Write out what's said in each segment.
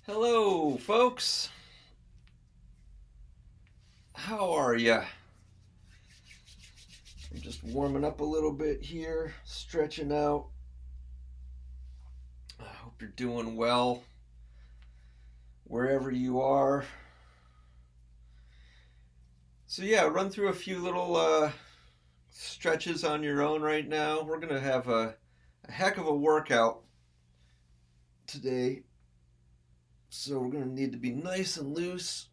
Hello, folks. How are ya? I'm just warming up a little bit here, stretching out. I hope you're doing well wherever you are. So, yeah, run through a few little stretches on your own right now. We're going to have a heck of a workout today. So, we're going to need to be nice and loose.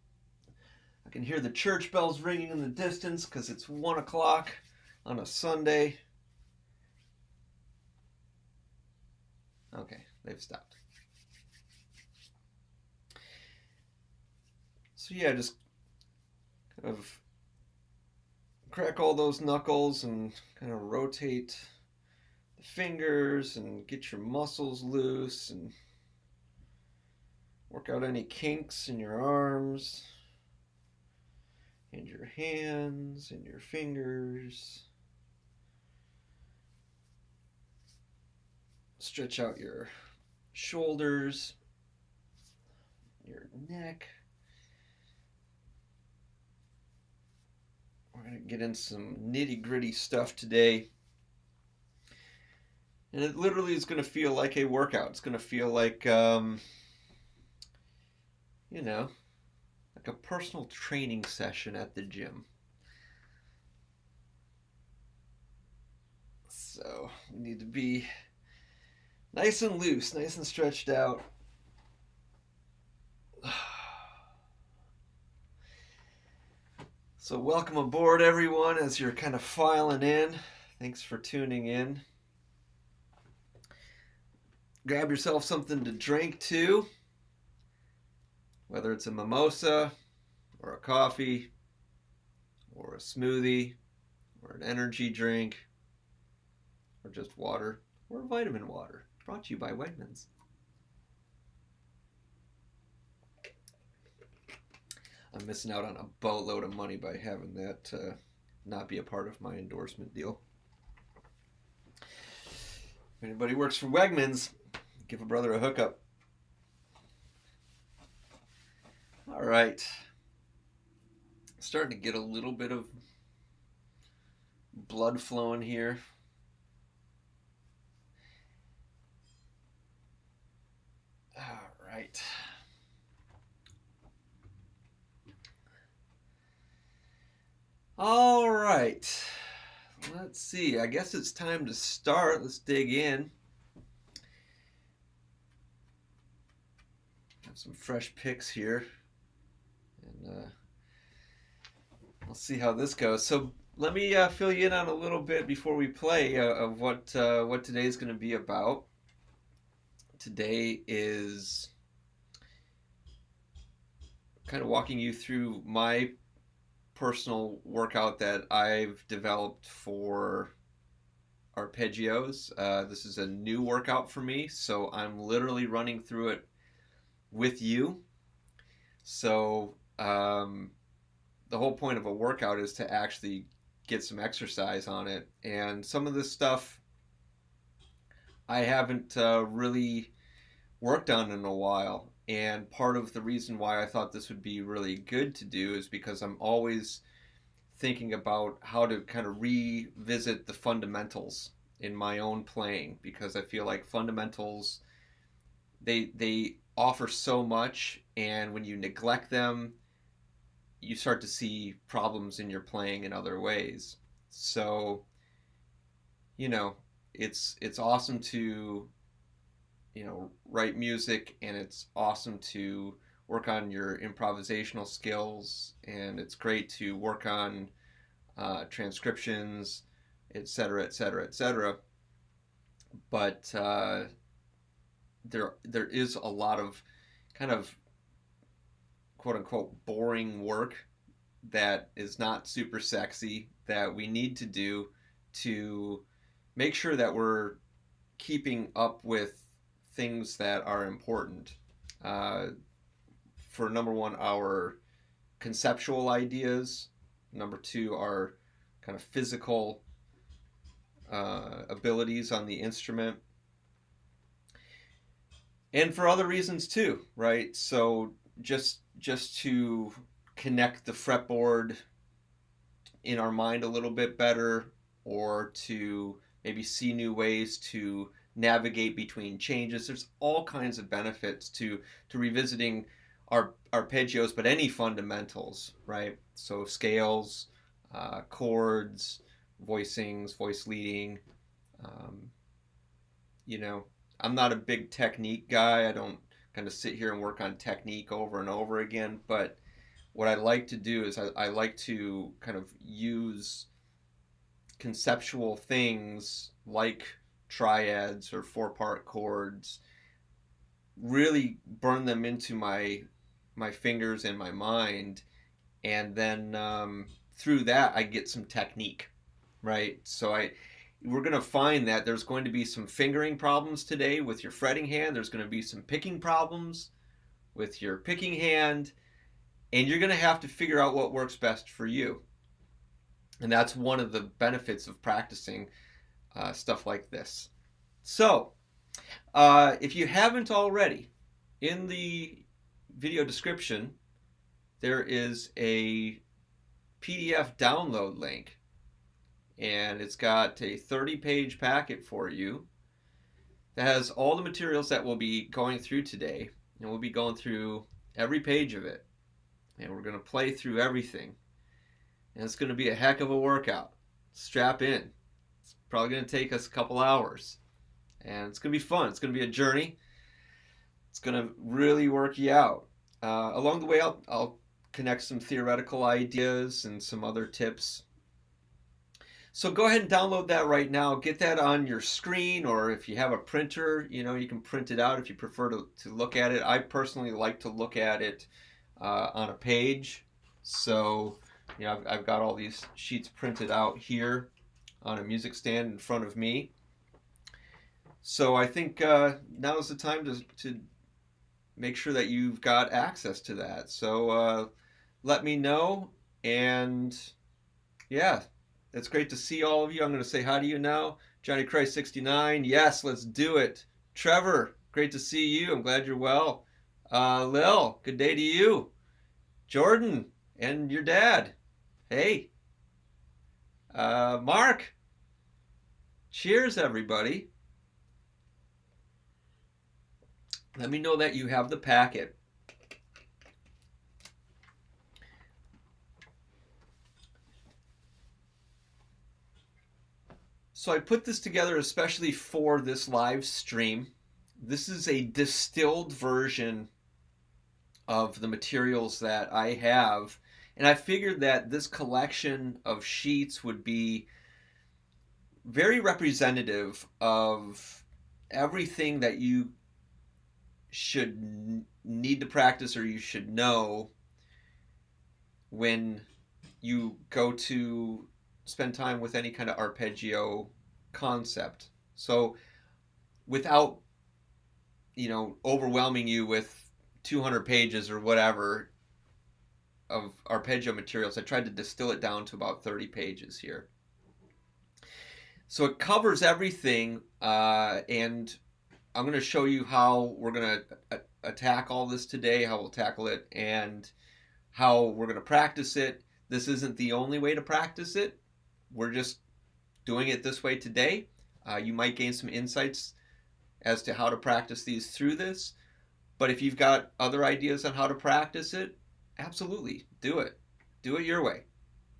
I can hear the church bells ringing in the distance because it's 1 o'clock on a Sunday. Okay, they've stopped. So yeah, just kind of crack all those knuckles and kind of rotate the fingers and get your muscles loose and work out any kinks in your arms and your hands and your fingers. Stretch out your shoulders, your neck. We're going to get in some nitty-gritty stuff today. And it literally is going to feel like a workout. It's going to feel like, like a personal training session at the gym. So we need to be nice and loose, nice and stretched out. So welcome aboard, everyone, as you're kind of filing in. Thanks for tuning in. Grab yourself something to drink too, whether it's a mimosa or a coffee or a smoothie or an energy drink or just water or vitamin water. Brought to you by Wegmans. I'm missing out on a boatload of money by having that not be a part of my endorsement deal. If anybody works for Wegmans, give a brother a hookup. All right. Starting to get a little bit of blood flowing here. All right. All right. Let's see. I guess it's time to start. Let's dig in. Have some fresh picks here. And we'll see how this goes. So let me fill you in on a little bit before we play of what today's going to be about. Today is kind of walking you through my personal workout that I've developed for arpeggios. This is a new workout for me, so I'm literally running through it with you. So the whole point of a workout is to actually get some exercise on it. And some of this stuff I haven't really worked on in a while. And part of the reason why I thought this would be really good to do is because I'm always thinking about how to kind of revisit the fundamentals in my own playing, because I feel like fundamentals, they offer so much, and when you neglect them, you start to see problems in your playing in other ways. So, it's awesome to write music, and it's awesome to work on your improvisational skills, and it's great to work on transcriptions, etc., etc., etc. But there is a lot of kind of quote unquote boring work that is not super sexy that we need to do to make sure that we're keeping up with things that are important. For number one, our conceptual ideas. Number two, our kind of physical abilities on the instrument. and for other reasons too, right? So just to connect the fretboard in our mind a little bit better, or to maybe see new ways to navigate between changes. There's all kinds of benefits to revisiting our arpeggios, but any fundamentals, right? So scales, chords, voicings, voice leading. Um, you know, I'm not a big technique guy. I don't kind of sit here and work on technique over and over again, but what I like to do is I like to kind of use conceptual things like triads or four-part chords, really burn them into my fingers and my mind, and then through that I get some technique, right? So we're going to find that there's going to be some fingering problems today with your fretting hand. There's going to be some picking problems with your picking hand, and you're going to have to figure out what works best for you. And that's one of the benefits of practicing stuff like this. So, if you haven't already, in the video description, there is a PDF download link, and it's got a 30-page packet for you that has all the materials that we'll be going through today, and we'll be going through every page of it, and we're going to play through everything, and it's going to be a heck of a workout. Strap in. It's probably going to take us a couple hours, and it's going to be fun. It's going to be a journey. It's going to really work you out. Along the way, I'll connect some theoretical ideas and some other tips. So go ahead and download that right now. Get that on your screen, or if you have a printer, you can print it out if you prefer to look at it. I personally like to look at it on a page. So, I've got all these sheets printed out here on a music stand in front of me. So I think now is the time to make sure that you've got access to that. So let me know, and yeah, it's great to see all of you. I'm going to say hi to you now. Johnny Christ 69, yes, let's do it. Trevor, great to see you. I'm glad you're well. Lil, good day to you. Jordan and your dad, hey. Mark, cheers everybody. Let me know that you have the packet. So I put this together especially for this live stream. This is a distilled version of the materials that I have, and I figured that this collection of sheets would be very representative of everything that you should need to practice, or you should know when you go to spend time with any kind of arpeggio concept. So without overwhelming you with 200 pages or whatever of arpeggio materials, I tried to distill it down to about 30 pages here. So it covers everything, and I'm going to show you how we're going to attack all this today, how we'll tackle it, and how we're going to practice it. This isn't the only way to practice it. We're just doing it this way today. You might gain some insights as to how to practice these through this. But if you've got other ideas on how to practice it, absolutely do it. Do it your way.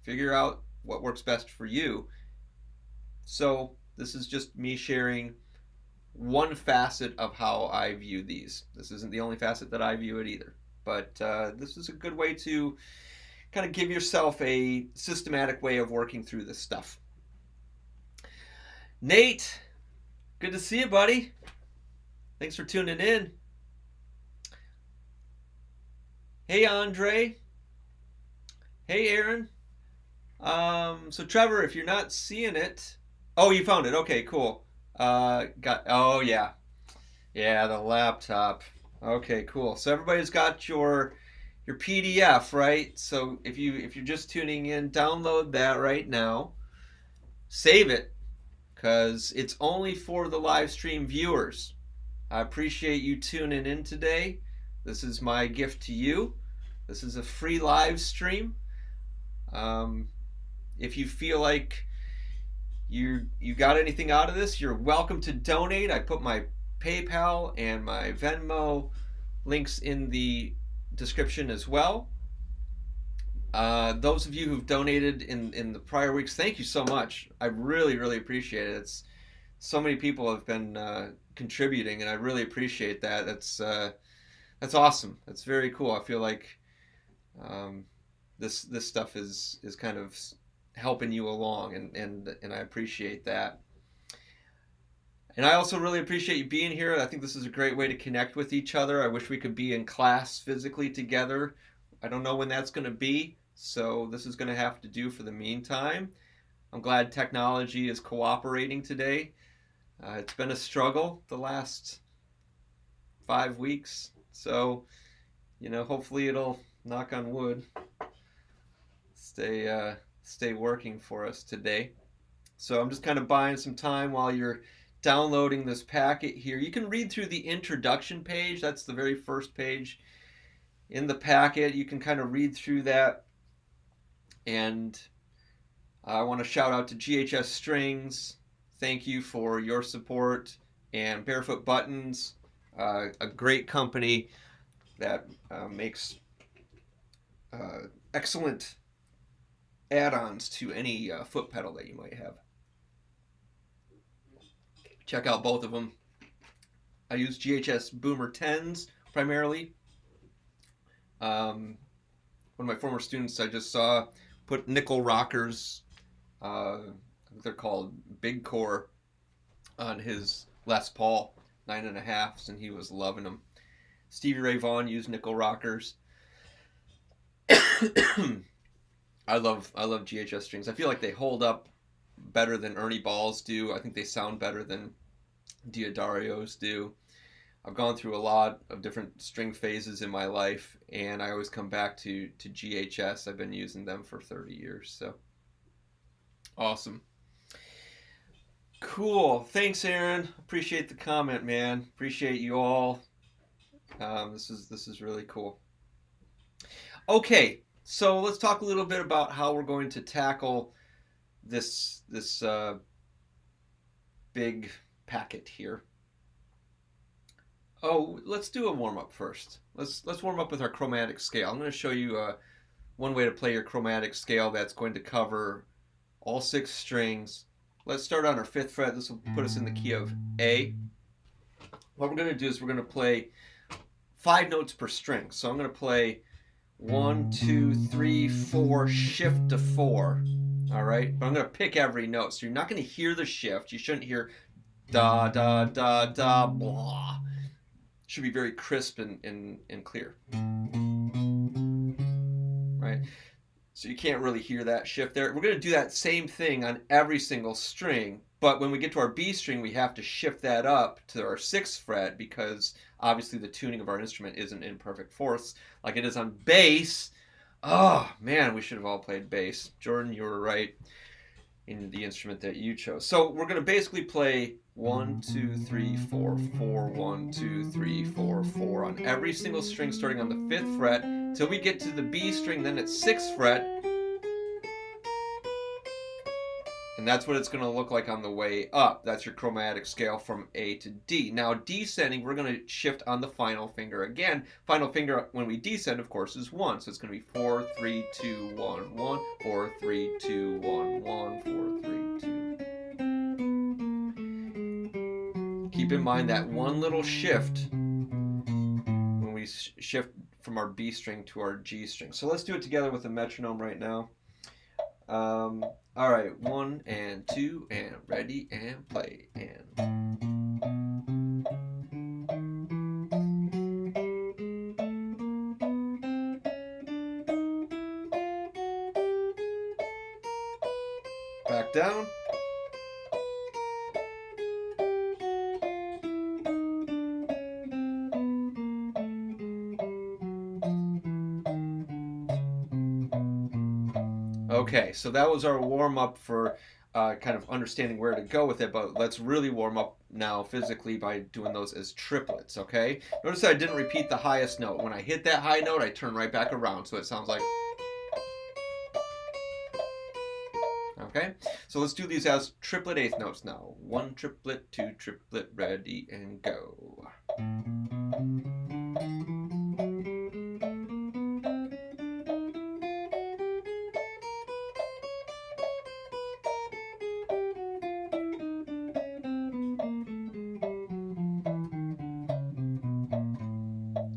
Figure out what works best for you. So this is just me sharing one facet of how I view these. This isn't the only facet that I view it either. But this is a good way to kind of give yourself a systematic way of working through this stuff. Nate, good to see you, buddy. Thanks for tuning in. Hey, Andre. Hey, Aaron. So Trevor, if you're not seeing it, oh, you found it. Okay, cool. Oh yeah, the laptop. Okay, cool. So everybody's got your PDF, right? So if you're just tuning in, download that right now. Save it, because it's only for the live stream viewers. I appreciate you tuning in today. This is my gift to you. This is a free live stream. Um, if you feel like you got anything out of this, you're welcome to donate. I put my PayPal and my Venmo links in the description as well. Those of you who've donated in the prior weeks, thank you so much. I really, really appreciate it. It's so many people have been contributing, and I really appreciate that. That's awesome. That's very cool. I feel like um, this stuff is kind of helping you along, and I appreciate that. And I also really appreciate you being here. I think this is a great way to connect with each other. I wish we could be in class physically together. I don't know when that's going to be, so this is going to have to do for the meantime. I'm glad technology is cooperating today. It's been a struggle the last 5 weeks, so hopefully it'll, knock on wood, stay working for us today. So I'm just kind of buying some time while you're downloading this packet here. You can read through the introduction page. That's the very first page in the packet. You can kind of read through that. And I want to shout out to GHS Strings. Thank you for your support. And Barefoot Buttons, a great company that makes excellent add-ons to any foot pedal that you might have. Check out both of them. I use GHS Boomer 10s primarily. One of my former students I just saw put nickel rockers, they're called Big Core, on his Les Paul 9.5s, and he was loving them. Stevie Ray Vaughan used nickel rockers. I love GHS strings. I feel like they hold up better than Ernie Balls do. I think they sound better than Diodarios do. I've gone through a lot of different string phases in my life, and I always come back to GHS. I've been using them for 30 years, so awesome. Cool. Thanks, Aaron. Appreciate the comment, man. Appreciate you all. This is really cool. Okay, so let's talk a little bit about how we're going to tackle this big packet here. Oh, let's do a warm-up first. Let's warm up with our chromatic scale. I'm going to show you one way to play your chromatic scale that's going to cover all 6 strings. Let's start on our 5th fret. This will put us in the key of A. What we're going to do is we're going to play 5 notes per string. So I'm going to play 1, 2, 3, 4, shift to 4. All right, but I'm going to pick every note. So you're not going to hear the shift. You shouldn't hear da, da, da, da, blah. It should be very crisp and clear. Right? So you can't really hear that shift there. We're going to do that same thing on every single string, but when we get to our B string, we have to shift that up to our 6th fret because obviously the tuning of our instrument isn't in perfect fourths like it is on bass. Oh, man, we should have all played bass. Jordan, you were right in the instrument that you chose. So we're going to basically play 1, 2, 3, 4, 4, 1, 2, 3, 4, 4 on every single string starting on the 5th fret till we get to the B string, then it's 6th fret. And that's what it's going to look like on the way up. That's your chromatic scale from A to D. Now, descending, we're going to shift on the final finger again. Final finger, when we descend, of course, is 1. So it's going to be 4, 3, 2, 1, 1, or 3, 2, 1, 1, 4, 3, 2. Keep in mind that one little shift when we shift from our B string to our G string. So let's do it together with a metronome right now. All right, 1 and 2 and ready and play and. Back down. Okay, so that was our warm-up for kind of understanding where to go with it, but let's really warm up now physically by doing those as triplets, okay? Notice that I didn't repeat the highest note. When I hit that high note, I turn right back around, so it sounds like... Okay, so let's do these as triplet eighth notes now. 1 triplet, 2 triplet, ready, and go.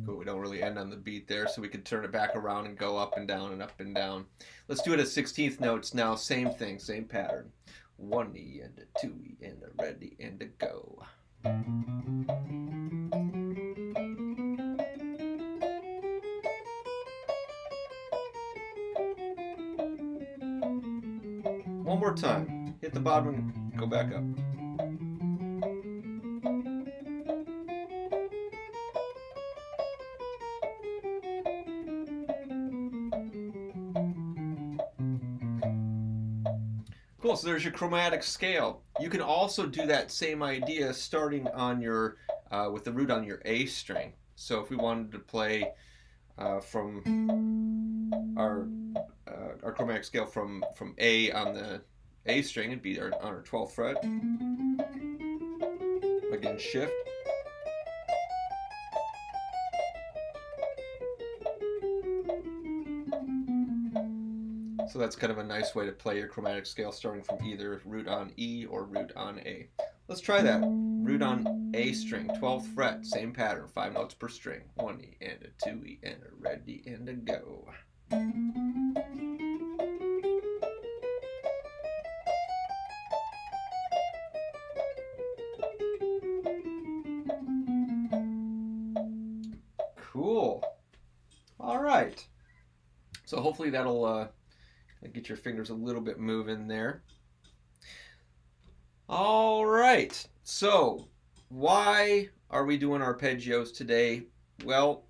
Cool, we don't really end on the beat there, so we could turn it back around and go up and down and up and down. Let's do it as 16th notes now. Same thing, same pattern. 1 E and a 2 E and a ready and a go. One more time. Hit the bottom and go back up. Cool, so there's your chromatic scale. You can also do that same idea starting on your, with the root on your A string. So if we wanted to play from our chromatic scale from A on the A string, it'd be on our 12th fret. Again, shift. So that's kind of a nice way to play your chromatic scale, starting from either root on E or root on A. Let's try that. Root on A string, 12th fret, same pattern, 5 notes per string. 1 E and a 2 E and a ready and a go. Cool. All right. So hopefully that'll get your fingers a little bit moving there. All right. So why are we doing arpeggios today? Well,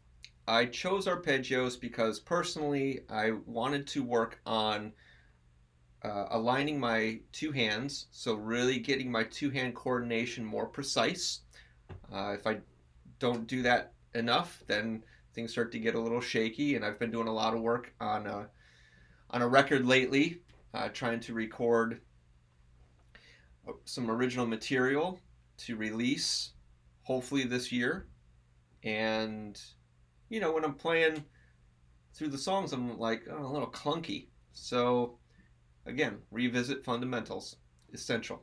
I chose arpeggios because personally I wanted to work on aligning my two hands, so really getting my two-hand coordination more precise. If I don't do that enough, then things start to get a little shaky, and I've been doing a lot of work on a record lately, trying to record some original material to release hopefully this year. And you know, when I'm playing through the songs, I'm like, oh, a little clunky. So again, revisit fundamentals, essential.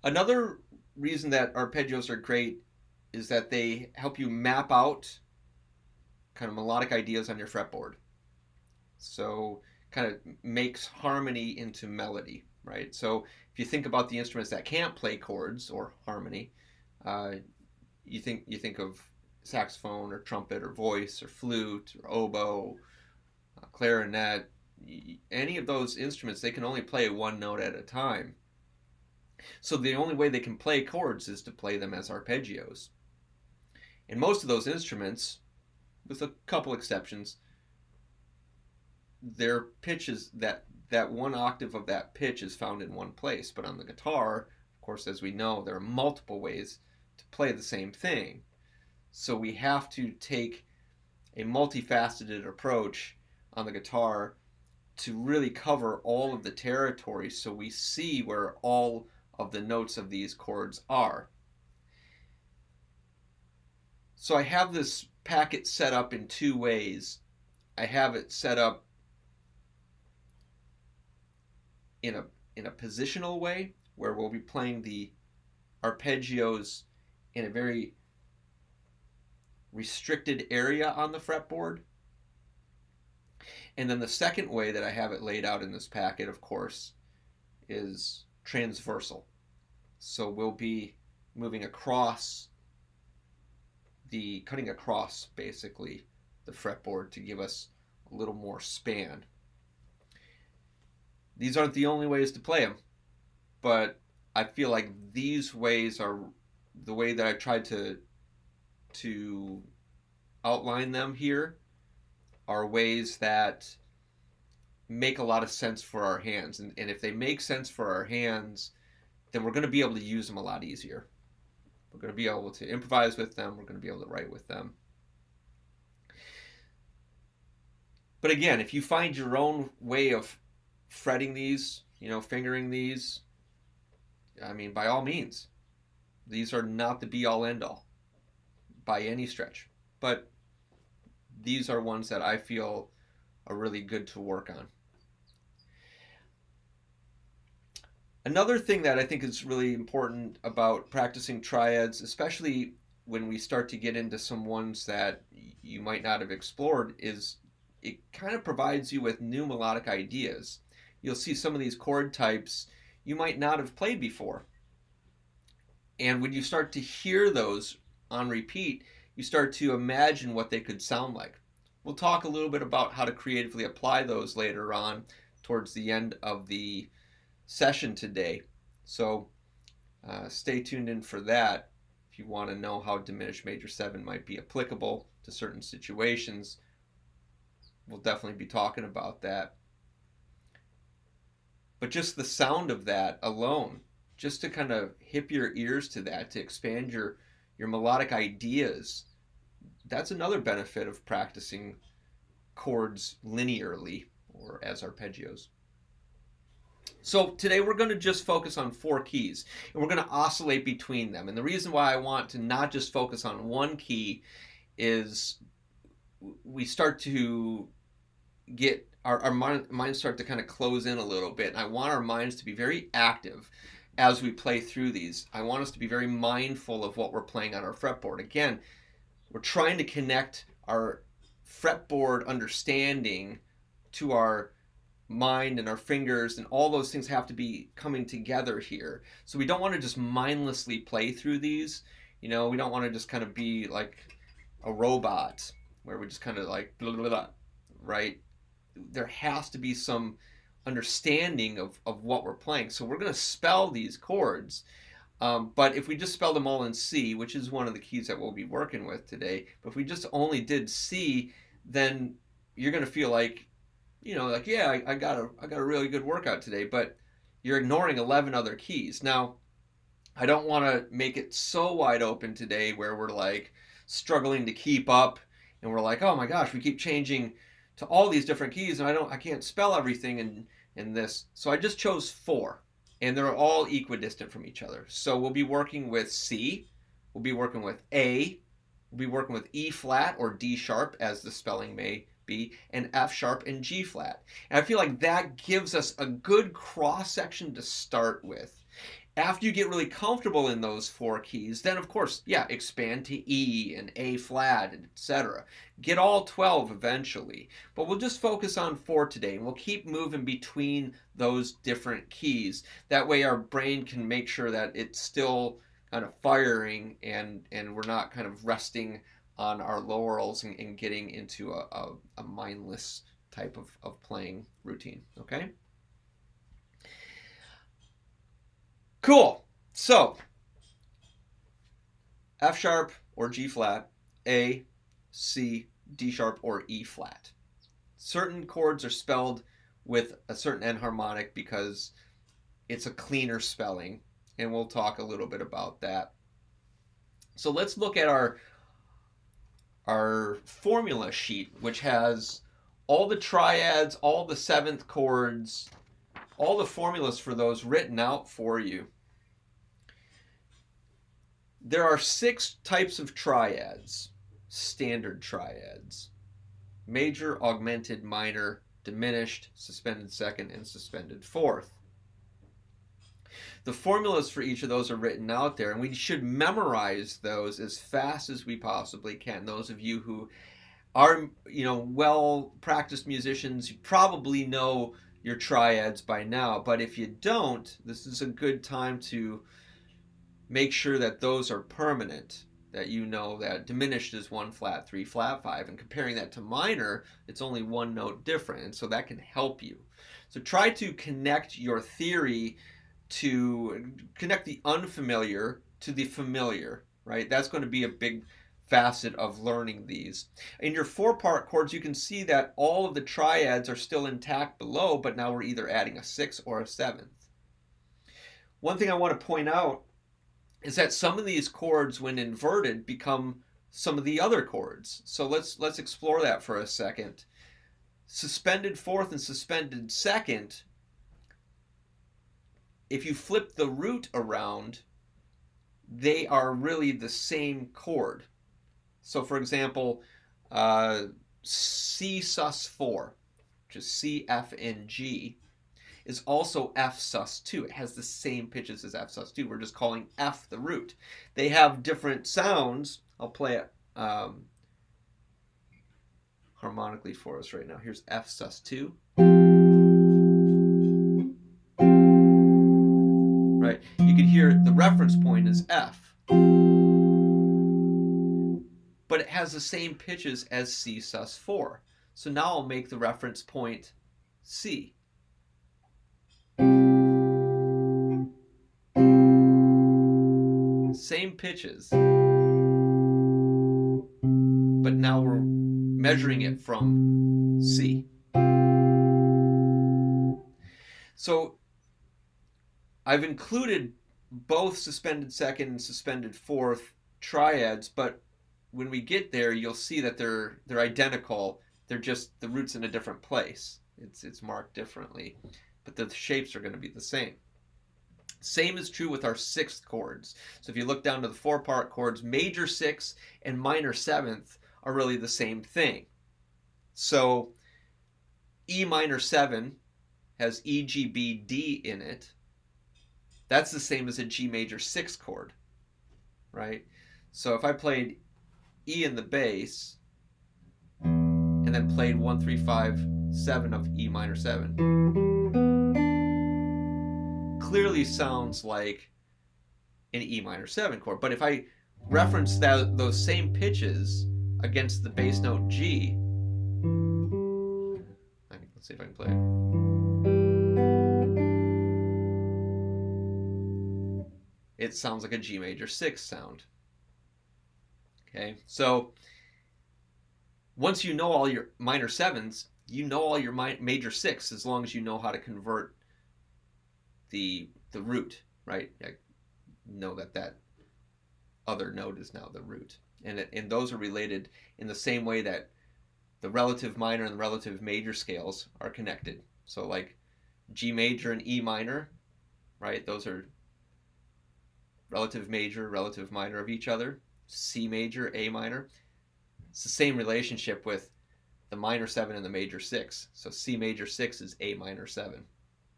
Another reason that arpeggios are great is that they help you map out kind of melodic ideas on your fretboard. So kind of makes harmony into melody, right? So if you think about the instruments that can't play chords or harmony, you think of saxophone or trumpet or voice or flute or oboe, clarinet. Any of those instruments, they can only play one note at a time. So the only way they can play chords is to play them as arpeggios. And most of those instruments, with a couple exceptions, their pitch is that one octave of that pitch is found in one place. But on the guitar, of course, as we know, there are multiple ways to play the same thing. So we have to take a multifaceted approach on the guitar to really cover all of the territory, so we see where all of the notes of these chords are. So I have this packet set up in two ways. I have it set up in a positional way, where we'll be playing the arpeggios in a very restricted area on the fretboard. And then the second way that I have it laid out in this packet, of course, is transversal. So we'll be moving across cutting across basically the fretboard to give us a little more span. These aren't the only ways to play them, but I feel like these ways are the way that I tried to outline them here, are ways that make a lot of sense for our hands. And if they make sense for our hands, then we're going to be able to use them a lot easier. We're going to be able to improvise with them. We're going to be able to write with them. But again, if you find your own way of fretting these, fingering these, I mean, by all means, these are not the be-all, end-all by any stretch. But these are ones that I feel are really good to work on. Another thing that I think is really important about practicing triads, especially when we start to get into some ones that you might not have explored, is it kind of provides you with new melodic ideas. You'll see some of these chord types you might not have played before. And when you start to hear those on repeat, you start to imagine what they could sound like. We'll talk a little bit about how to creatively apply those later on towards the end of the session today. So stay tuned in for that if you want to know how diminished major 7 might be applicable to certain situations. We'll definitely be talking about that. But just the sound of that alone, just to kind of hip your ears to that, to expand your melodic ideas, that's another benefit of practicing chords linearly or as arpeggios. So today we're going to just focus on 4 keys, and we're going to oscillate between them. And the reason why I want to not just focus on one key is we start to get our minds start to kind of close in a little bit. And I want our minds to be very active as we play through these. I want us to be very mindful of what we're playing on our fretboard. Again, we're trying to connect our fretboard understanding to our mind and our fingers, and all those things have to be coming together here. So we don't want to just mindlessly play through these. We don't want to just kind of be like a robot where we just kind of like blah, blah, blah, right? There has to be some understanding of what we're playing. So we're going to spell these chords. But if we just spell them all in C, which is one of the keys that we'll be working with today, but if we just only did C, then you're going to feel like, yeah, I got a really good workout today, but you're ignoring 11 other keys. Now, I don't want to make it so wide open today where we're like struggling to keep up, and we're like, oh my gosh, we keep changing to all these different keys, and I can't spell everything in this. So I just chose 4, and they're all equidistant from each other. So we'll be working with C, we'll be working with A, we'll be working with E flat or D sharp, as the spelling may be, and F sharp and G flat. And I feel like that gives us a good cross section to start with. After you get really comfortable in those 4 keys, then of course, expand to E and A flat, etc. Get all 12 eventually. But we'll just focus on 4 today, and we'll keep moving between those different keys. That way our brain can make sure that it's still kind of firing, and we're not kind of resting on our laurels and getting into a mindless type of playing routine. Okay? Cool. So, F sharp or G flat, A, C, D sharp, or E flat. Certain chords are spelled with a certain enharmonic because it's a cleaner spelling, and we'll talk a little bit about that. So let's look at our formula sheet, which has all the triads, all the 7th chords, all the formulas for those written out for you. There are 6 types of triads, standard triads: major, augmented, minor, diminished, suspended 2nd, and suspended 4th. The formulas for each of those are written out there, and we should memorize those as fast as we possibly can. Those of you who are, well-practiced musicians, you probably know your triads by now, but if you don't, this is a good time to make sure that those are permanent, that you know that diminished is 1 flat 3 flat 5, and comparing that to minor, it's only 1 note different, and so that can help you. So try to connect your theory to connect the unfamiliar to the familiar, right? That's going to be a big facet of learning these. In your 4-part chords, you can see that all of the triads are still intact below, but now we're either adding a 6th or a 7th. One thing I want to point out is that some of these chords, when inverted, become some of the other chords. So let's explore that for a second. Suspended 4th and suspended 2nd, if you flip the root around, they are really the same chord. So for example, C sus4, which is C, F, and G, is also F sus2. It has the same pitches as F sus2. We're just calling F the root. They have different sounds. I'll play it harmonically for us right now. Here's F sus2. Right? You can hear the reference point is F. But it has the same pitches as C sus4. So now I'll make the reference point C. Same pitches, but now we're measuring it from C. So I've included both suspended 2nd and suspended 4th triads, but when we get there, you'll see that they're identical. They're just the root's in a different place. It's marked differently, but the shapes are going to be the same. Same is true with our 6th chords. So if you look down to the 4-part chords, major 6th and minor 7th are really the same thing. So E minor 7 has E, G, B, D in it. That's the same as a G major 6th chord, right? So if I played E in the bass and then played 1, 3, 5, 7 of E minor 7, clearly sounds like an E minor 7 chord. But if I reference those same pitches against the bass note G, let's see if I can play it. It sounds like a G major 6 sound. Okay, so once you know all your minor 7s, you know all your major 6s as long as you know how to convert the root, right? I know that other note is now the root. And those are related in the same way that the relative minor and the relative major scales are connected. So like G major and E minor, right? Those are relative major, relative minor of each other. C major, A minor. It's the same relationship with the minor 7 and the major 6. So C major 6 is A minor 7.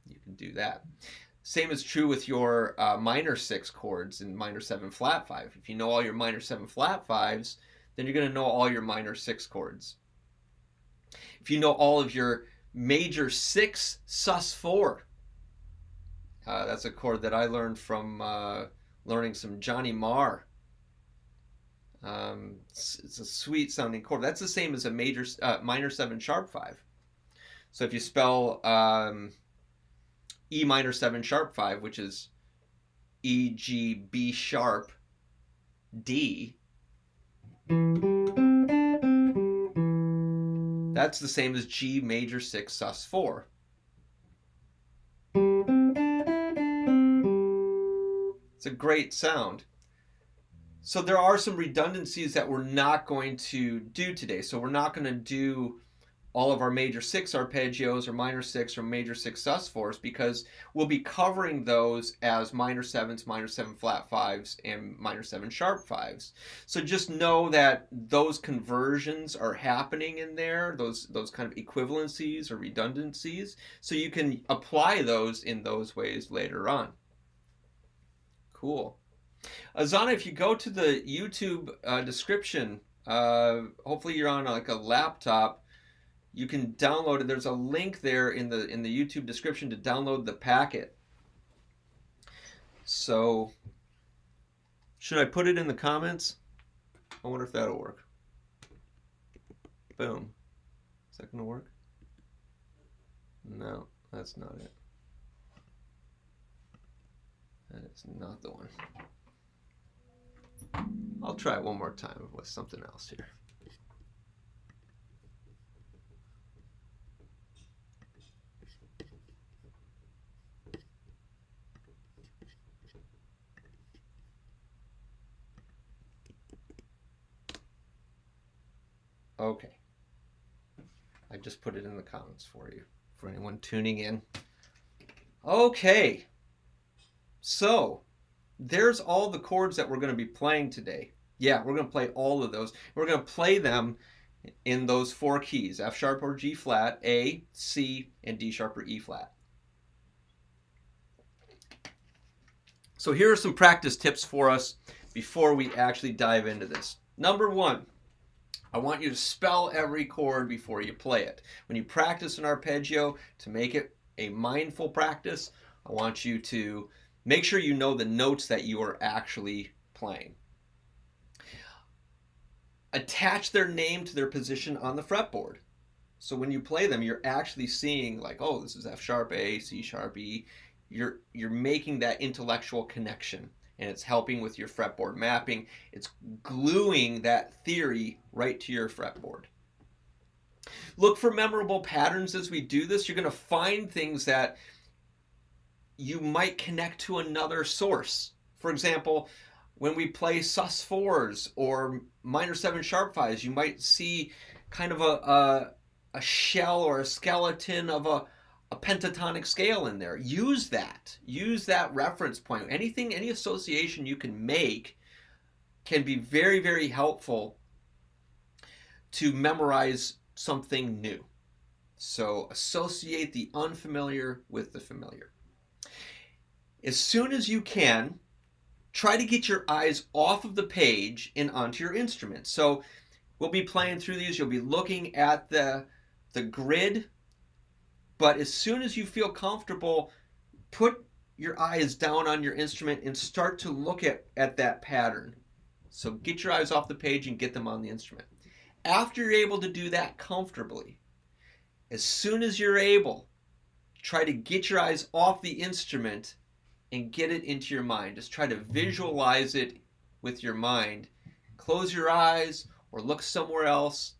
You can do that. Same is true with your minor 6 chords in minor 7 flat 5. If you know all your minor 7 flat 5s, then you're going to know all your minor 6 chords. If you know all of your major 6 sus4, that's a chord that I learned from learning some Johnny Marr. It's a sweet sounding chord. That's the same as a minor 7 sharp 5. So if you spell E minor 7 sharp 5, which is E, G, B sharp, D, that's the same as G major 6 sus4. It's a great sound. So there are some redundancies that we're not going to do today. So we're not going to do all of our major 6 arpeggios or minor 6 or major 6 sus4s because we'll be covering those as minor 7s, minor 7 flat 5s, and minor 7 sharp 5s. So just know that those conversions are happening in there, those kind of equivalencies or redundancies, so you can apply those in those ways later on. Cool. Azana, if you go to the YouTube description, hopefully you're on like a laptop, you can download it. There's a link there in the YouTube description to download the packet. So, should I put it in the comments? I wonder if that'll work. Boom. Is that going to work? No, that's not it. That is not the one. I'll try it one more time with something else here. Okay. I just put it in the comments for you, for anyone tuning in. Okay. So, there's all the chords that we're going to be playing today. Yeah, we're going to play all of those. We're going to play them in those 4 keys: F sharp or G flat, A, C, and D sharp or E flat. So here are some practice tips for us before we actually dive into this. Number 1, I want you to spell every chord before you play it. When you practice an arpeggio, to make it a mindful practice, I want you to make sure you know the notes that you are actually playing. Attach their name to their position on the fretboard. So when you play them, you're actually seeing like, oh, this is F sharp A, C sharp E. You're making that intellectual connection, and it's helping with your fretboard mapping. It's gluing that theory right to your fretboard. Look for memorable patterns as we do this. You're going to find things that you might connect to another source. For example, when we play sus4s or minor 7 sharp 5s, you might see kind of a shell or a skeleton of a pentatonic scale in there. Use that reference point. Any association you can make can be very, very helpful to memorize something new. So associate the unfamiliar with the familiar. As soon as you can, try to get your eyes off of the page and onto your instrument. So we'll be playing through these. You'll be looking at the grid, but as soon as you feel comfortable, put your eyes down on your instrument and start to look at that pattern. So get your eyes off the page and get them on the instrument. After you're able to do that comfortably, as soon as you're able, try to get your eyes off the instrument and get it into your mind. Just try to visualize it with your mind. Close your eyes or look somewhere else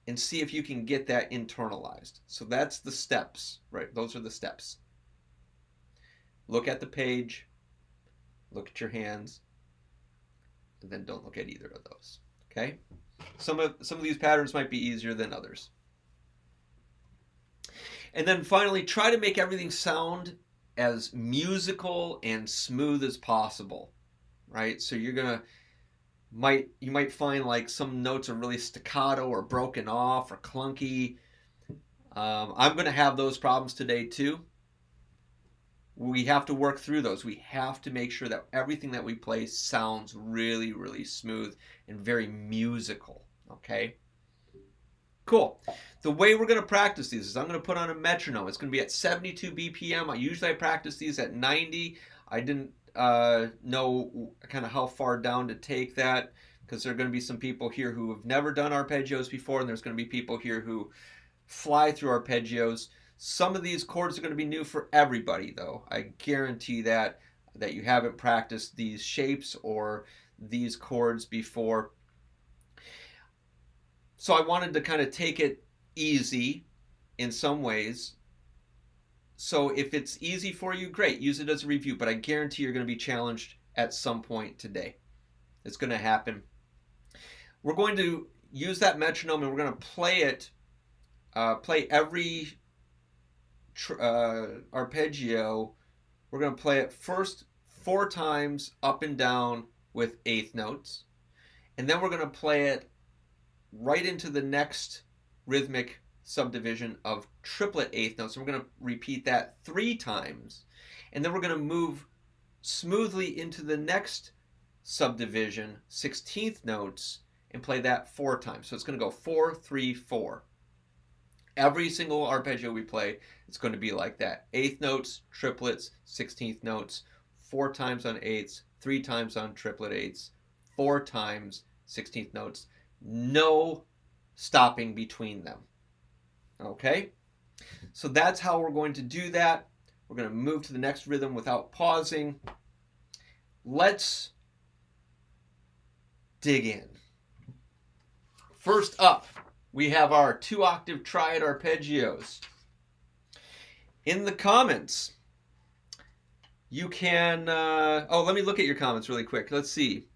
and see if you can get that internalized. So that's the steps, right? Those are the steps. Look at the page, look at your hands, and then don't look at either of those, okay? Some of these patterns might be easier than others. And then finally, try to make everything sound as musical and smooth as possible, right? So you might find like some notes are really staccato or broken off or clunky. I'm going to have those problems today too. We have to work through those. We have to make sure that everything that we play sounds really, really smooth and very musical, okay? Cool. The way we're going to practice these is I'm going to put on a metronome. It's going to be at 72 BPM. Usually I practice these at 90. I didn't know kind of how far down to take that because there are going to be some people here who have never done arpeggios before, and there's going to be people here who fly through arpeggios. Some of these chords are going to be new for everybody, though. I guarantee that you haven't practiced these shapes or these chords before. So I wanted to kind of take it easy in some ways. So if it's easy for you, great, use it as a review, but I guarantee you're going to be challenged at some point today. It's going to happen. We're going to use that metronome and we're going to play it, play every arpeggio. We're going to play it first 4 times up and down with eighth notes, and then we're going to play it right into the next rhythmic subdivision of triplet eighth notes. So we're going to repeat that 3 times, and then we're going to move smoothly into the next subdivision, 16th notes, and play that 4 times. So it's going to go 4, 3, 4. Every single arpeggio we play, it's going to be like that. Eighth notes, triplets, 16th notes, 4 times on eighths, 3 times on triplet eighths, 4 times 16th notes. No stopping between them. Okay? So that's how we're going to do that. We're going to move to the next rhythm without pausing. Let's dig in. First up, we have our 2-octave triad arpeggios. In the comments, you can... let me look at your comments really quick. Let's see.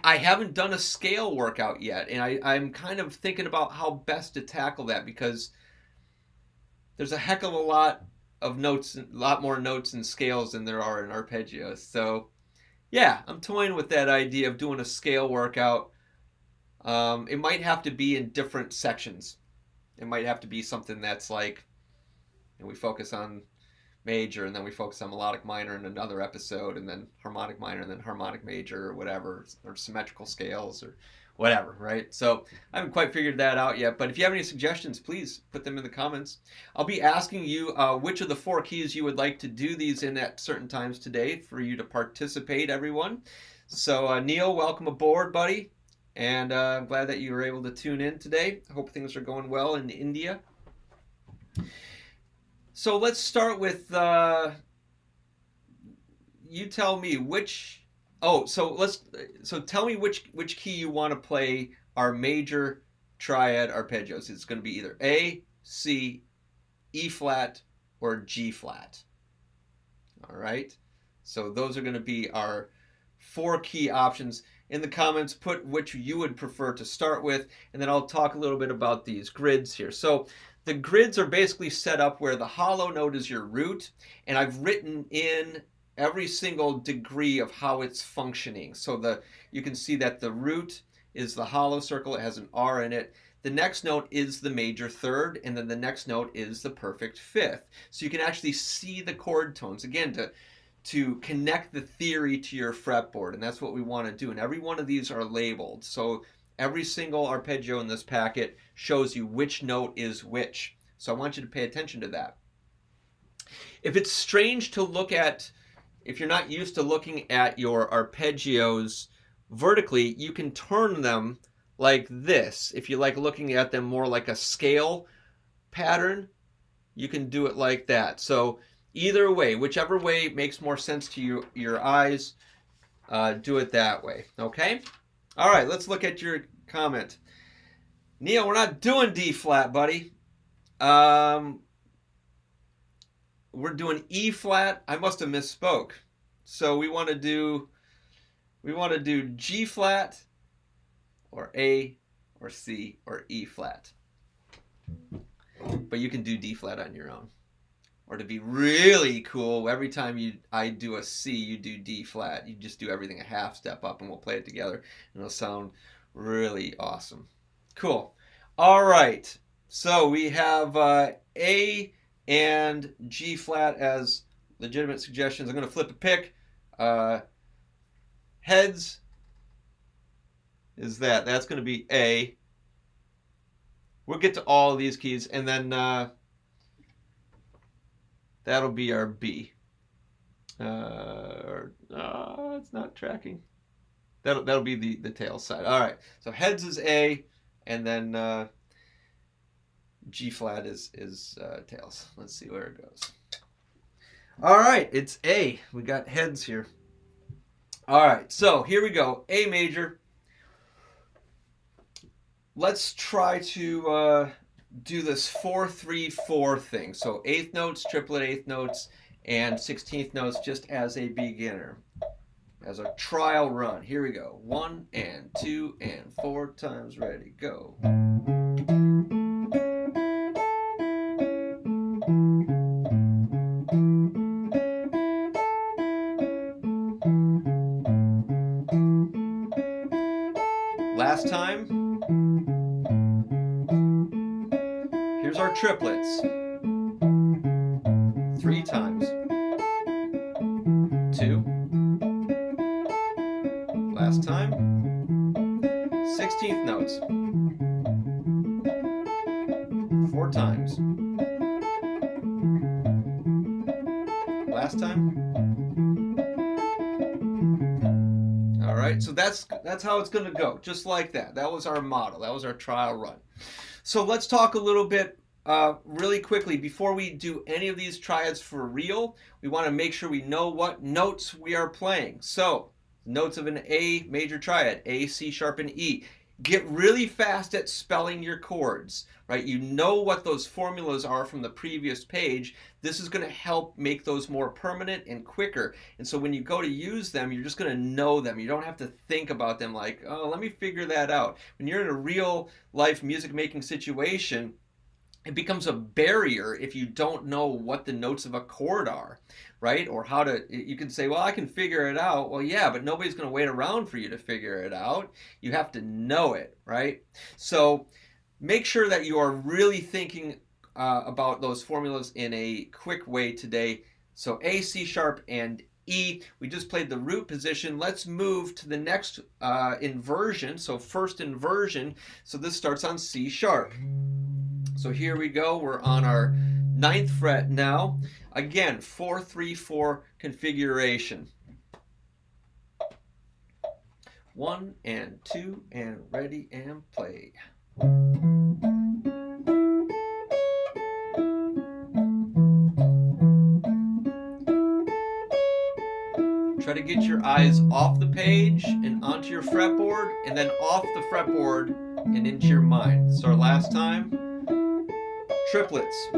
I haven't done a scale workout yet, and I'm kind of thinking about how best to tackle that, because there's a heck of a lot of notes, a lot more notes and scales than there are in arpeggios. So yeah, I'm toying with that idea of doing a scale workout. It might have to be in different sections. It might have to be something that's like, we focus on major, and then we focus on melodic minor in another episode, and then harmonic minor, and then harmonic major, or whatever, or symmetrical scales, or whatever, right? So I haven't quite figured that out yet, but if you have any suggestions, please put them in the comments. I'll be asking you which of the 4 keys you would like to do these in at certain times today for you to participate, everyone. So Neil, welcome aboard, buddy, and I'm glad that you were able to tune in today. I hope things are going well in India. So let's start with, you tell me which, so tell me which key you want to play our major triad arpeggios. It's going to be either A, C, E flat, or G flat. All right. So those are going to be our 4 key options. In the comments, put which you would prefer to start with, and then I'll talk a little bit about these grids here. So the grids are basically set up where the hollow note is your root, and I've written in every single degree of how it's functioning. So you can see that the root is the hollow circle. It has an R in it. The next note is the major third, and then the next note is the perfect fifth. So you can actually see the chord tones, again, to connect the theory to your fretboard, and that's what we want to do. And every one of these are labeled. So every single arpeggio in this packet shows you which note is which. So I want you to pay attention to that. If it's strange to look at, if you're not used to looking at your arpeggios vertically, you can turn them like this. If you like looking at them more like a scale pattern, you can do it like that. So either way, whichever way makes more sense to your eyes, do it that way, okay? All right, let's look at your comment. Neil, we're not doing D flat, buddy. We're doing E flat. I must have misspoke. So we want to do G flat, or A, or C, or E flat. But you can do D flat on your own. Or to be really cool, every time I do a C, you do D flat. You just do everything a half step up, and we'll play it together, and it'll sound really awesome. Cool. All right. So we have A and G flat as legitimate suggestions. I'm going to flip a pick. Heads is that's going to be A. We'll get to all of these keys, and then that'll be our B. It's not tracking. That'll be the tail side. All right. So heads is A, and then G flat is tails. Let's see where it goes. All right, it's A. We got heads here. All right, so here we go. A major. Let's try to do this 4-3-4 thing. So 8th notes, triplet 8th notes, and 16th notes just as a beginner, as a trial run. Here we go. 1 and 2 and 4 times. Ready, go. Last time. Here's our triplets. 3 times. 2. Last time. 16th notes. 4 times. Last time. All right, so that's how it's going to go, just like that. That was our model. That was our trial run. So let's talk a little bit really quickly. Before we do any of these triads for real, we want to make sure we know what notes we are playing. So Notes of an A major triad, A, C sharp, and E. Get really fast at spelling your chords, right? You know what those formulas are from the previous page. This is going to help make those more permanent and quicker. And so when you go to use them, you're just going to know them. You don't have to think about them like, oh, let me figure that out. When you're in a real life music making situation, it becomes a barrier if you don't know what the notes of a chord are, right? Or how to, you can say, well, I can figure it out. Well, yeah, but nobody's going to wait around for you to figure it out. You have to know it, right? So make sure that you are really thinking about those formulas in a quick way today. So A, C sharp, and E. We just played the root position. Let's move to the next inversion. So first inversion. So this starts on C sharp. So here we go. We're on our 9th fret now. Again, 4-3-4 configuration. 1 and 2 and ready and play. Try to get your eyes off the page and onto your fretboard, and then off the fretboard and into your mind. So our last time, triplets.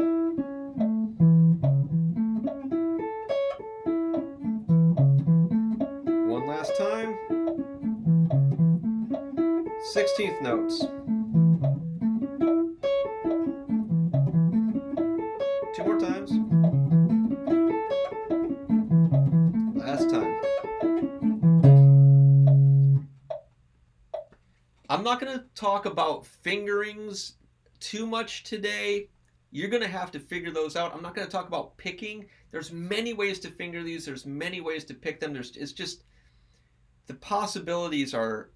One last time. 16th notes. 2 more times. Last time. I'm not going to talk about fingerings too much today. You're going to have to figure those out. I'm not going to talk about picking. There's many ways to finger these. There's many ways to pick them. It's just the possibilities are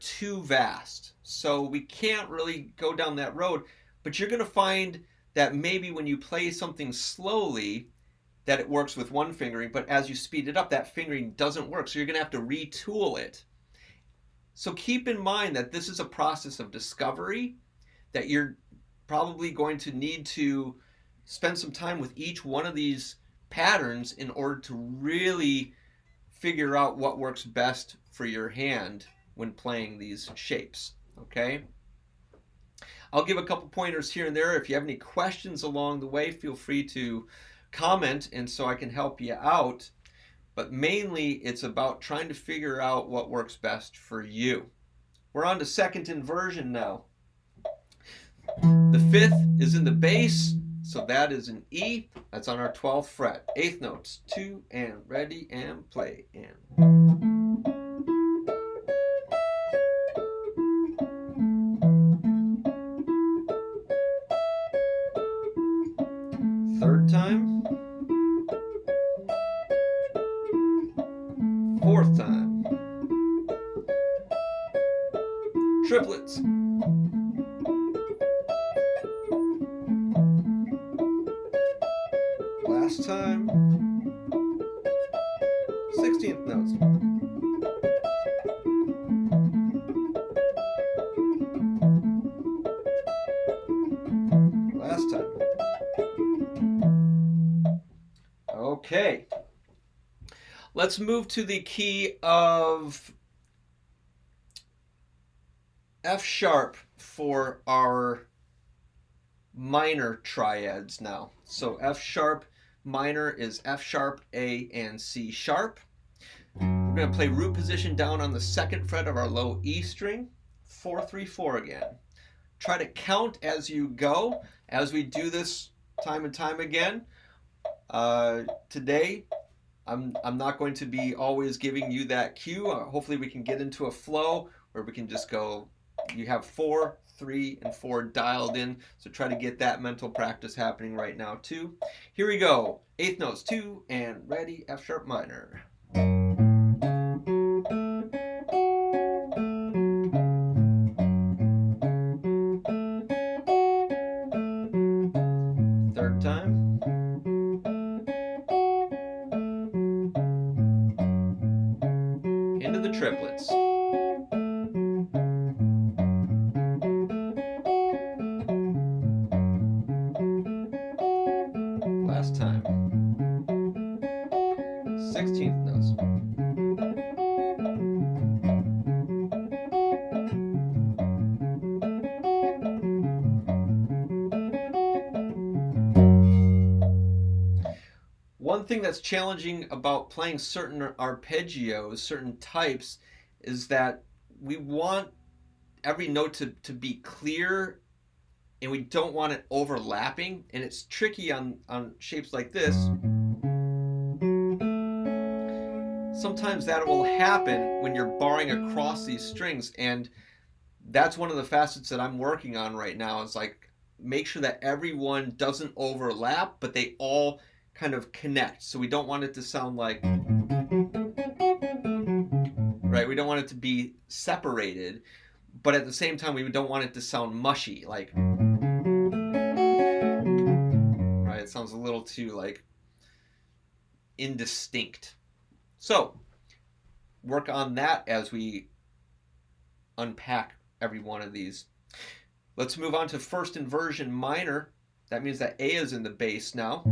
too vast. So we can't really go down that road. But you're going to find that maybe when you play something slowly, that it works with one fingering. But as you speed it up, that fingering doesn't work. So you're going to have to retool it. So keep in mind that this is a process of discovery, that you're probably going to need to spend some time with each one of these patterns in order to really figure out what works best for your hand when playing these shapes, okay? I'll give a couple pointers here and there. If you have any questions along the way, feel free to comment and so I can help you out. But mainly it's about trying to figure out what works best for you. We're on to second inversion now. The 5th is in the bass, so that is an E. That's on our 12th fret. 8th notes, 2 and ready and play. And 3rd time. 4th time. Triplets. Last time. 16th notes. Last time. Okay. Let's move to the key of F sharp for our minor triads now. So F sharp minor is F sharp, A, and C sharp. We're going to play root position down on the 2nd fret of our low E string. 4-3-4 again. Try to count as you go as we do this time and time again. Today, I'm not going to be always giving you that cue. Hopefully we can get into a flow where we can just go, you have 4, 3, and 4 dialed in. So try to get that mental practice happening right now too. Here we go. 8th notes, 2 and ready, F sharp minor. Third time. Into the triplets. Last time. 16th notes. One thing that's challenging about playing certain arpeggios, certain types, is that we want every note to be clear, and we don't want it overlapping, and it's tricky on shapes like this. Sometimes that will happen when you're barring across these strings, and that's one of the facets that I'm working on right now, is like make sure that everyone doesn't overlap, but they all kind of connect. So we don't want it to sound like, right? We don't want it to be separated, but at the same time, we don't want it to sound mushy, like, right? It sounds a little too like indistinct. So work on that as we unpack every one of these. Let's move on to first inversion minor. That means that A is in the bass now.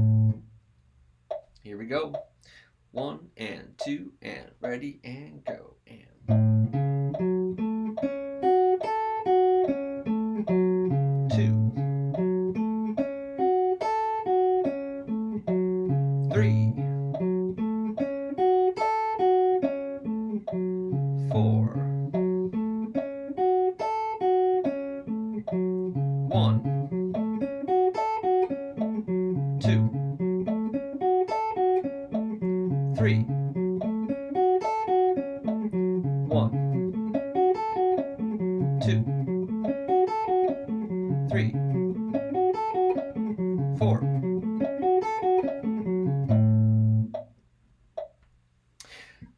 Here we go. 1 and 2 and ready and go. And 2, 3, 4, 1, 2, 3, 1, 2, 3, 4.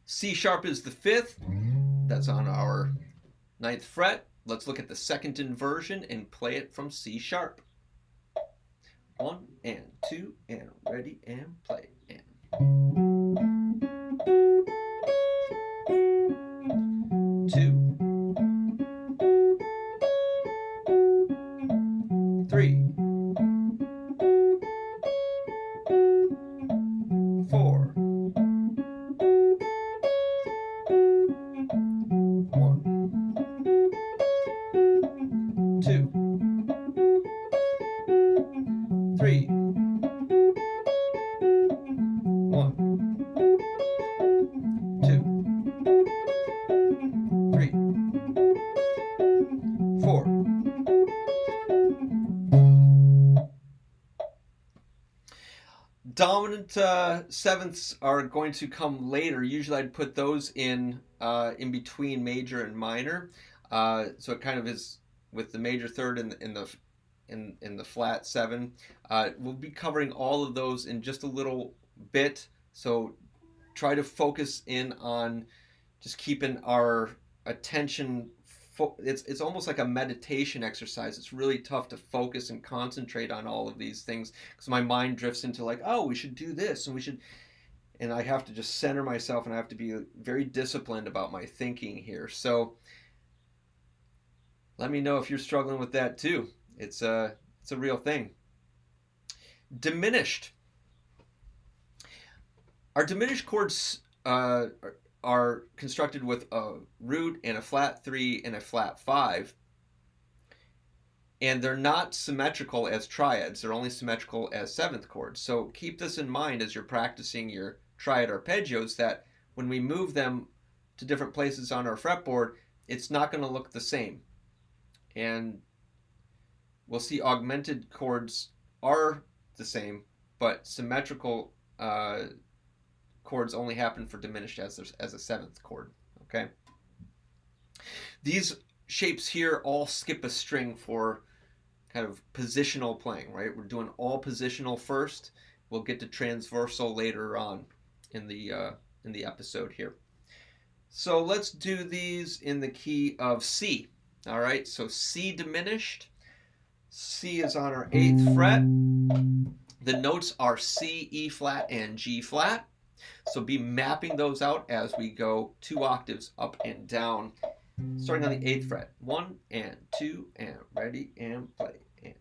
C sharp is the 5th. That's on our 9th fret. Let's look at the second inversion and play it from C sharp. 1 and 2 and ready and play. And 2, 3, 4, 1, 2, 3, 1, 2, 3, 4. Dominant sevenths are going to come later. Usually I'd put those in between major and minor. So it kind of is with the major third in the flat 7. We'll be covering all of those in just a little bit. So try to focus in on just keeping our attention. It's almost like a meditation exercise. It's really tough to focus and concentrate on all of these things because my mind drifts into like, oh, we should do this and we should, and I have to just center myself and I have to be very disciplined about my thinking here. So let me know if you're struggling with that too. It's a real thing. Diminished. Our diminished chords are constructed with a root and a flat 3 and a flat 5, and they're not symmetrical as triads. They're only symmetrical as 7th chords. So keep this in mind as you're practicing your triad arpeggios, that when we move them to different places on our fretboard, it's not going to look the same. And we'll see augmented chords are the same, but symmetrical chords only happen for diminished as a 7th chord. Okay. These shapes here all skip a string for kind of positional playing, right? We're doing all positional first. We'll get to transversal later on in the episode here. So let's do these in the key of C. All right. So C diminished. C is on our 8th fret. The notes are C, E flat, and G flat. So be mapping those out as we go 2 octaves up and down, starting on the 8th fret. 1 and 2 and ready and play. And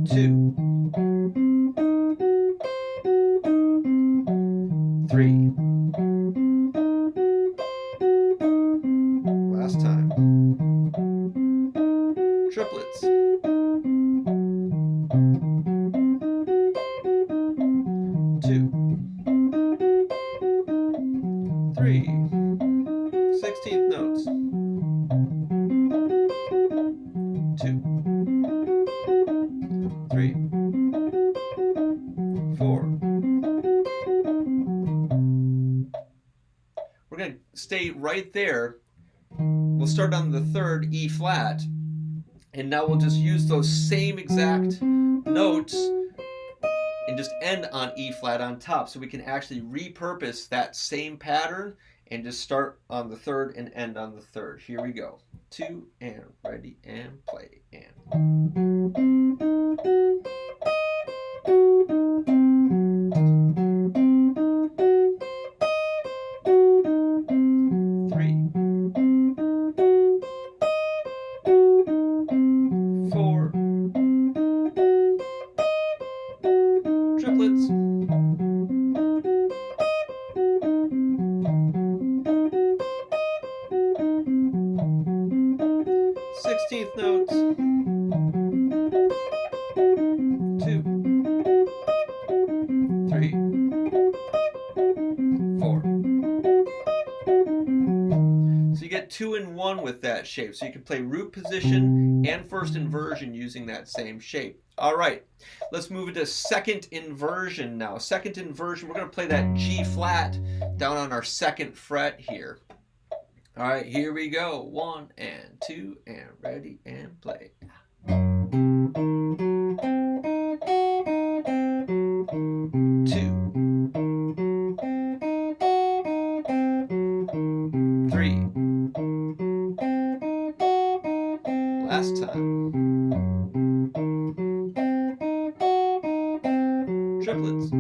2, 3. Last time. Triplets. 2, 3, 16th notes, 2, 3, 4. We're going to stay right there. We'll start on the 3rd E flat, and now we'll just use those same exact notes and just end on E flat on top, so we can actually repurpose that same pattern and just start on the 3rd and end on the 3rd. Here we go. 2 and ready and play and. 4 triplets, 16th notes, 2, 3, 4. So you get 2 and 1 with that shape. So you can play root position and first inversion using that same shape. All right, let's move into second inversion now. Second inversion, we're going to play that G flat down on our 2nd fret here. All right, here we go. 1 and 2 and ready and play. 2, 3. Last time. Triplets. 2,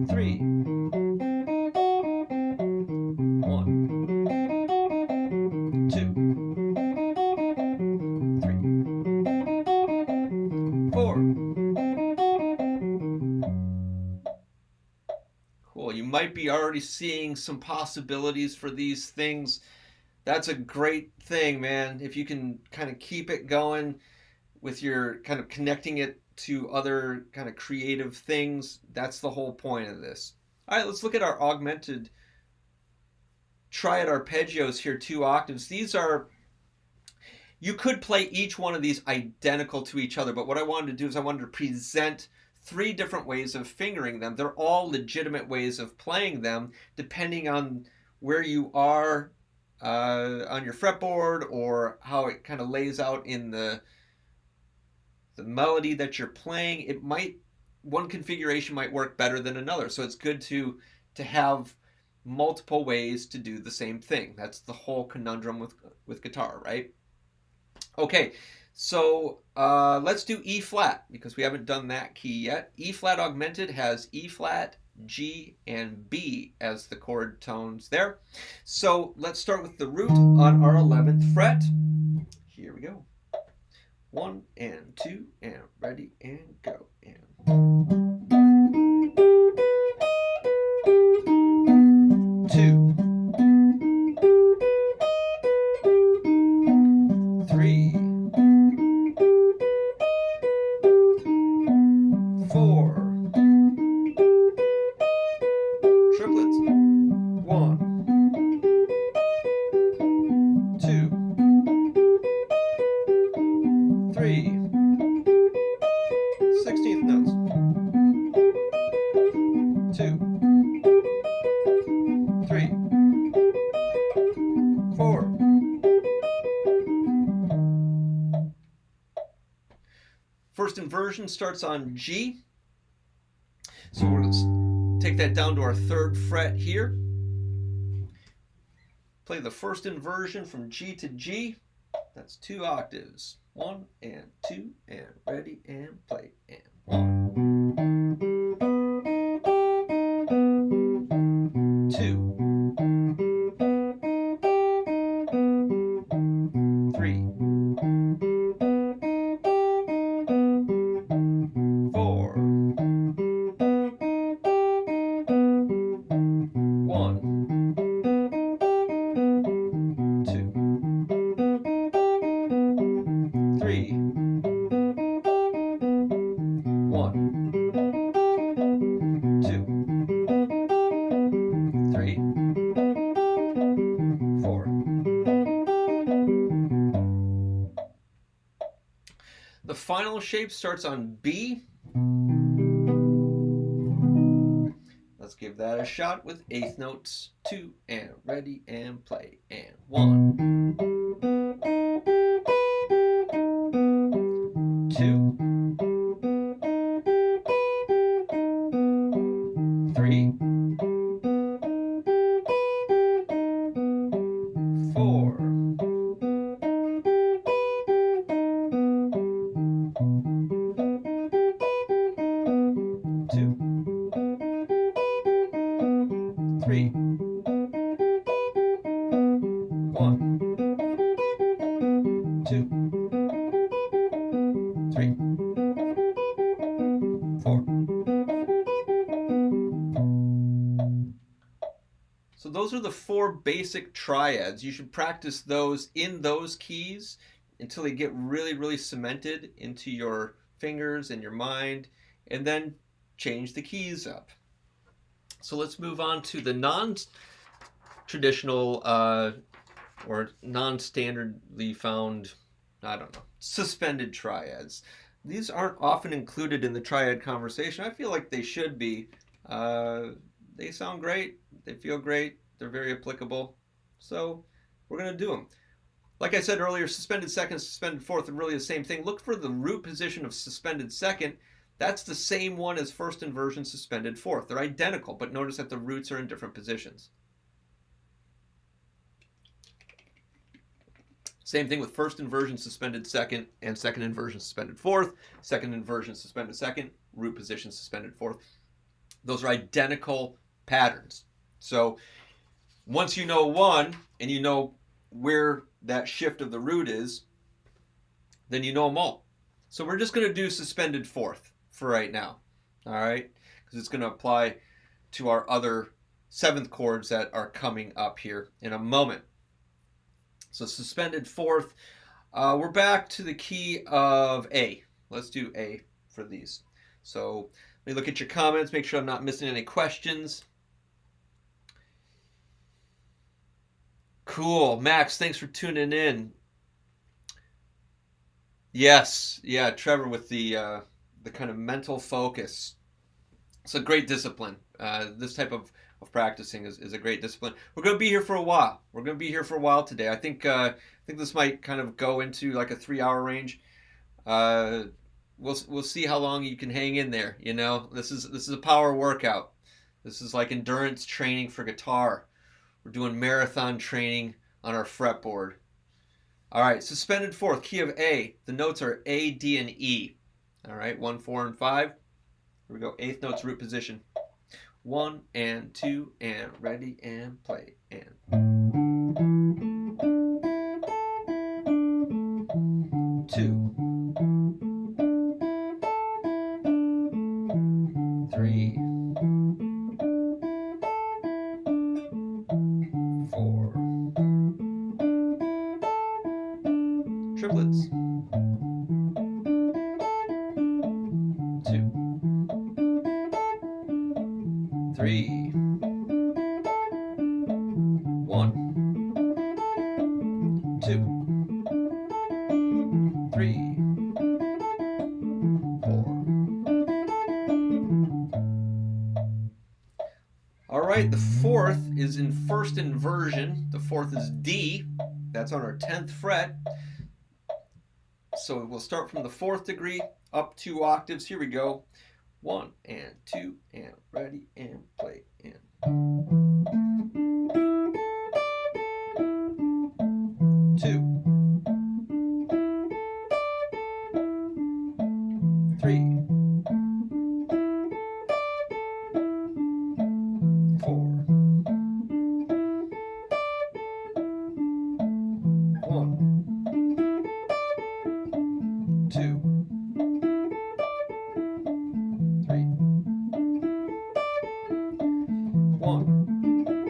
3, 1, 2, 3, 4. Cool. You might be already seeing some possibilities for these things. That's a great thing, man. If you can kind of keep it going with your kind of connecting it to other kind of creative things, that's the whole point of this. All right, let's look at our augmented Triad arpeggios here, 2 octaves. These are, you could play each one of these identical to each other, but what I wanted to do is I wanted to present 3 different ways of fingering them. They're all legitimate ways of playing them, depending on where you are on your fretboard or how it kind of lays out in the melody that you're playing. It might, one configuration might work better than another, so it's good to have multiple ways to do the same thing. That's the whole conundrum with guitar, right? Okay, so let's do E flat, because we haven't done that key yet. E flat augmented has E flat, G, and B as the chord tones there. So let's start with the root on our 11th fret. Here we go. 1 and 2 and ready and go. And 2, 3, 4, triplets, 1, 2, 3, 16th notes, 2, 3, 4. First inversion starts on G. So we're going to take that down to our 3rd fret here. Play the first inversion from G to G. That's 2 octaves. 1 and 2 and ready and play. And 1, 2, 3, 4, 1, 2, 3, 1, 2, 3, 4. The final shape starts on B. Let's give that a shot with eighth notes. 2 and ready and play. And 1, 2, 3, 4, 2, 3, 1, 2, 3, 4. So those are the 4 basic triads. You should practice those in those keys until they get really, really cemented into your fingers and your mind, and then change the keys up. So let's move on to the non-traditional or non-standardly found, I don't know, suspended triads. These aren't often included in the triad conversation. I feel like they should be. They sound great. They feel great. They're very applicable. So we're going to do them. Like I said earlier, suspended second, suspended fourth are really the same thing. Look for the root position of suspended second. That's the same one as first inversion suspended fourth. They're identical, but notice that the roots are in different positions. Same thing with first inversion suspended second and second inversion suspended fourth. Second inversion suspended second, root position suspended fourth. Those are identical patterns. So once you know one and you know where that shift of the root is, then you know them all. So we're just going to do suspended fourth for right now, all right? Because it's going to apply to our other seventh chords that are coming up here in a moment. So suspended fourth, we're back to the key of A. Let's do A for these. So let me look at your comments, make sure I'm not missing any questions. Cool. Max, thanks for tuning in. Yes. Yeah, Trevor with the kind of mental focus. It's a great discipline. This type of practicing is a great discipline. We're going to be here for a while. We're going to be here for a while today. I think this might kind of go into like a 3-hour range. We'll see how long you can hang in there. You know, this is a power workout. This is like endurance training for guitar. We're doing marathon training on our fretboard. All right, suspended fourth, key of A. The notes are A, D, and E. All right, 1, 4, and 5. Here we go. Eighth notes, root position. 1 and 2 and ready and play and 2, 3, 4, triplets, 2, 3, 1, 2, 3, 4. All right, the fourth is in first inversion. The fourth is D. That's on our 10th fret. So we'll start from the 4th degree up 2 octaves. Here we go. 1 and 2 and ready and play and 2, 3, 4, 1, 2, 3, 1,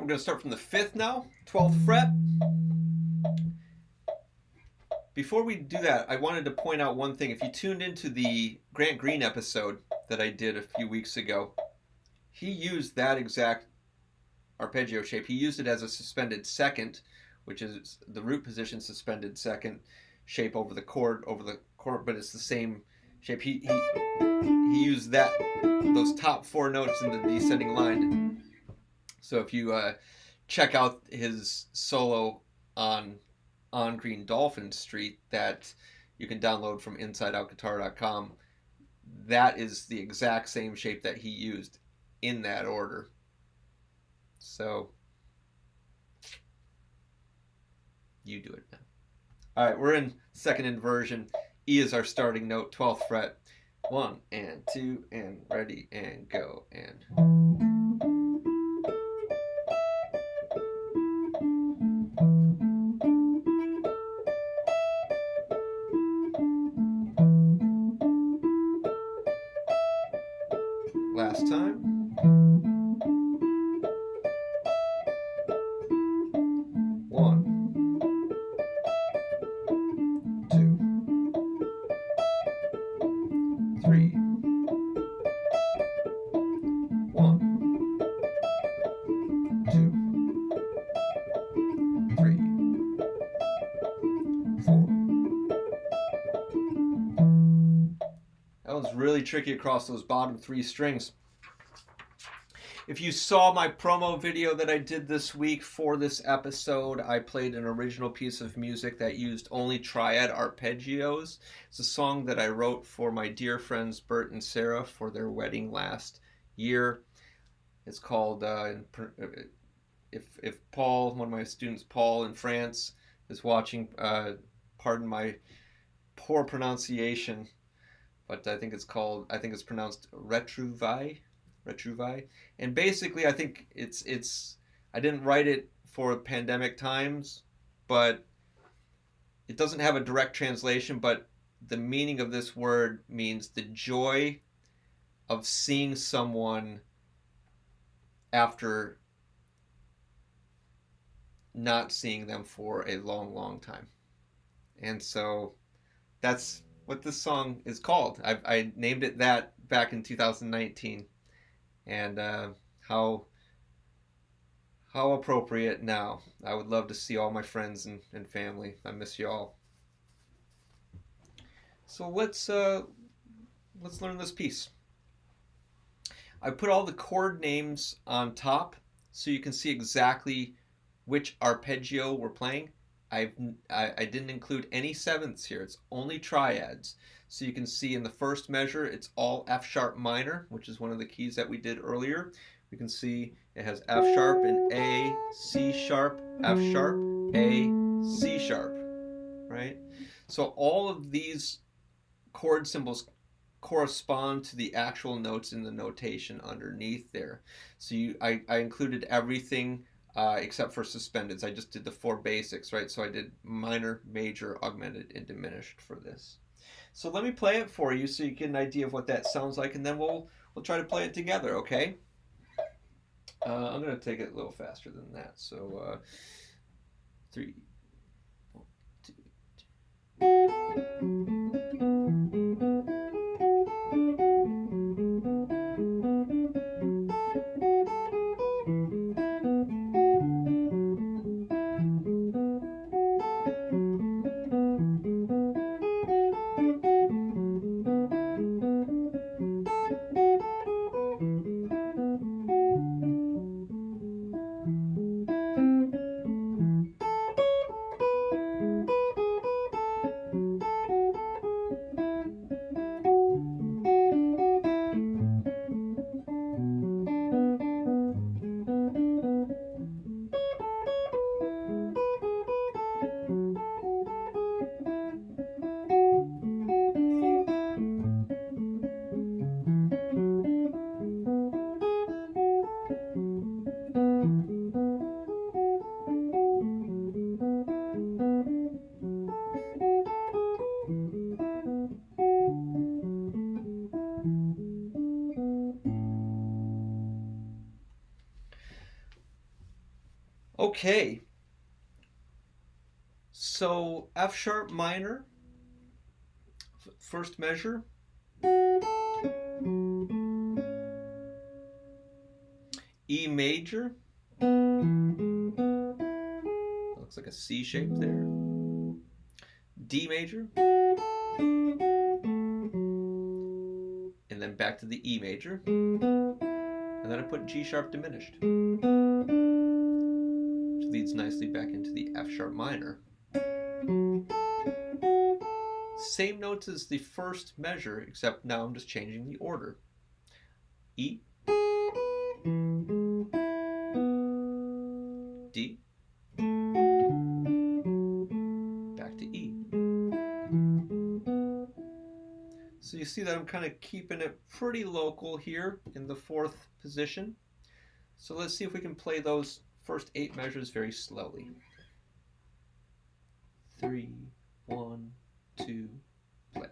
We're going to start from the 5th now, 12th fret. Before we do that, I wanted to point out one thing. If you tuned into the Grant Green episode that I did a few weeks ago, he used that exact arpeggio shape. He used it as a suspended second, which is the root position suspended second shape over the chord, but it's the same shape. He used those top 4 notes in the descending line. So if you check out his solo on Green Dolphin Street that you can download from InsideOutGuitar.com, that is the exact same shape that he used in that order. So you do it now. All right, we're in second inversion. E is our starting note, 12th fret. 1 and 2 and ready and go and. Last time. 1, 2, 3. 1, 2, 3, 4. That was really tricky across those bottom 3 strings. If you saw my promo video that I did this week for this episode, I played an original piece of music that used only Triad arpeggios. It's a song that I wrote for my dear friends Bert and Sarah for their wedding last year. It's called, if Paul, one of my students, Paul in France, is watching, pardon my poor pronunciation, but I think it's pronounced Retrouvailles. And basically I think it's I didn't write it for pandemic times, but it doesn't have a direct translation, but the meaning of this word means the joy of seeing someone after not seeing them for a long time. And so that's what this song is called. I named it that back in 2019. And how appropriate now. I would love to see all my friends and family. I miss you all. So let's learn this piece. I put all the chord names on top so you can see exactly which arpeggio we're playing. I didn't include any sevenths here. It's only triads. So you can see in the first measure, it's all F sharp minor, which is one of the keys that we did earlier. We can see it has F sharp and A, C sharp, F sharp, A, C sharp, right? So all of these chord symbols correspond to the actual notes in the notation underneath there. So I included everything except for suspendeds. I just did the 4 basics, right? So I did minor, major, augmented, and diminished for this. So let me play it for you so you get an idea of what that sounds like, and then we'll try to play it together, okay? I'm going to take it a little faster than that. So 3, 1, 2. Okay, so F sharp minor, first measure. E major. Looks like a C shape there. D major. And then back to the E major. And then I put G sharp diminished, which leads nicely back into the F sharp minor. Same notes as the first measure, except now I'm just changing the order. E, D, back to E. So you see that I'm kind of keeping it pretty local here in the fourth position. So let's see if we can play those first 8 measures very slowly. 3, 1, 2, play.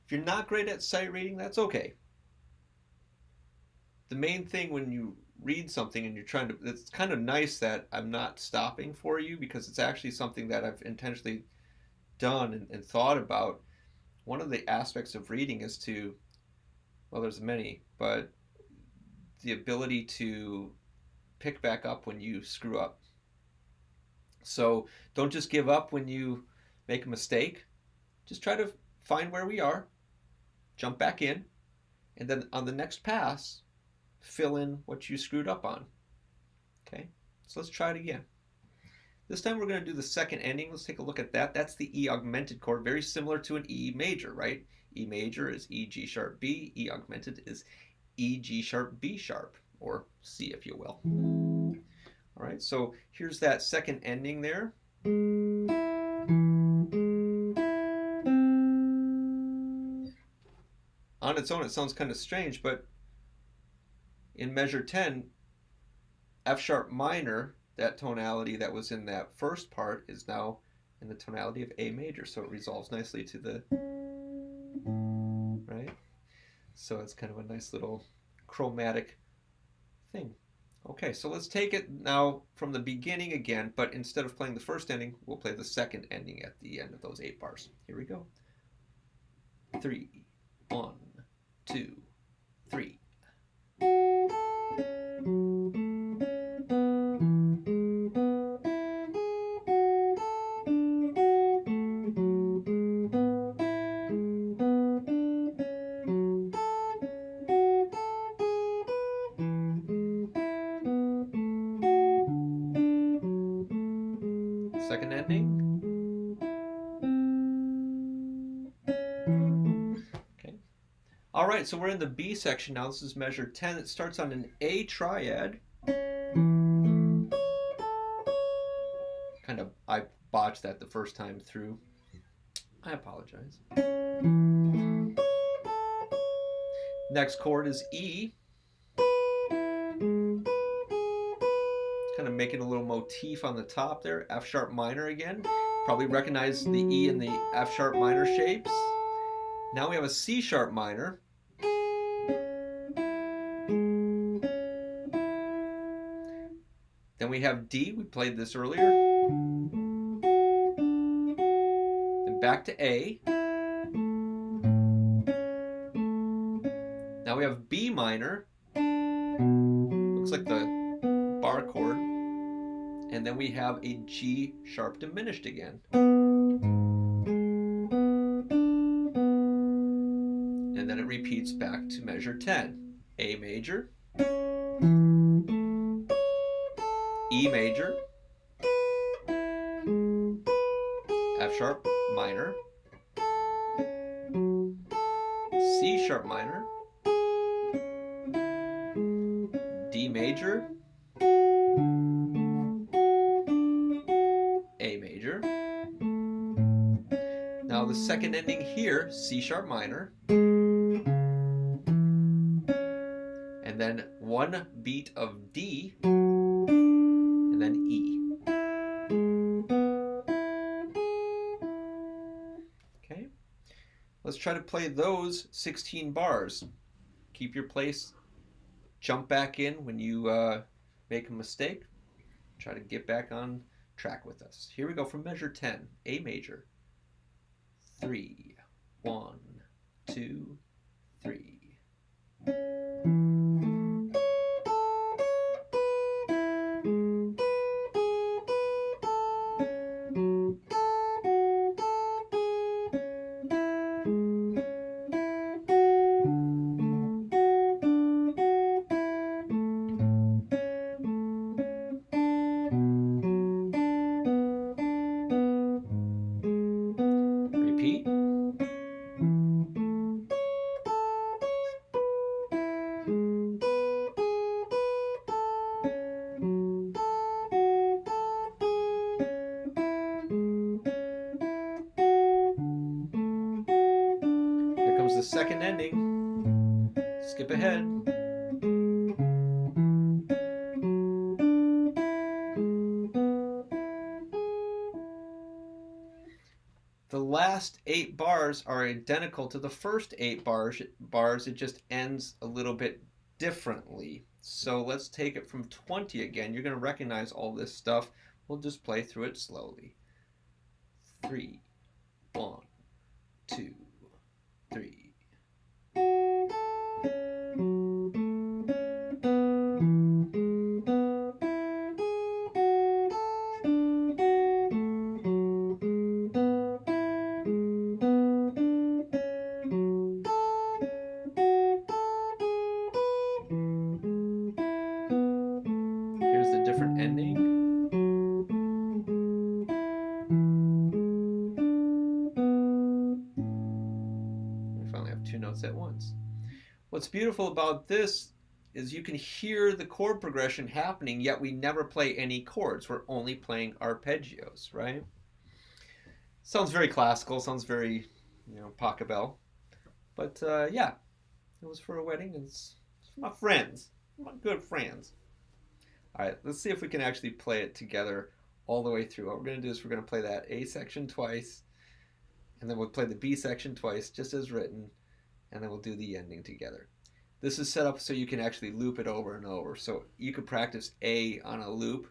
If you're not great at sight reading, that's okay. The main thing when you read something and you're trying to, it's kind of nice that I'm not stopping for you, because it's actually something that I've intentionally done and thought about. One of the aspects of reading is to, well, there's many, but the ability to pick back up when you screw up. So don't just give up when you make a mistake. Just try to find where we are, jump back in, and then on the next pass, fill in what you screwed up on. Okay, so let's try it again. This time we're going to do the second ending. Let's take a look at that. That's the E augmented chord, very similar to an E major, right? E major is E, G sharp, B. E augmented is E, G sharp, B sharp, or C if you will. All right, so here's that second ending there. On its own, it sounds kind of strange, but in measure 10, F sharp minor, that tonality that was in that first part, is now in the tonality of A major, so it resolves nicely to the, right? So it's kind of a nice little chromatic thing. Okay, so let's take it now from the beginning again, but instead of playing the first ending, we'll play the second ending at the end of those 8 bars. Here we go. 3, 1, 2, 3. Second ending. Okay. All right, so we're in the B section now. This is measure 10. It starts on an A triad. Kind of, I botched that the first time through. I apologize. Next chord is E. Kind of making a little motif on the top there. F sharp minor again. Probably recognize the E and the F sharp minor shapes. Now we have a C sharp minor. Then we have D. We played this earlier. Then back to A. Now we have B minor. Looks like the bar chord. And then we have a G sharp diminished again. And then it repeats back to measure 10. A major, E major, F sharp minor, C sharp minor, D major, A major, the second ending here, C sharp minor, and then one beat of D, and then E. Okay, let's try to play those 16 bars. Keep your place, jump back in when you make a mistake. Try to get back on track with us. Here we go from measure 10, A major. 3, 1, 2, 3. Repeat. Here comes the second ending. Skip ahead. The last 8 bars are identical to the first 8 bars. It just ends a little bit differently. So let's take it from 20 again. You're going to recognize all this stuff. We'll just play through it slowly. 3, 1, 2, 3. Here's the different ending. We finally have 2 notes at once. What's beautiful about this is you can hear the chord progression happening, yet we never play any chords. We're only playing arpeggios, right? Sounds very classical, sounds very, pachelbel. But yeah, it was for a wedding, and it's for my friends, my good friends. All right, let's see if we can actually play it together all the way through. What we're going to do is we're going to play that A section twice, and then we'll play the B section twice, just as written, and then we'll do the ending together. This is set up so you can actually loop it over and over. So you could practice A on a loop,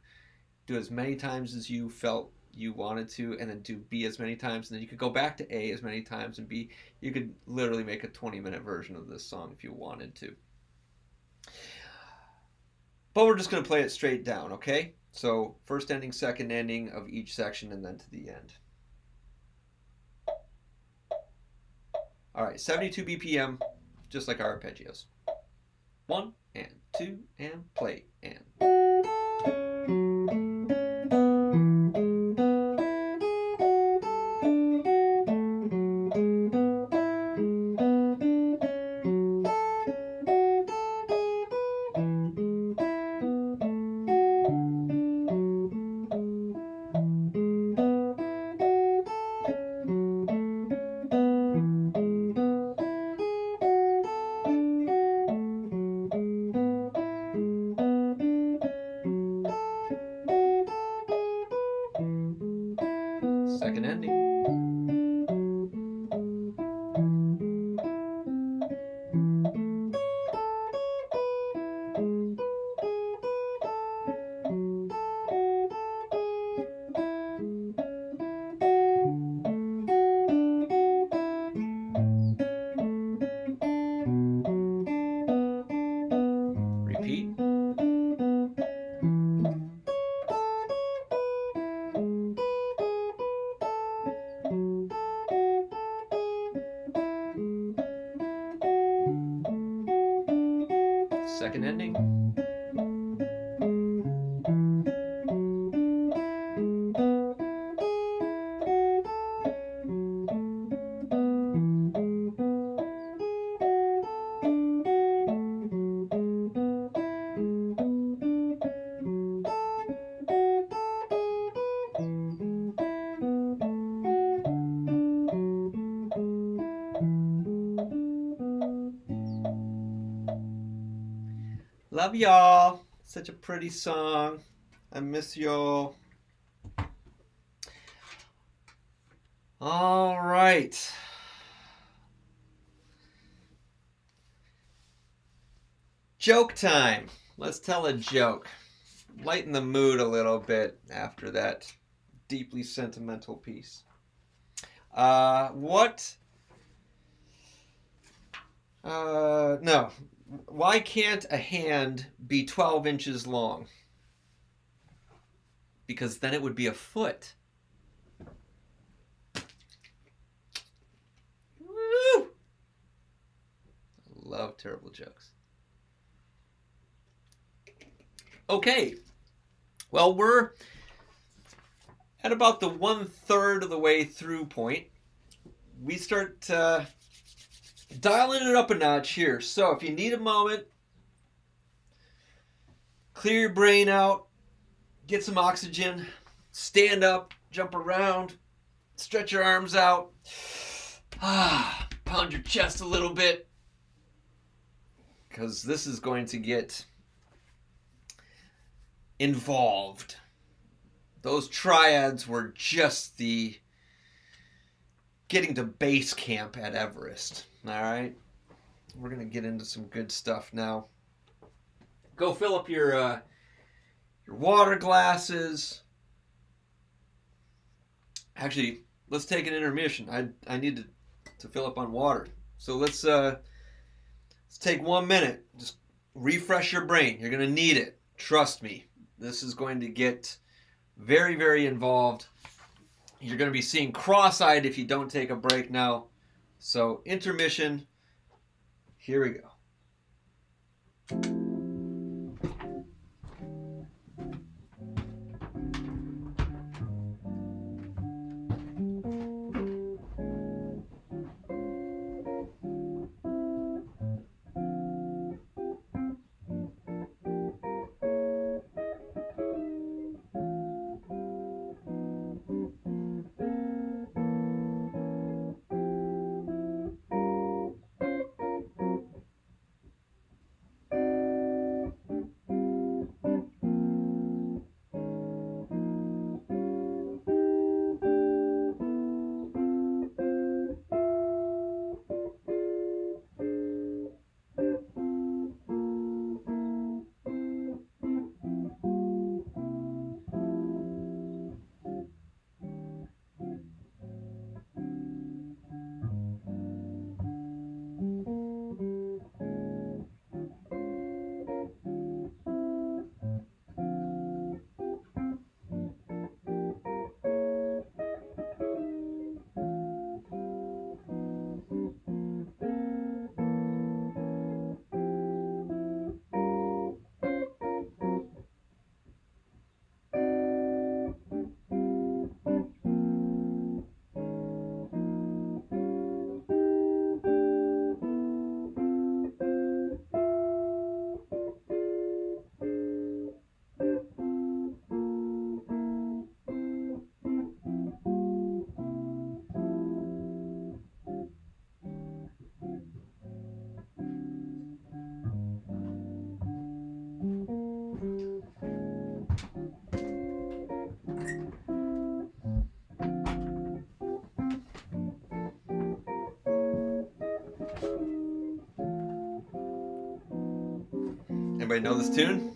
do as many times as you felt you wanted to, and then do B as many times, and then you could go back to A as many times and B. You could literally make a 20-minute version of this song if you wanted to. But we're just going to play it straight down, okay? So first ending, second ending of each section, and then to the end. All right, 72 BPM, just like our arpeggios. 1 and 2 and play and. Second ending. Repeat. Second ending. Love y'all. Such a pretty song. I miss y'all. All right. Joke time. Let's tell a joke. Lighten the mood a little bit after that deeply sentimental piece. No. Why can't a hand be 12 inches long? Because then it would be a foot. Woo! I love terrible jokes. Okay. Well, we're at about the 1/3 of the way through point. We start dialing it up a notch here. So if you need a moment, clear your brain out, get some oxygen, stand up, jump around, stretch your arms out, pound your chest a little bit, because this is going to get involved. Those triads were just the getting to base camp at Everest. All right, we're gonna get into some good stuff now. Go fill up your water glasses. Actually, let's take an intermission. I need to fill up on water. So let's take 1 minute. Just refresh your brain. You're gonna need it. Trust me. This is going to get very, very involved. You're going to be seeing cross-eyed if you don't take a break now. So, intermission. Here we go. Anybody know this tune?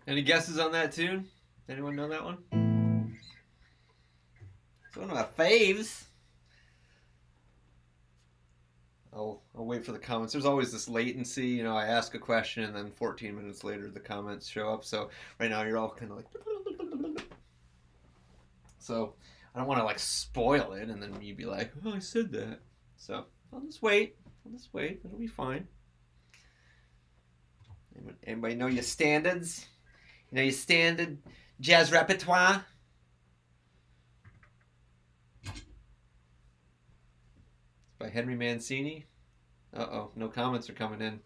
Any guesses on that tune? Anyone know that one? It's one of my faves. I'll wait for the comments. There's always this latency. You know, I ask a question and then 14 minutes later the comments show up. So right now you're all kind of like... So I don't want to like spoil it and then you'd be like, oh, I said that. So I'll just wait. It'll be fine. Anybody know your standards? You know your standard jazz repertoire? It's by Henry Mancini. Uh-oh, no comments are coming in.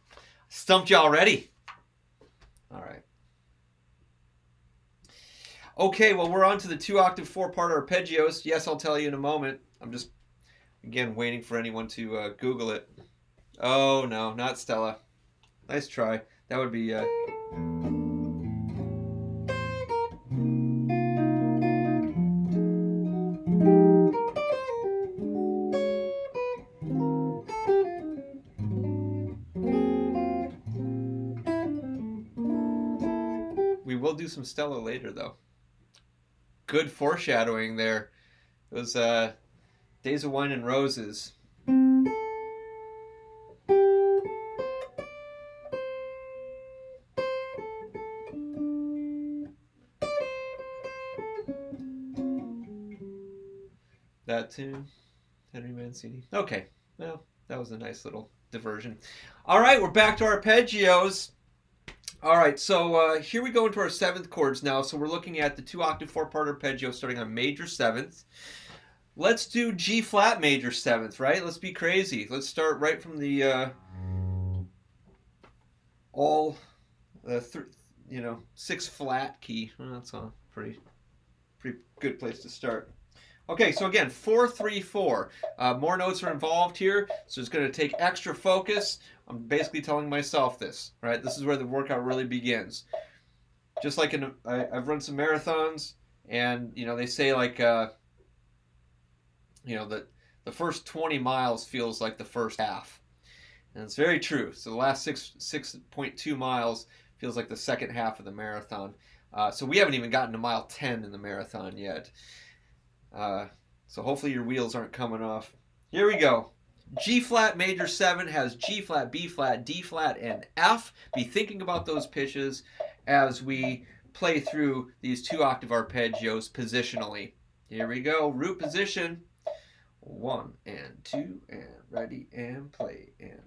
Stumped you already. All right. Okay, well, we're on to the 2-octave 4-part arpeggios. Yes, I'll tell you in a moment. I'm just, again, waiting for anyone to Google it. Oh, no, not Stella. Nice try. That would be... We will do some Stella later, though. Good foreshadowing there. It was Days of Wine and Roses. That tune, Henry Mancini. Okay, well, that was a nice little diversion. All right, we're back to arpeggios. All right, so here we go into our 7th chords now. So we're looking at the 2-octave 4-part arpeggio starting on major 7th. Let's do G flat major 7th, right? Let's be crazy. Let's start right from the 6 flat key. Well, that's a pretty good place to start. Okay, so again, 4-3-4. More notes are involved here, so it's going to take extra focus. I'm basically telling myself this, right? This is where the workout really begins. Just like I've run some marathons, and they say like that the first 20 miles feels like the first half, and it's very true. So the last 6.2 miles feels like the second half of the marathon. So we haven't even gotten to mile 10 in the marathon yet. So hopefully your wheels aren't coming off. Here we go. G flat major 7 has G flat, B flat, D flat, and F. Be thinking about those pitches as we play through these 2-octave arpeggios positionally. Here we go. Root position. 1 and 2 and ready and play and...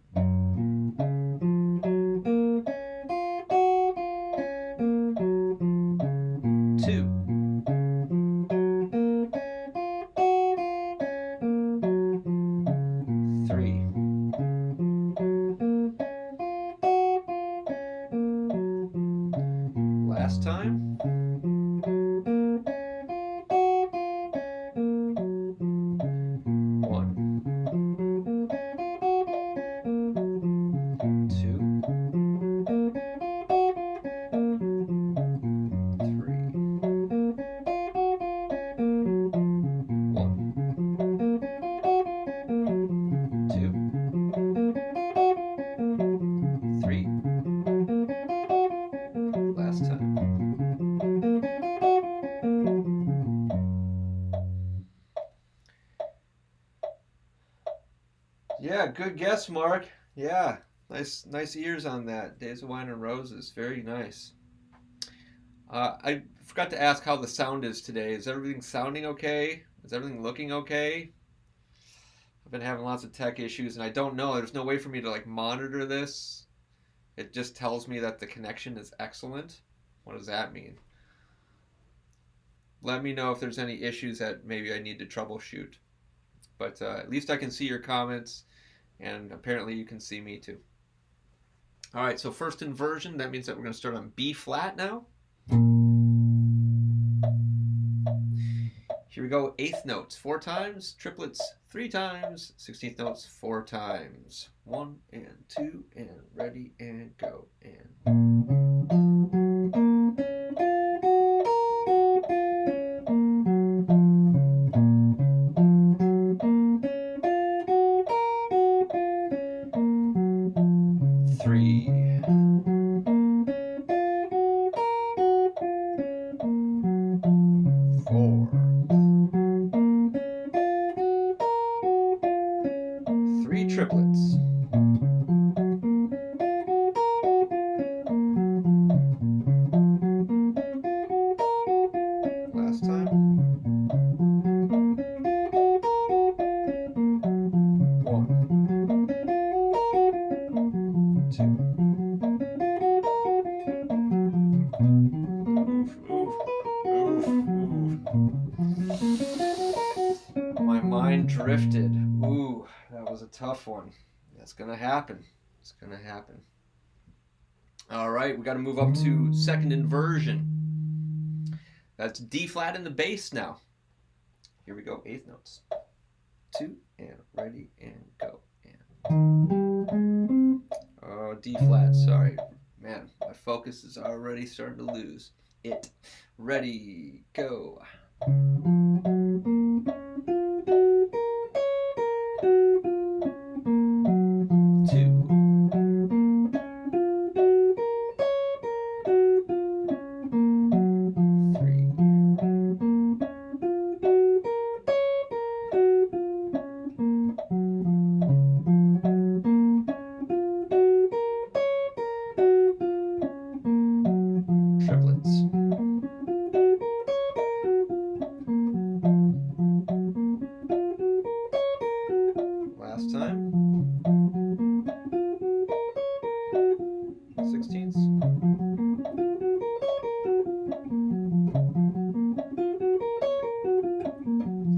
Last time. 1, 2, 3. 1, 2, 3. Last time. Yeah, good guess, Mark. Yeah, nice ears on that. Days of Wine and Roses, very nice. I forgot to ask how the sound is today. Is everything sounding okay? Is everything looking okay? I've been having lots of tech issues, and I don't know. There's no way for me to like monitor this. It just tells me that the connection is excellent. What does that mean? Let me know if there's any issues that maybe I need to troubleshoot. But at least I can see your comments, and apparently you can see me too. All right, so first inversion, that means that we're going to start on B flat now. Here we go, 8th notes 4 times, triplets 3 times, 16th notes 4 times. 1 and 2 and ready and go and... My mind drifted. Ooh, that was a tough one. That's gonna happen. It's gonna happen. All right, we got to move up to second inversion. That's D flat in the bass now. Here we go, eighth notes. 2 and ready and go. And oh, D flat. Sorry, man. My focus is already starting to lose it. Ready, go. Last time. 16ths.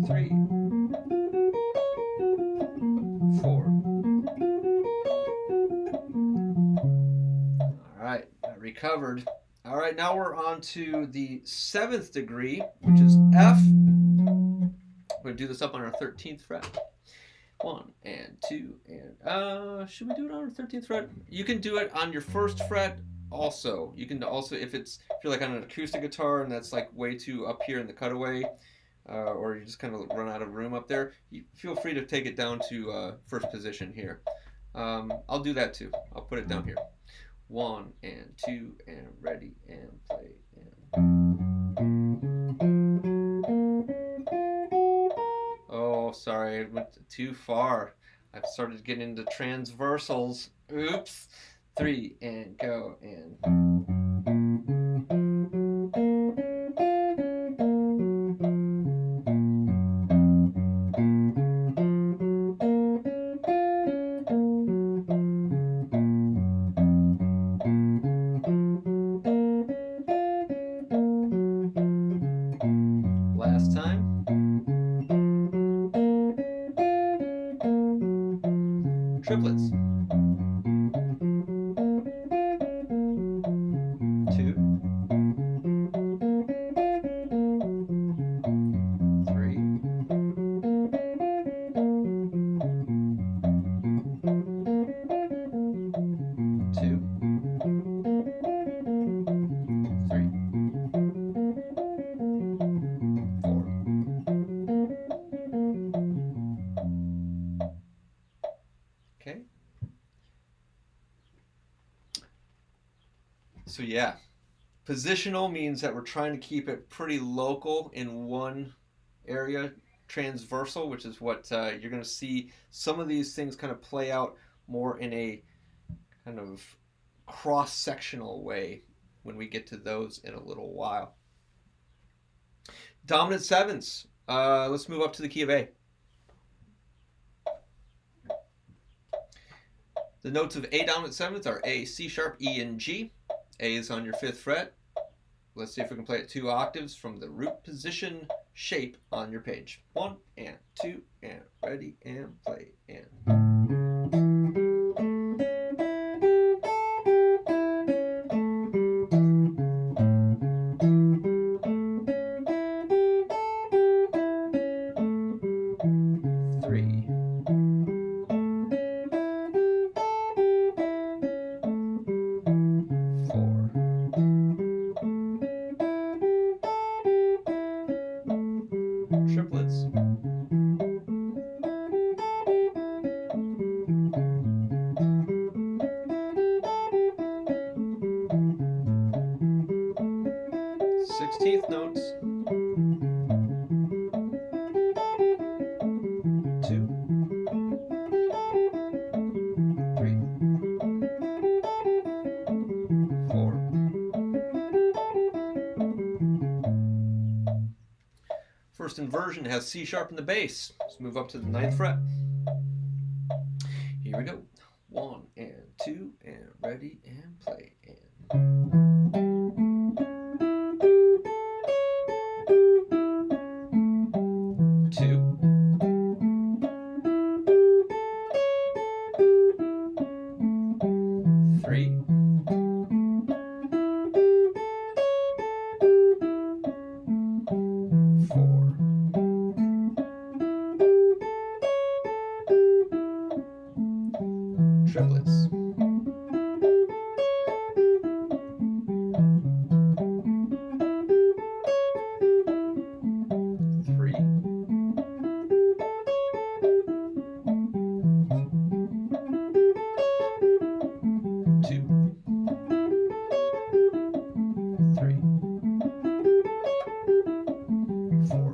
3, 4. All right, I recovered. All right, now we're on to the 7th degree, which is F. We're going to do this up on our 13th fret. 1 and 2 and should we do it on our 13th fret? You can do it on your 1st fret also. You can also, if you're like on an acoustic guitar and that's like way too up here in the cutaway, or you just kind of run out of room up there, you feel free to take it down to 1st position here. I'll do that too. I'll put it down here. 1 and 2 and ready and play and. Oh, sorry, I went too far. I've started getting into transversals. Oops. 3 and go and. Last time. Triplets. 2, 3, 2, 3, 4. Okay. So yeah, positional means that we're trying to keep it pretty local in one area. Transversal, which is what you're going to see some of these things kind of play out more in a kind of cross-sectional way when we get to those in a little while. Dominant 7ths. Let's move up to the key of A. The notes of A dominant 7th are A, C sharp, E, and G. A is on your 5th fret. Let's see if we can play it 2 octaves from the root position shape on your page. 1 and 2 and ready and play and. 3. 4. 16th notes. 2, 3, 4. First inversion has C sharp in the bass. Let's move up to the 9th fret. Here we go. 1 and 2 and ready and play. And 2. 3. 4. Triplets. 3. 2. 3. 4.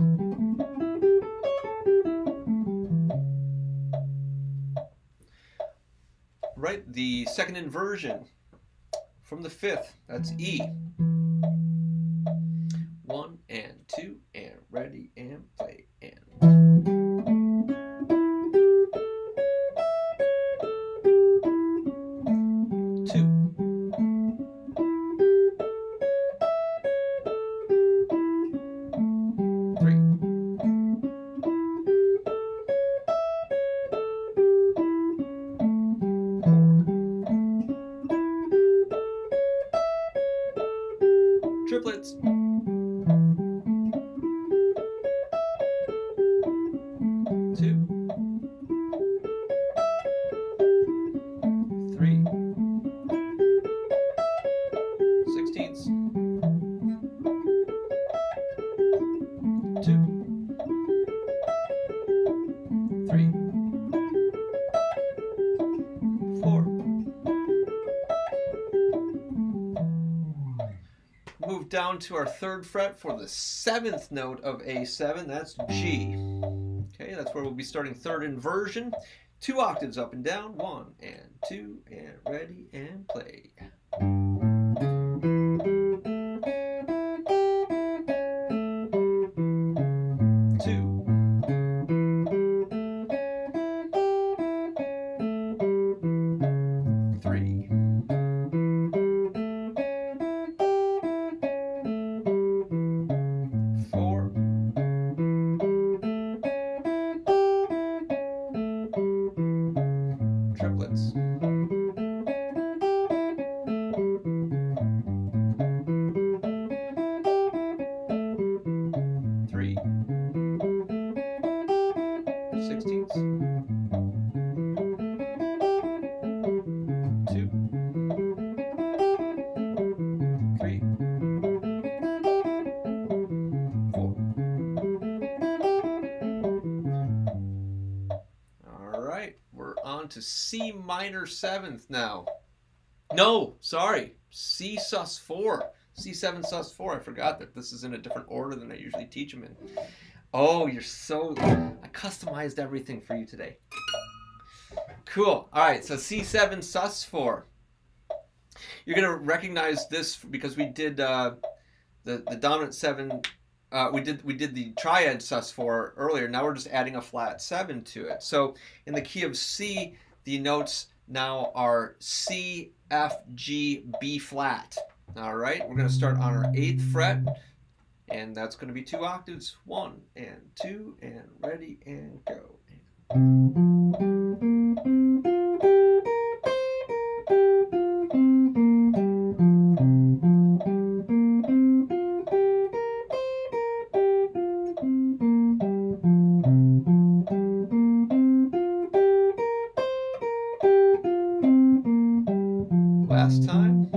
Right, the second inversion from the fifth, that's E. 1 and 2 and ready and play. And 2. 3. 4. Triplets. 2. 3. 16ths. 2. 3. 4. Move down to our third fret for the seventh note of A7. That's G. Okay, that's where we'll be starting third inversion. 2 octaves up and down. 1 and 2 and ready and play. 2. 3. 4. 3. 16ths. 2. 3. 4. All right, we're on to C minor seventh now. No, sorry, C sus4. C7 sus4. I forgot that this is in a different order than I usually teach them in. Oh, you're so... I customized everything for you today. Cool. All right, so C7 sus4. You're going to recognize this because we did the dominant 7... we did the triad sus4 earlier. Now we're just adding a flat 7 to it. So in the key of C, the notes now are C, F, G, B flat. All right, we're going to start on our 8th fret, and that's going to be 2 octaves. 1 and 2 and ready and go. Last time.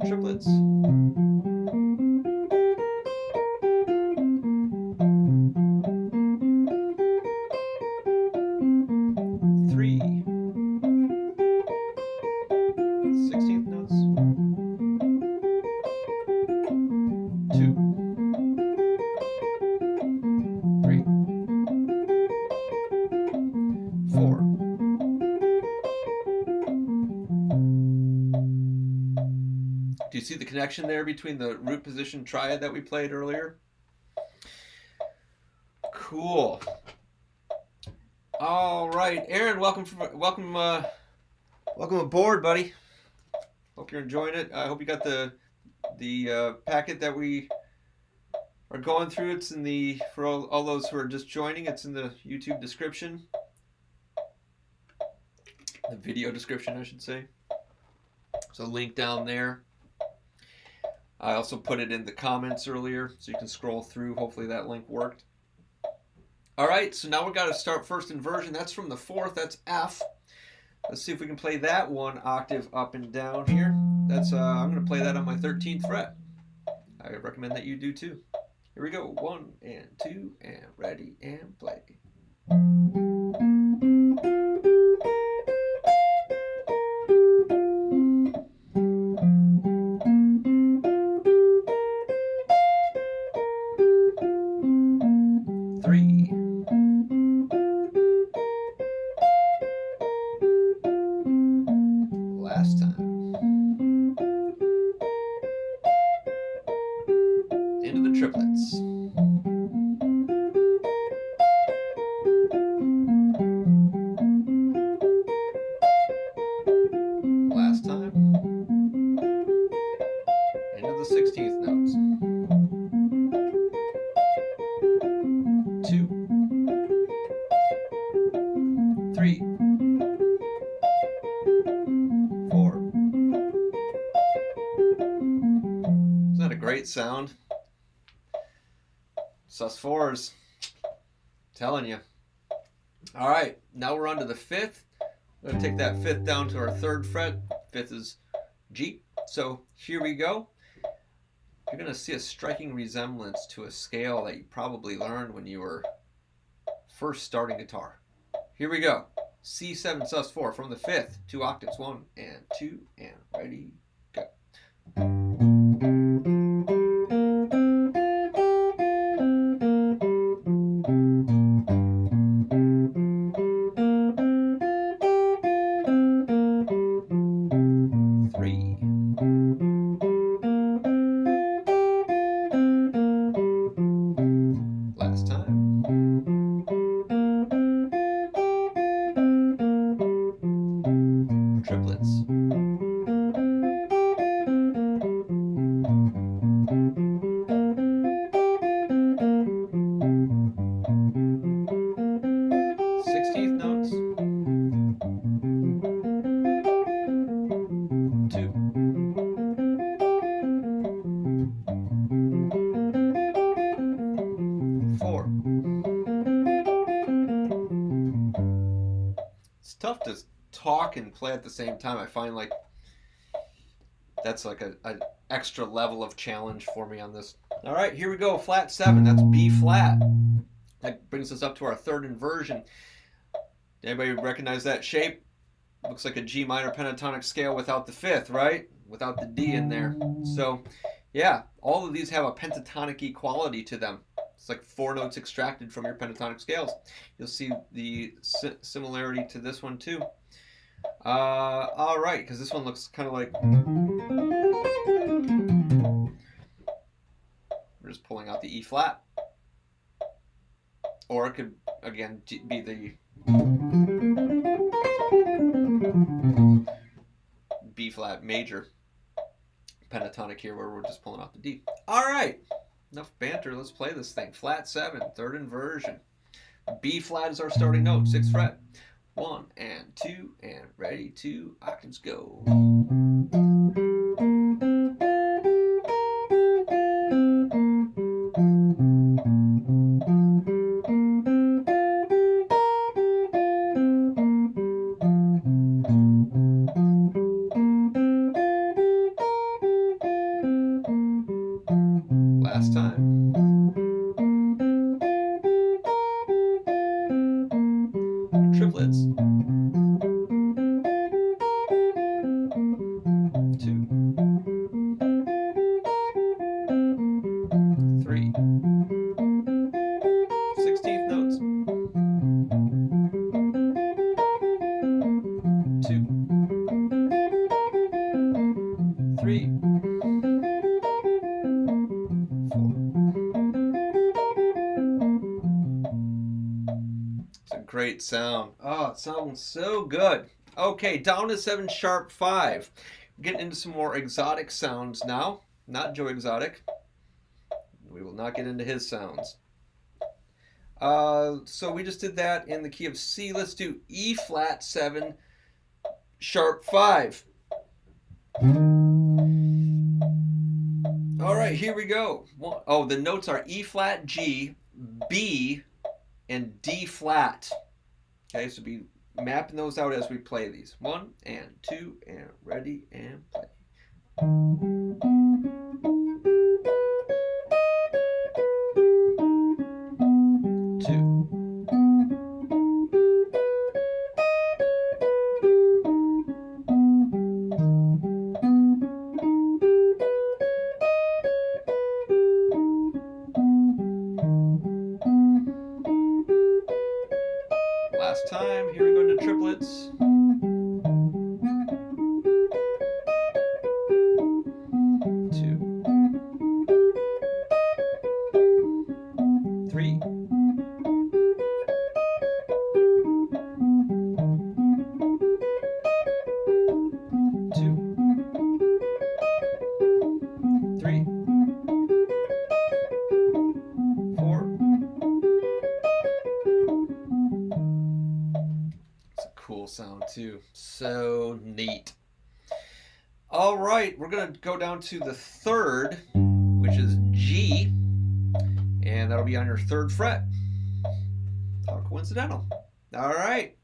Triplets. 3. 16th notes. 2. 3. 4. Do you see the connection there between the root position triad that we played earlier? Cool. All right, Aaron, welcome aboard, buddy. Hope you're enjoying it. I hope you got the packet that we are going through. It's in the for all those who are just joining. It's in the YouTube description, the video description, I should say. So link down there. I also put it in the comments earlier, so you can scroll through. Hopefully that link worked. All right, so now we've got to start first inversion. That's from the fourth. That's F. Let's see if we can play that one octave up and down here. That's I'm going to play that on my 13th fret. I recommend that you do too. Here we go. 1 and 2 and ready and play. Last time. Into the triplets. Last time. Into the 16th notes. 2, 3, 4. Isn't that a great sound? sus4s. Telling you. All right, now we're on to the 5th. We're going to take that 5th down to our 3rd fret. 5th is G. So here we go. You're going to see a striking resemblance to a scale that you probably learned when you were first starting guitar. Here we go. C7 sus4 from the 5th, 2 octaves, 1 and 2 and ready, go. Triplets. Notes. 2. 4. It's tough to talk and play at the same time. I find like that's like an extra level of challenge for me on this. All right, here we go. Flat 7. That's B flat. That brings us up to our 3rd inversion. Anybody recognize that shape? Looks like a G minor pentatonic scale without the 5th, right? Without the D in there. So, yeah, all of these have a pentatonic equality to them. It's like 4 notes extracted from your pentatonic scales. You'll see the similarity to this one too. All right, because this one looks kind of like we're just pulling out the E flat, or it could again be the B flat major pentatonic here, where we're just pulling out the D. All right, enough banter. Let's play this thing. Flat 7, 3rd inversion. B flat is our starting note, 6th fret. 1 and 2 and ready, 2 octaves, go. Last time. Triplets. 2, 3, 16th notes. 2, 3, 4. a great sound. Oh, it sounds so good. Okay, down to 7 sharp 5. Getting into some more exotic sounds now. Not Joe Exotic. We will not get into his sounds. So we just did that in the key of C. Let's do E flat 7 sharp 5. All right, here we go. Oh, the notes are E flat, G, B, and D flat. Okay, so be mapping those out as we play these. 1 and 2 and ready and play. Last time, here we go into triplets. 2, 3, 2, 3, 4. It's a cool sound too. So neat. All right, we're going to go down to the 3rd, which is G, and that'll be on your 3rd fret. How coincidental. All right.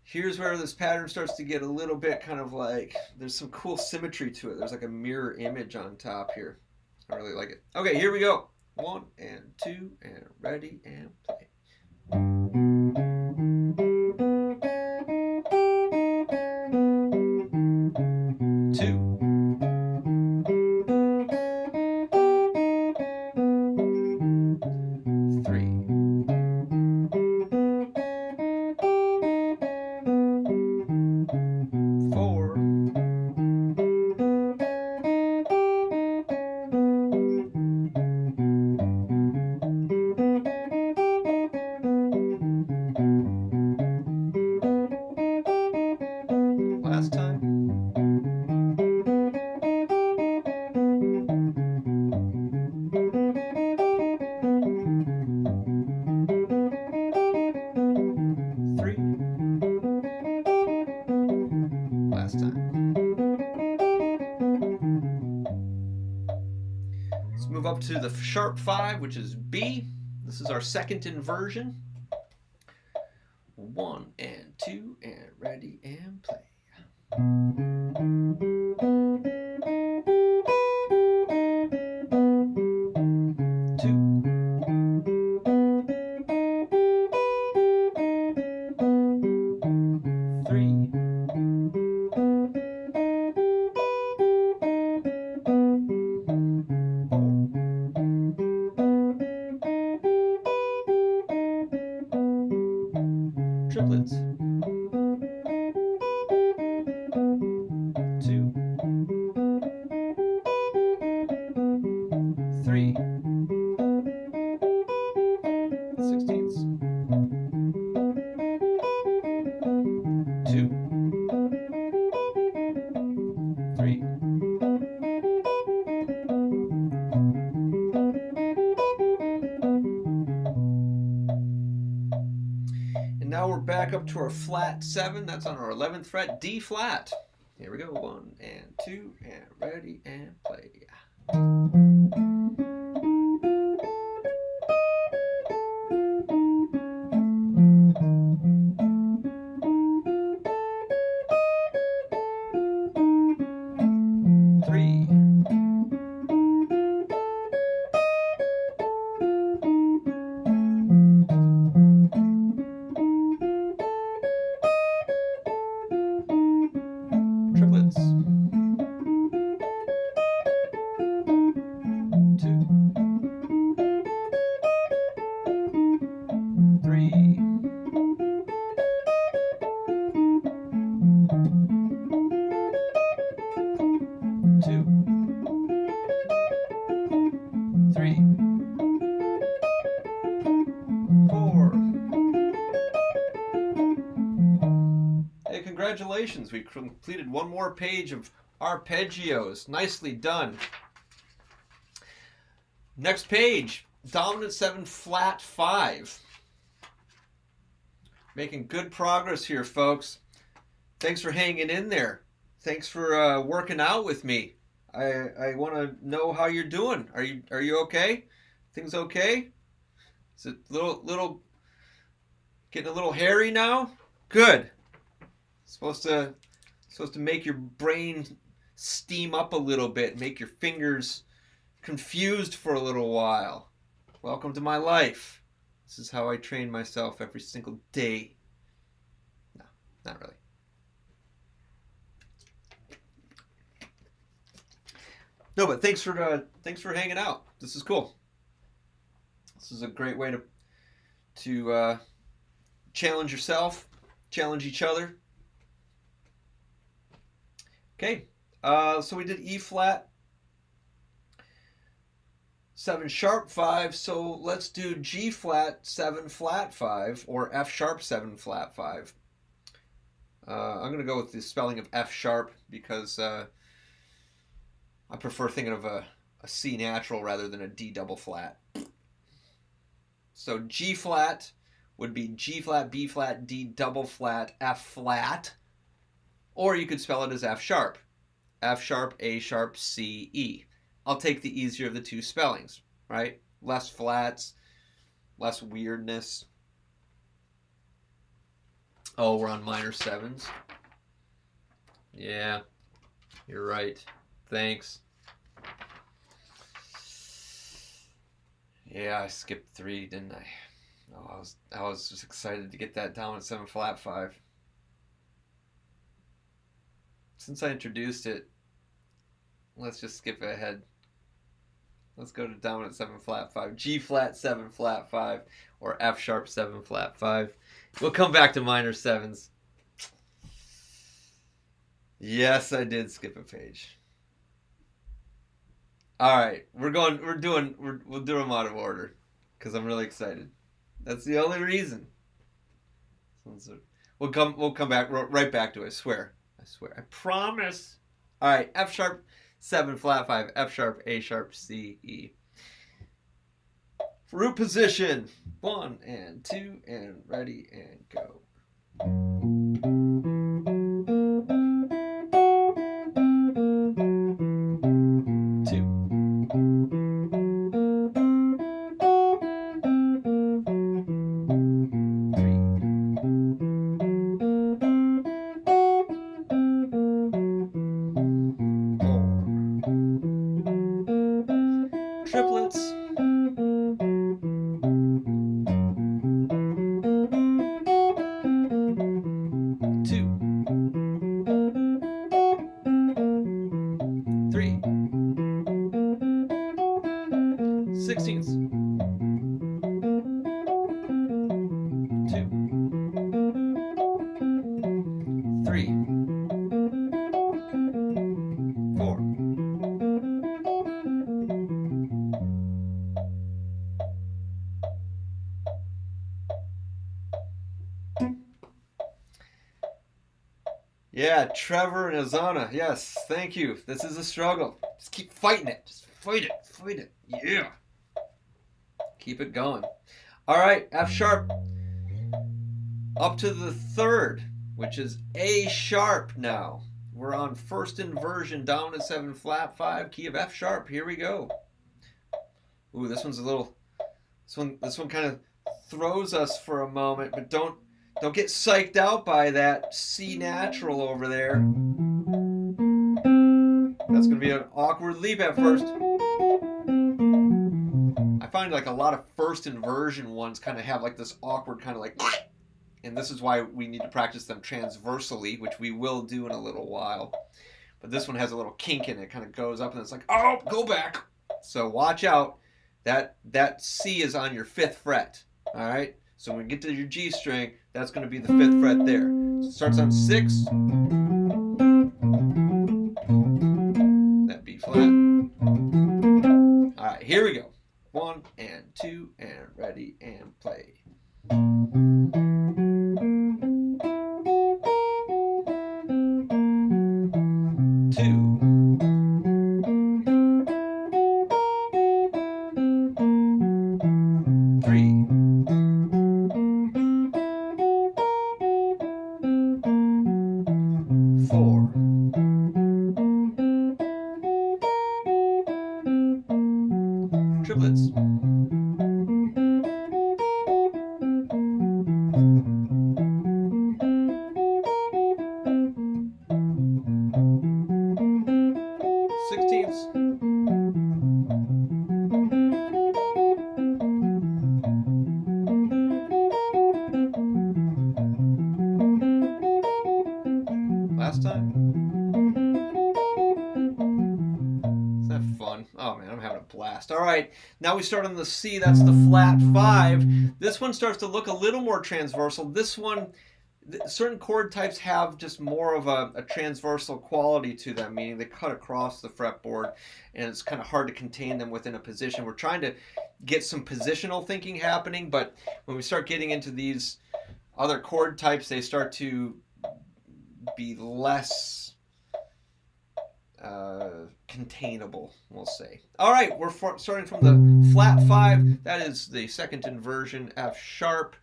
Here's where this pattern starts to get a little bit kind of like, there's some cool symmetry to it. There's like a mirror image on top here. I really like it. Okay, here we go. 1 and 2 and ready and play. 2, 3, 4, 3. Last time. Let's move up to the sharp 5, which is B. This is our 2nd inversion. 1 and 2 and ready and play. 2, 3, 4. Triplets. 2, 3, 16ths. 2, 3, and now we're back up to our flat 7. That's on our 11th fret, D flat. Here we go. 1 and 2 and ready and play. 3, 2, Congratulations, we completed one more page of arpeggios. Nicely done. Next page, dominant 7 flat 5. Making good progress here, folks. Thanks for hanging in there. Thanks for working out with me. I want to know how you're doing. Are you okay? Things okay? Is it little getting a little hairy now? Good. Supposed to make your brain steam up a little bit, make your fingers confused for a little while. Welcome to my life. This is how I train myself every single day. No, not really. No, but thanks for hanging out. This is cool. This is a great way to challenge yourself, challenge each other. Okay, so we did E flat, 7 sharp 5. So let's do G flat 7 flat 5 or F sharp 7 flat 5. I'm gonna go with the spelling of F sharp because I prefer thinking of a C natural rather than a D double flat. So G flat would be G flat, B flat, D double flat, F flat. Or you could spell it as F sharp. F sharp, A sharp, C, E. I'll take the easier of the two spellings, right? Less flats, less weirdness. Oh, we're on minor 7s. Yeah, you're right. Thanks. Yeah, I skipped 3, didn't I? Oh, I was just excited to get that down at 7 flat 5. Since I introduced it, let's just skip ahead. Let's go to dominant 7 flat 5, G flat 7 flat 5, or F sharp 7 flat 5. We'll come back to minor 7s. Yes, I did skip a page. All right, we'll do them out of order because I'm really excited. That's the only reason. We'll come back right back to it. I swear. I promise. All right, F sharp 7 flat 5, F sharp, A sharp, C, E. Root position. 1 and 2 and ready and go. 16ths. 2, 3, 4. Yeah, Trevor and Azana. Yes, thank you. This is a struggle. Just keep fighting it. Just fight it. Fight it. Yeah. Keep it going. All right, F sharp. Up to the 3rd, which is A sharp now. We're on first inversion, down to 7 flat 5, key of F sharp. Here we go. Ooh, this one's a little. This one kind of throws us for a moment, but don't get psyched out by that C natural over there. That's going to be an awkward leap at first. I find like a lot of first inversion ones kind of have like this awkward kind of like, and this is why we need to practice them transversally, which we will do in a little while. But this one has a little kink in it, kind of goes up and it's like, oh, go back. So watch out. That C is on your 5th fret. All right. So when we get to your G string, that's going to be the 5th fret there. So it starts on 6. That B flat. All right, here we go. 1 and 2 and ready and play. 4. Triplets. Sixteenths. Last time. Isn't that fun? Oh man, I'm having a blast. All right, now we start on the C. That's the flat 5. This one starts to look a little more transversal. This one, certain chord types have just more of a transversal quality to them, meaning they cut across the fretboard, and it's kind of hard to contain them within a position. We're trying to get some positional thinking happening, but when we start getting into these other chord types, they start to be less containable, we'll say. All right, we're starting from the flat 5. That is the second inversion, F sharp.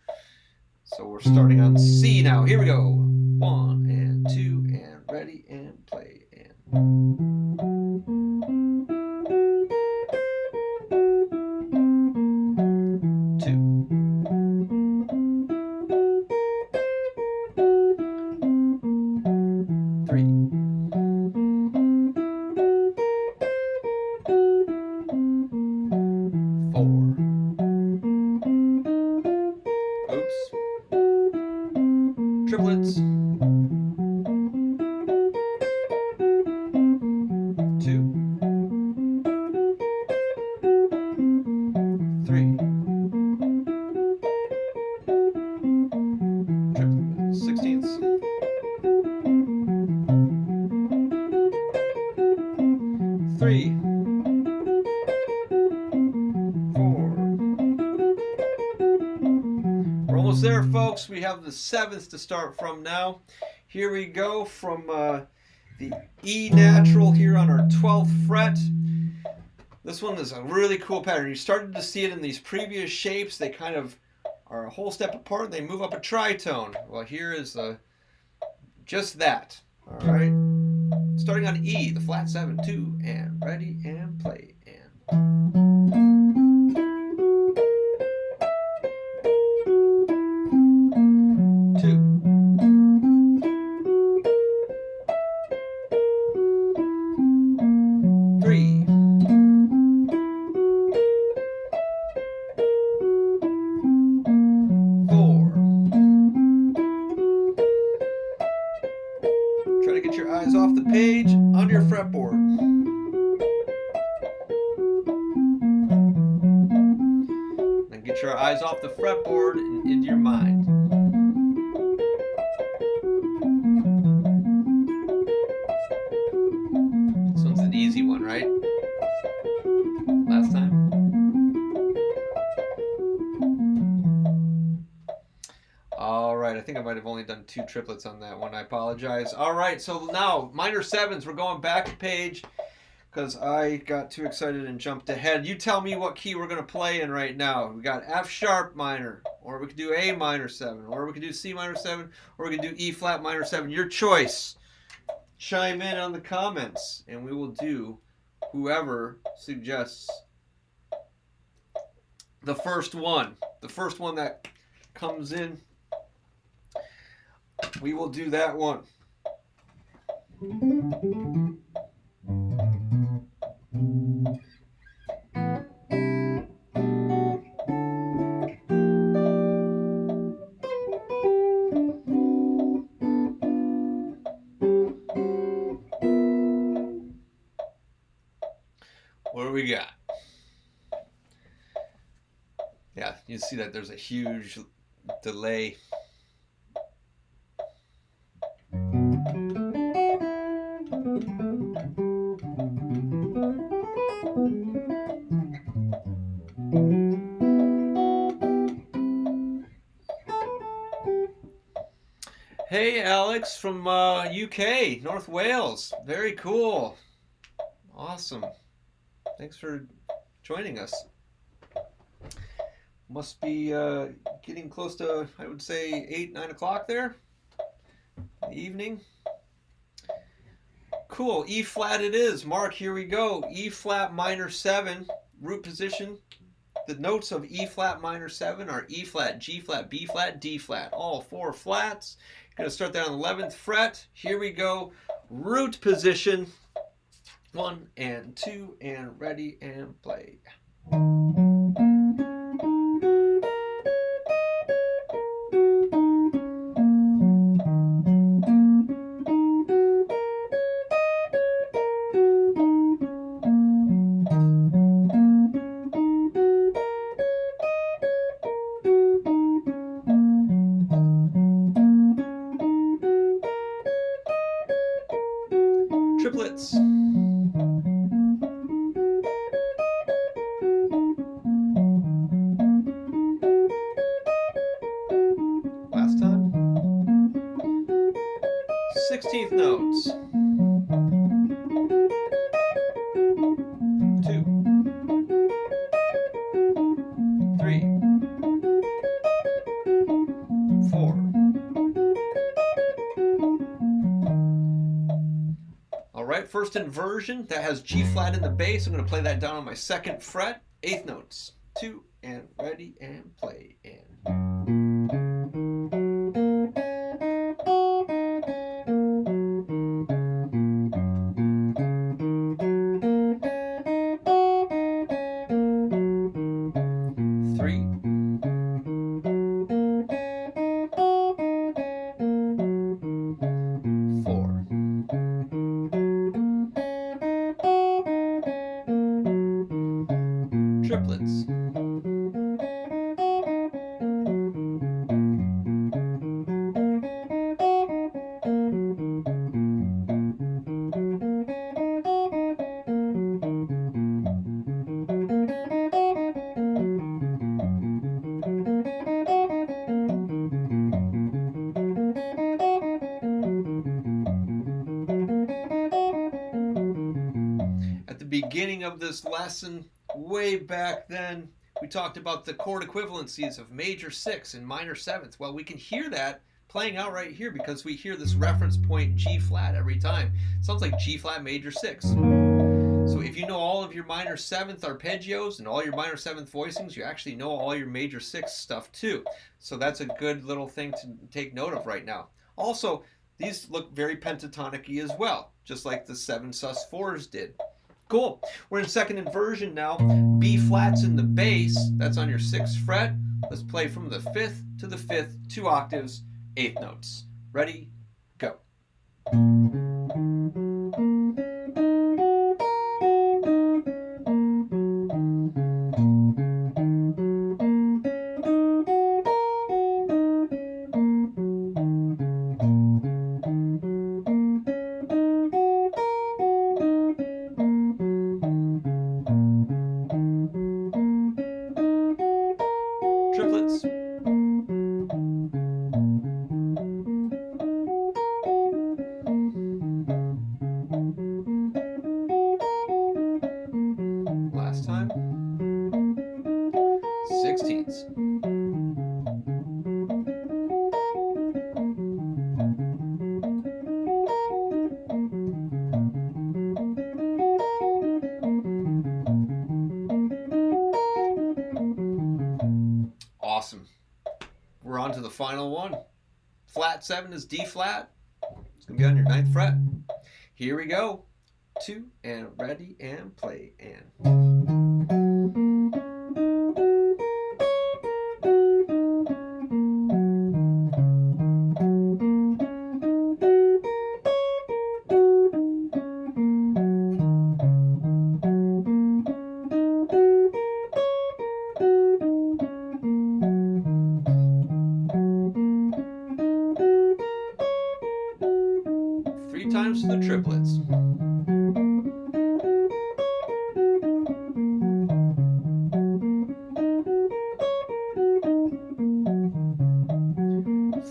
So we're starting on C now. Here we go. 1 and 2 and ready and play and. 2. 3. 4. Oops. Triplets. 2. 3. Triplets. 16ths. 3. 4. We're almost there, folks. We have the 7th to start from now. Here we go from the E natural here on our 12th fret. This one is a really cool pattern. You started to see it in these previous shapes. They kind of are a whole step apart. And they move up a tritone. Well, here is just that. All right. Starting on E, the flat 7, 2, and ready and play and. 2. 3. 4. Try to get your eyes off the page, on your fretboard. Then get your eyes off the fretboard and into your mind. This one's an easy one, right? Last time. All right, I think I might have only done 2 triplets on that one. I apologize. All right, so now minor 7s. We're going back a page because I got too excited and jumped ahead. You tell me what key we're going to play in right now. We got F sharp minor, or we could do A minor 7, or we could do C minor 7, or we could do E flat minor 7. Your choice. Chime in on the comments, and we will do whoever suggests the first one. The first one that comes in, we will do that one. What do we got? Yeah, you see that there's a huge delay. Hey, Alex from UK, North Wales. Very cool. Awesome. Thanks for joining us. Must be getting close to, I would say, 8, 9 o'clock there in the evening. Cool. E flat it is. Mark, here we go. E flat minor 7, root position. The notes of E flat minor 7 are E flat, G flat, B flat, D flat. All 4 flats. Going to start that on the 11th fret. Here we go. Root position. 1 and 2 and ready and play. Triplets. Last time. 16th notes. 2, 3, 4. All right, first inversion that has G flat in the bass. I'm going to play that down on my 2nd fret. 8th notes. 2 and ready and play and. Triplets. At the beginning of this lesson, way back then, we talked about the chord equivalencies of major 6 and minor 7th. Well, we can hear that playing out right here because we hear this reference point G flat every time. It sounds like G flat major 6. So if you know all of your minor 7th arpeggios and all your minor 7th voicings, you actually know all your major 6 stuff too. So that's a good little thing to take note of right now. Also, these look very pentatonic-y as well, just like the 7 sus4s did. Cool. We're in 2nd inversion now. B flat's in the bass. That's on your 6th fret. Let's play from the 5th to the 5th, 2 octaves, 8th notes. Ready, go. Triplets. Last time. 16ths. Awesome. We're on to the final one. Flat 7 is D flat. It's going to be on your 9th fret. Here we go. 2 and ready and play and. 3 times to the triplets.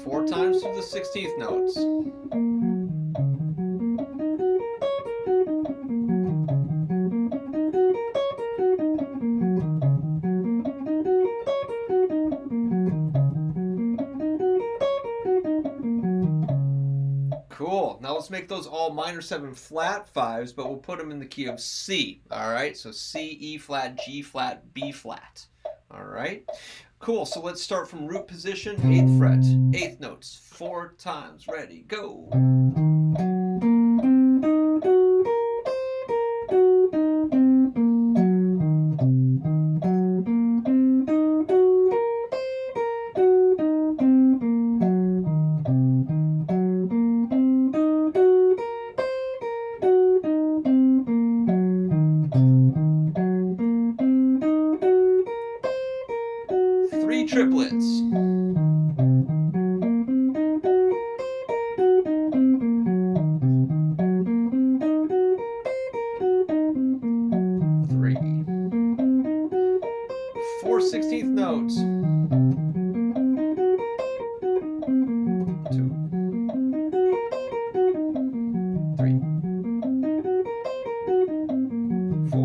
Four times to the 16th notes. Cool. Cool. Now let's make those all minor 7 flat 5s, but we'll put them in the key of C. All right, so C, E flat, G flat, B flat. All right, cool. So let's start from root position, 8th fret, 8th notes, 4 times. Ready, go. Triplets. Three. 4 16th notes. 2. 3. 4.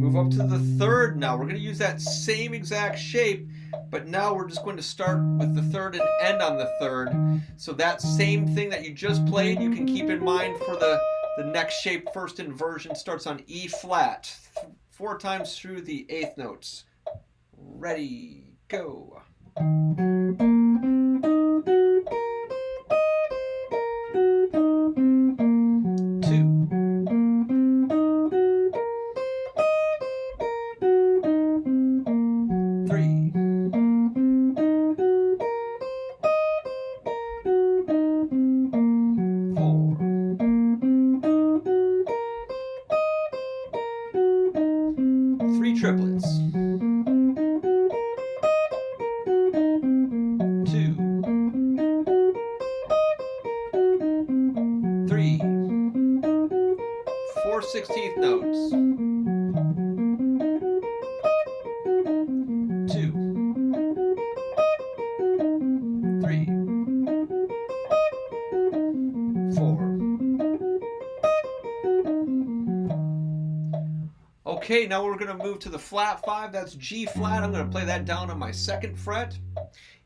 Move up to the 3rd now. We're going to use that same exact shape, but now we're just going to start with the 3rd and end on the 3rd. So that same thing that you just played, you can keep in mind for the next shape. First inversion starts on E flat, 4 times through the 8th notes. Ready, go. Triplets. 2. 3. 4 16th notes. 2. 3. 4. Okay, now we're going to move to the flat 5. That's G flat. I'm going to play that down on my 2nd fret.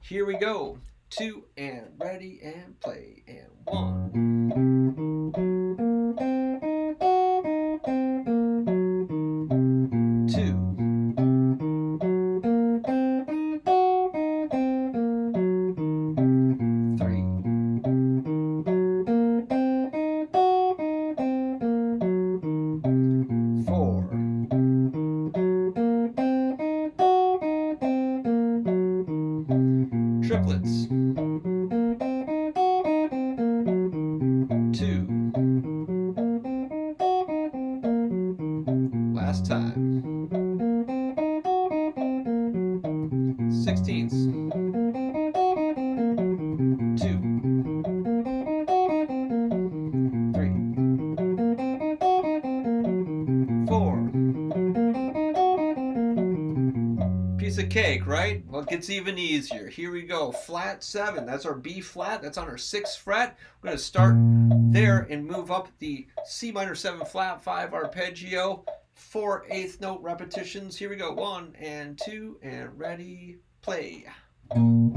Here we go. 2 and ready and play. And 1. 2. 3. 4. Triplets. 2. Last time. 16ths. 2. 3. 4. Piece of cake, right? Well, it gets even easier. Here we go. Flat 7. That's our B flat. That's on our 6th fret. We're going to start there and move up the C minor 7 flat 5 arpeggio. 4 8th note repetitions. Here we go. 1 and 2 and ready, play. 2.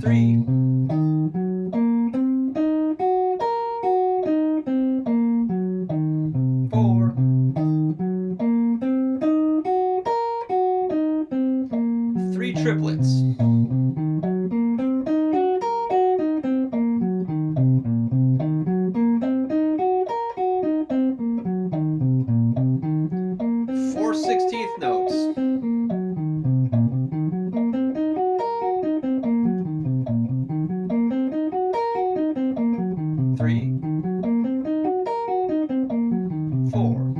3. 4. 3 triplets. 4 16th notes. 3. 4.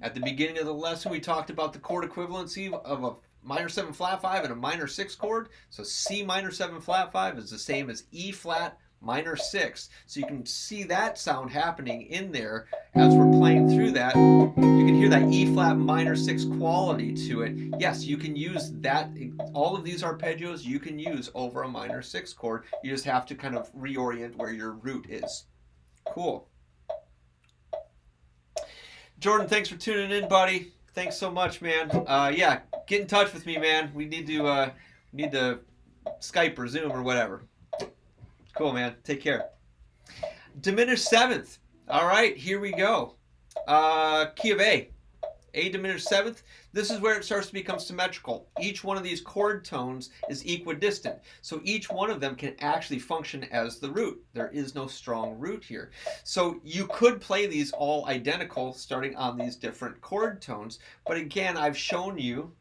At the beginning of the lesson, we talked about the chord equivalency of a minor 7 flat 5 and a minor 6 chord. So C minor 7 flat 5 is the same as E flat minor 6. So you can see that sound happening in there as we're playing through that. You can hear that E flat minor 6 quality to it. Yes, you can use that. All of these arpeggios you can use over a minor 6 chord. You just have to kind of reorient where your root is. Cool. Jordan, thanks for tuning in, buddy. Thanks so much, man. Yeah, get in touch with me, man. We need to Skype or Zoom or whatever. Cool, man. Take care. Diminished 7th. All right, here we go. Key of A. A diminished 7th. This is where it starts to become symmetrical. Each one of these chord tones is equidistant. So each one of them can actually function as the root. There is no strong root here. So you could play these all identical starting on these different chord tones. But again, I've shown you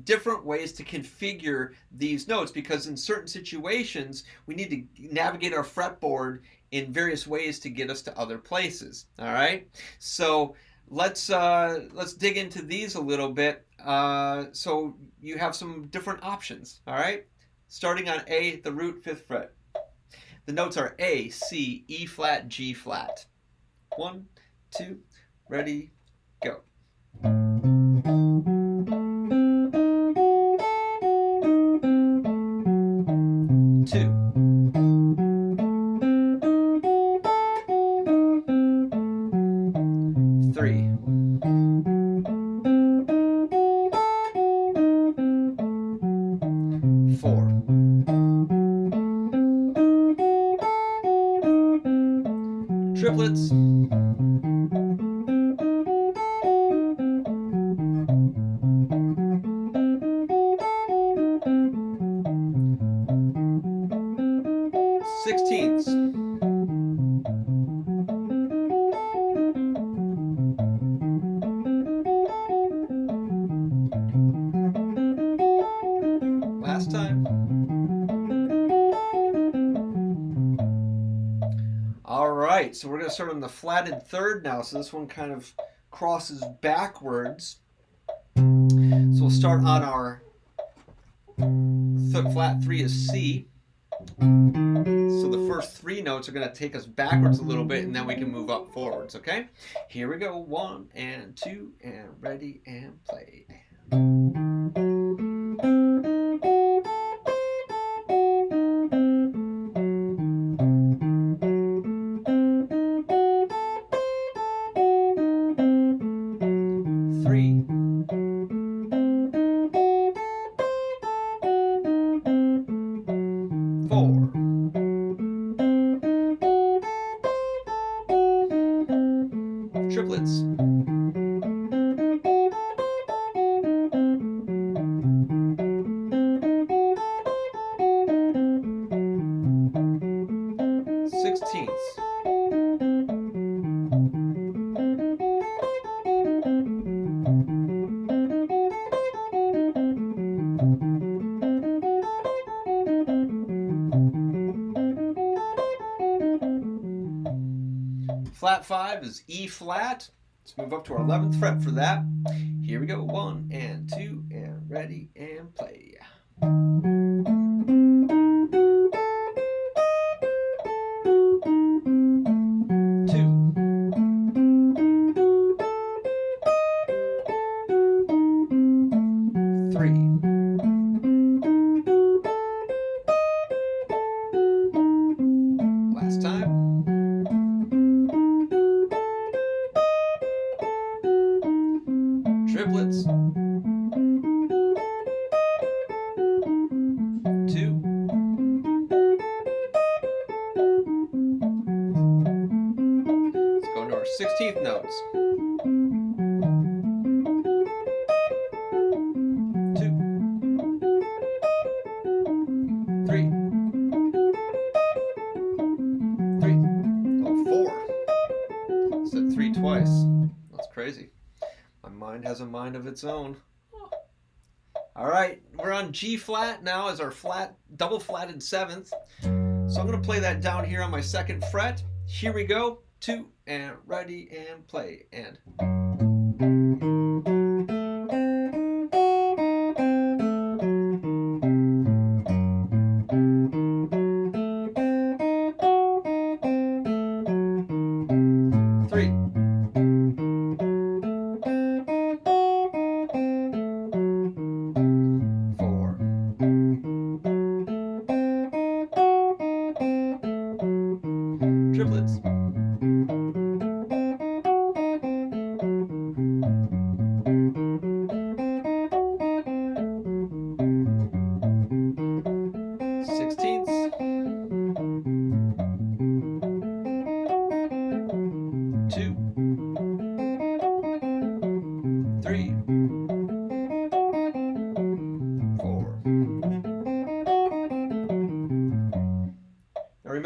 different ways to configure these notes, because in certain situations we need to navigate our fretboard in various ways to get us to other places. All right, so let's dig into these a little bit. So you have some different options. All right, starting on A, the root, 5th fret. The notes are A, C, E flat, G flat. 1, 2, ready, go. 2. 3. 4. 'Triplets. 16ths. 'Last time. All right, so we're going to start on the flatted 3rd now. So this one kind of crosses backwards. So we'll start on our flat 3 is C. So the first 3 notes are going to take us backwards a little bit, and then we can move up forwards, okay? Here we go. 1 and 2 and ready and played. 3. 4. 'Triplets. 16ths. 5 is E flat. Let's move up to our 11th fret for that. Here we go. 1 and 2 and ready and play. 2. 3. 'Last time. 'Triplets. 2. 16th notes. 2. 3. 3. Oh, 4. Said 3 twice. That's crazy. My mind has a mind of its own. All right, we're on G flat now as our flat, double flatted 7th. So I'm going to play that down here on my 2nd fret. Here we go. 2 and ready and play and.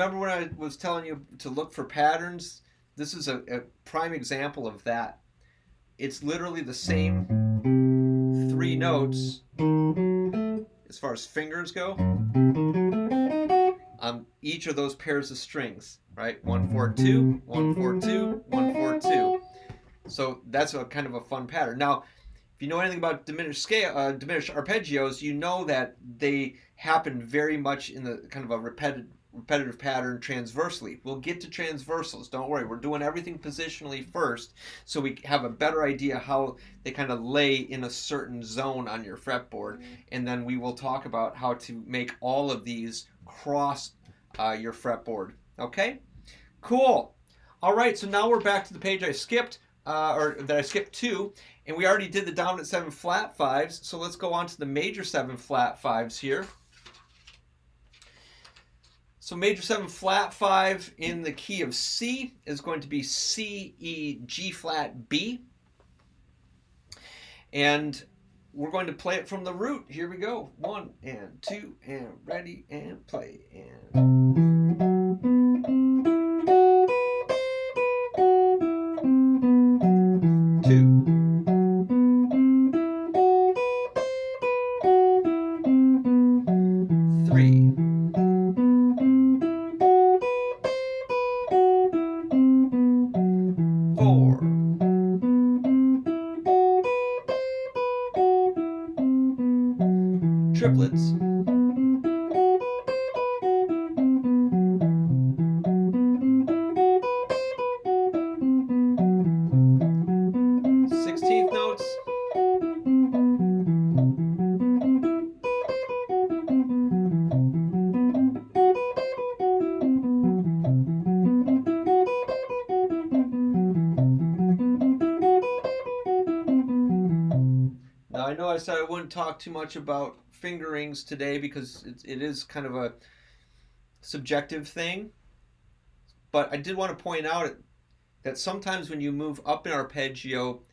remember when I was telling you to look for patterns? This is a prime example of that. It's literally the same 3 notes as far as fingers go on each of those pairs of strings, right? 1 4 2, 1 4 2, 1 4 2. So that's a kind of a fun pattern. Now, if you know anything about diminished arpeggios, you know that they happen very much in the kind of a repetitive pattern transversely. We'll get to transversals. Don't worry. We're doing everything positionally first so we have a better idea how they kind of lay in a certain zone on your fretboard. And then we will talk about how to make all of these cross your fretboard. Okay? Cool. All right, so now we're back to the page I skipped, or that I skipped to, and we already did the dominant 7 flat 5s, so let's go on to the major 7 flat 5s here. So major 7 flat 5 in the key of C is going to be C, E, G flat, B. And we're going to play it from the root. Here we go. 1 and 2 and ready and play. And 2. 3. 4. 4. Triplets. 16th notes. Now I know I said I wouldn't talk too much about fingerings today because it is kind of a subjective thing, but I did want to point out that sometimes when you move up in arpeggio,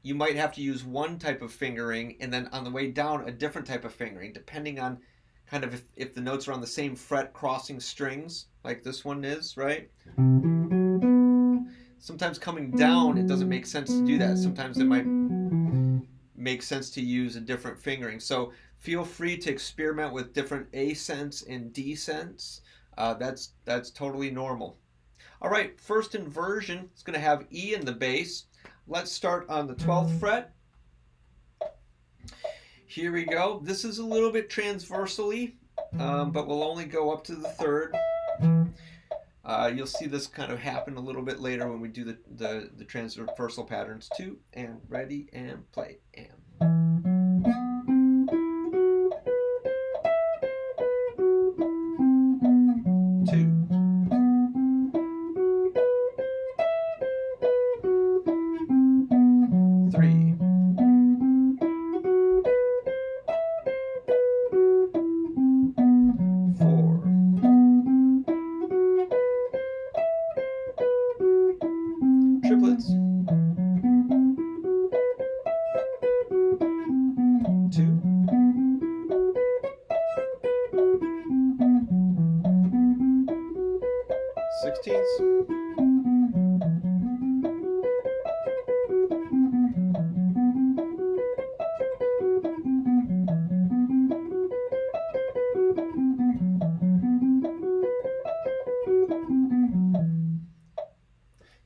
you might have to use one type of fingering, and then on the way down a different type of fingering, depending on kind of if the notes are on the same fret crossing strings, like this one is, right? Sometimes coming down, it doesn't make sense to do that. Sometimes it might make sense to use a different fingering. So feel free to experiment with different accents and descents. That's totally normal. All right, first inversion is going to have E in the bass. Let's start on the 12th fret. Here we go. This is a little bit transversally, but we'll only go up to the 3rd. You'll see this kind of happen a little bit later when we do the transversal patterns. 2 and ready and play. And 2. 3. 4. 4. Triplets. 2. 16ths.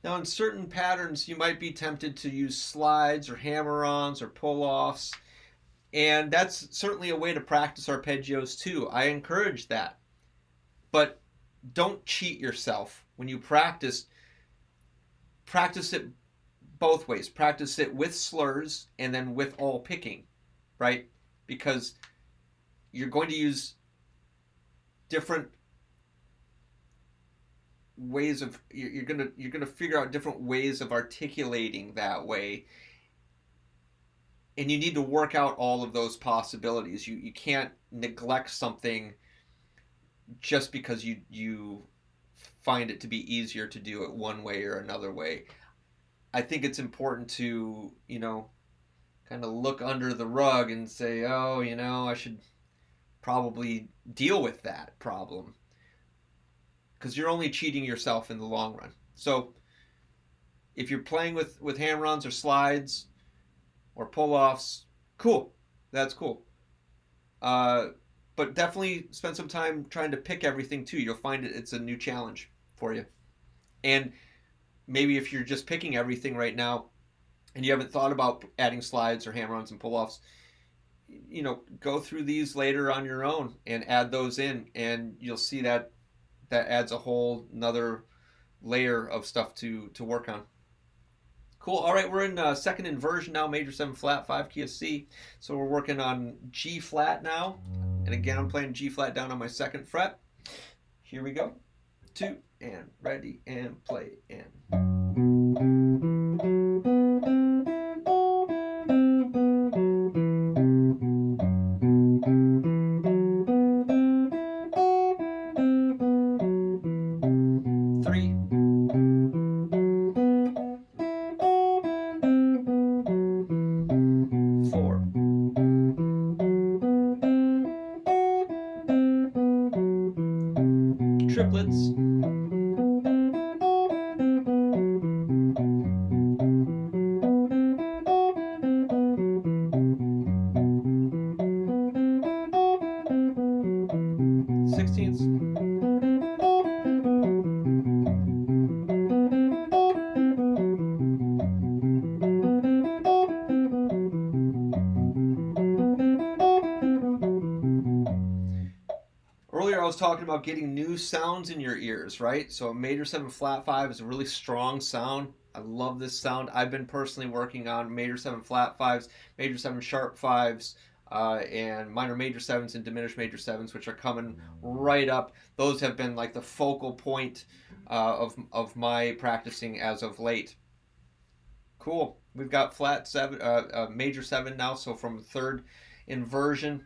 Now in certain patterns you might be tempted to use slides or hammer-ons or pull-offs, and that's certainly a way to practice arpeggios too. I encourage that. But don't cheat yourself. When you practice it both ways. Practice it with slurs and then with all picking, right? Because you're going to use different ways of you're gonna figure out different ways of articulating that way, and you need to work out all of those possibilities. You can't neglect something just because you find it to be easier to do it one way or another way. I think it's important to, kind of look under the rug and say, I should probably deal with that problem. because you're only cheating yourself in the long run. So if you're playing with hammer-ons or slides or pull-offs, cool. That's cool. But definitely spend some time trying to pick everything too. You'll find it's a new challenge for you. And maybe if you're just picking everything right now and you haven't thought about adding slides or hammer-ons and pull-offs, you know, go through these later on your own and add those in, and you'll see that adds a whole another layer of stuff to work on. Cool. All right, we're in second inversion now, major 7 flat, 5 key of C. So we're working on G flat now. And again, I'm playing G flat down on my 2nd fret. Here we go. 2 and ready and play and. Triplets. Sixteenths. Earlier I was talking about getting new sounds in your ears, right? So a major 7 flat 5 is a really strong sound. I love this sound. I've been personally working on major 7 flat 5s, major 7 sharp 5s, and minor major 7s and diminished major 7s, which are coming right up. Those have been like the focal point of my practicing as of late. Cool. We've got flat 7, major 7 now, so from 3rd inversion.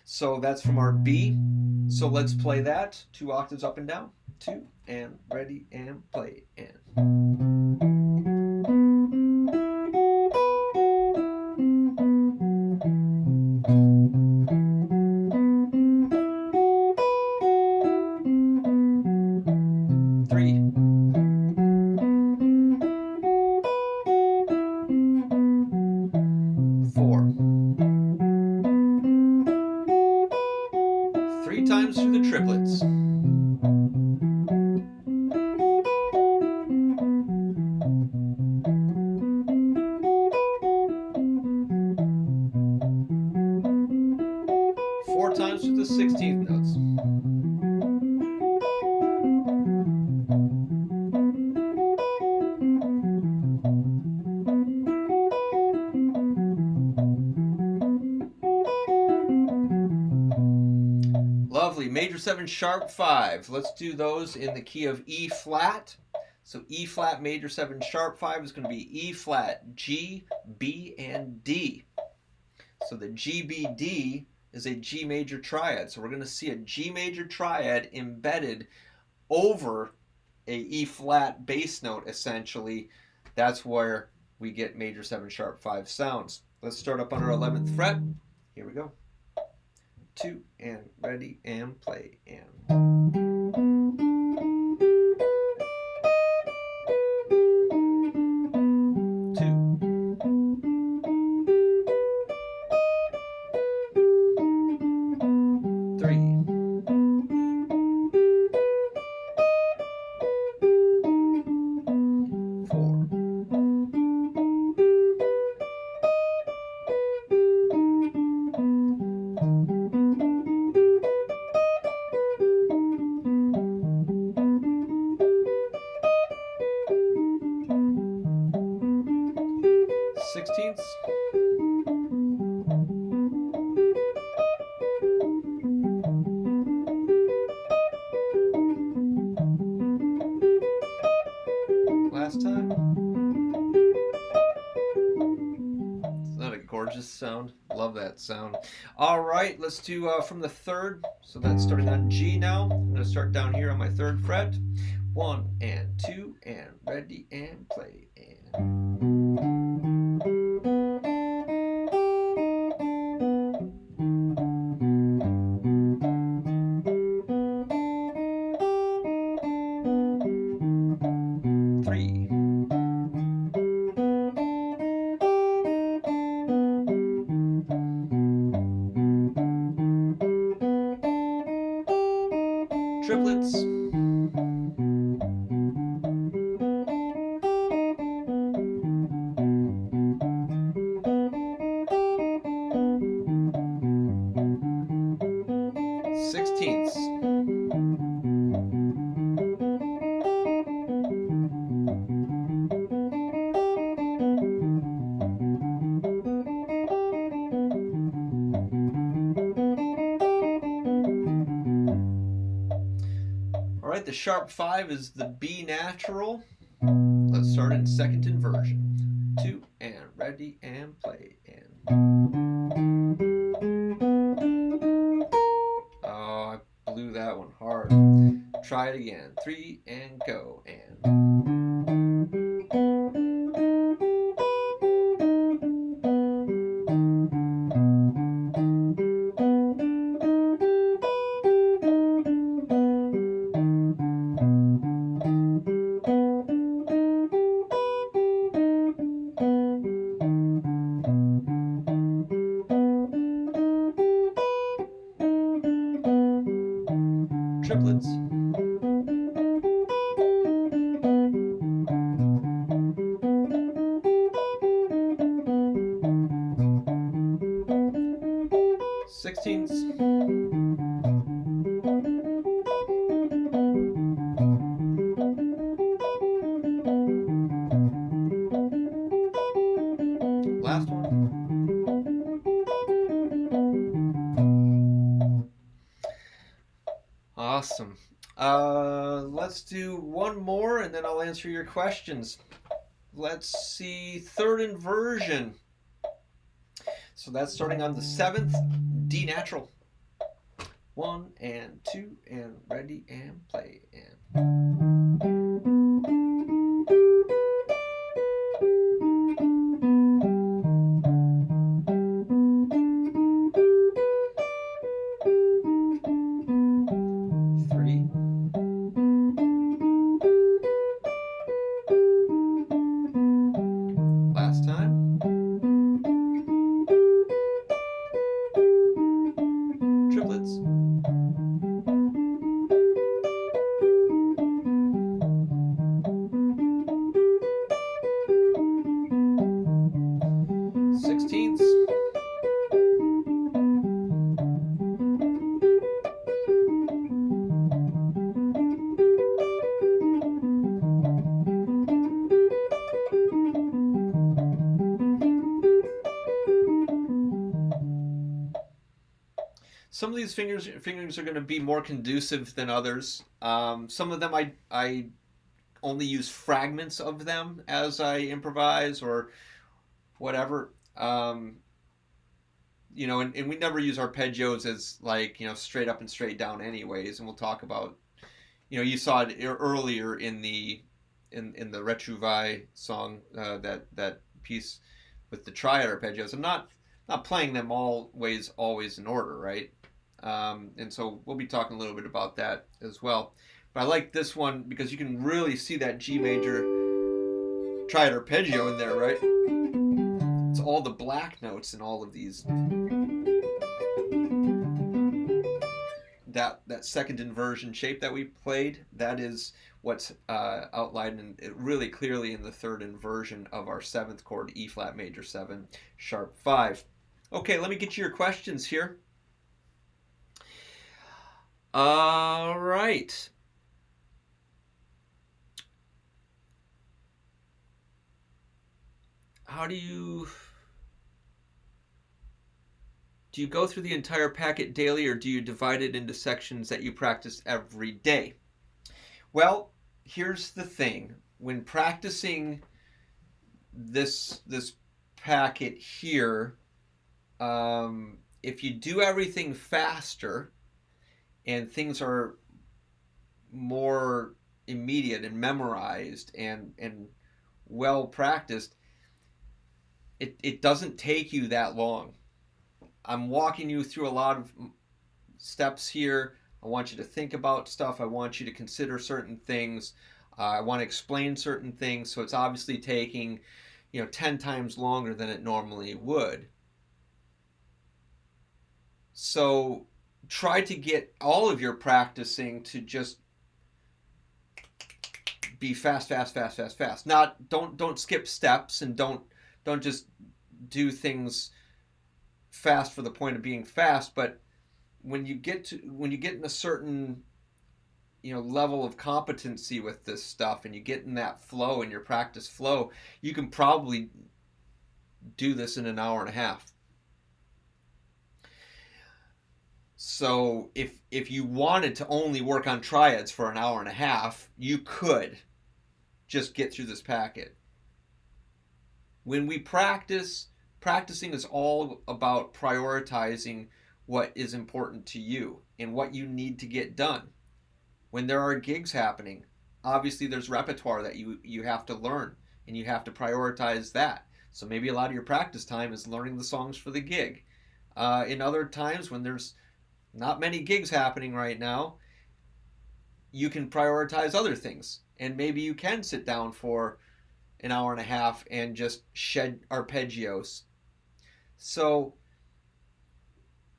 So that's from our B. So let's play that 2 octaves up and down. 2 and ready and play and. 3. 4. 3 times through the triplets. 4 times through the 16th notes. Lovely. Major 7 sharp 5. Let's do those in the key of E flat. So E flat major 7 sharp 5 is going to be E flat, G, B, and D. So the G, B, D is a G major triad. So we're going to see a G major triad embedded over a E flat bass note, essentially. That's where we get major 7 sharp 5 sounds. Let's start up on our 11th fret. Here we go. 2 and ready and play and. 16ths. Last time. Isn't that a gorgeous sound? Love that sound. All right, let's do from the 3rd. So that's starting on G now. I'm going to start down here on my 3rd fret. 1 and 2 and ready and play and. 3. triplets, sixteenths, the sharp 5 is the B natural. Let's start in second inversion. 2 and ready and play and. Oh, I blew that one hard. Try it again. 3 and go and. Triplets. Sixteenths. Last one. Awesome. Let's do one more and then I'll answer your questions. Let's see, third inversion. So that's starting on the 7th, D natural. 1 and 2 and ready and play and. Last time. Triplets. Sixteenths. Some of these fingerings are going to be more conducive than others. Some of them I only use fragments of them as I improvise or whatever. You know, and we never use arpeggios as like, you know, straight up and straight down anyways. And we'll talk about, you know, you saw it earlier in the Retrouvaille song, that piece with the Triad arpeggios. I'm not playing them always in order, right? And so we'll be talking a little bit about that as well. But I like this one because you can really see that G major Triad arpeggio in there, right? It's all the black notes in all of these. That second inversion shape that we played, that is what's outlined really clearly in the third inversion of our 7th chord, E flat major 7, sharp 5. Okay, let me get you your questions here. All right. How do you go through the entire packet daily, or do you divide it into sections that you practice every day? Well, here's the thing. When practicing this packet here, if you do everything faster and things are more immediate and memorized and well practiced, it doesn't take you that long. I'm walking you through a lot of steps here. I want you to think about stuff. I want you to consider certain things. I want to explain certain things. So it's obviously taking, 10 times longer than it normally would. So try to get all of your practicing to just be fast, fast, fast, fast, fast. Not don't skip steps, and don't just do things fast for the point of being fast. But when you get in a certain level of competency with this stuff, and you get in that flow, in your practice flow, you can probably do this in an hour and a half. So if you wanted to only work on triads for an hour and a half, you could just get through this packet. When we practicing is all about prioritizing what is important to you and what you need to get done. When there are gigs happening, obviously there's repertoire that you have to learn, and you have to prioritize that. So maybe a lot of your practice time is learning the songs for the gig. In other times, when there's not many gigs happening right now, you can prioritize other things, and maybe you can sit down for an hour and a half and just shed arpeggios. So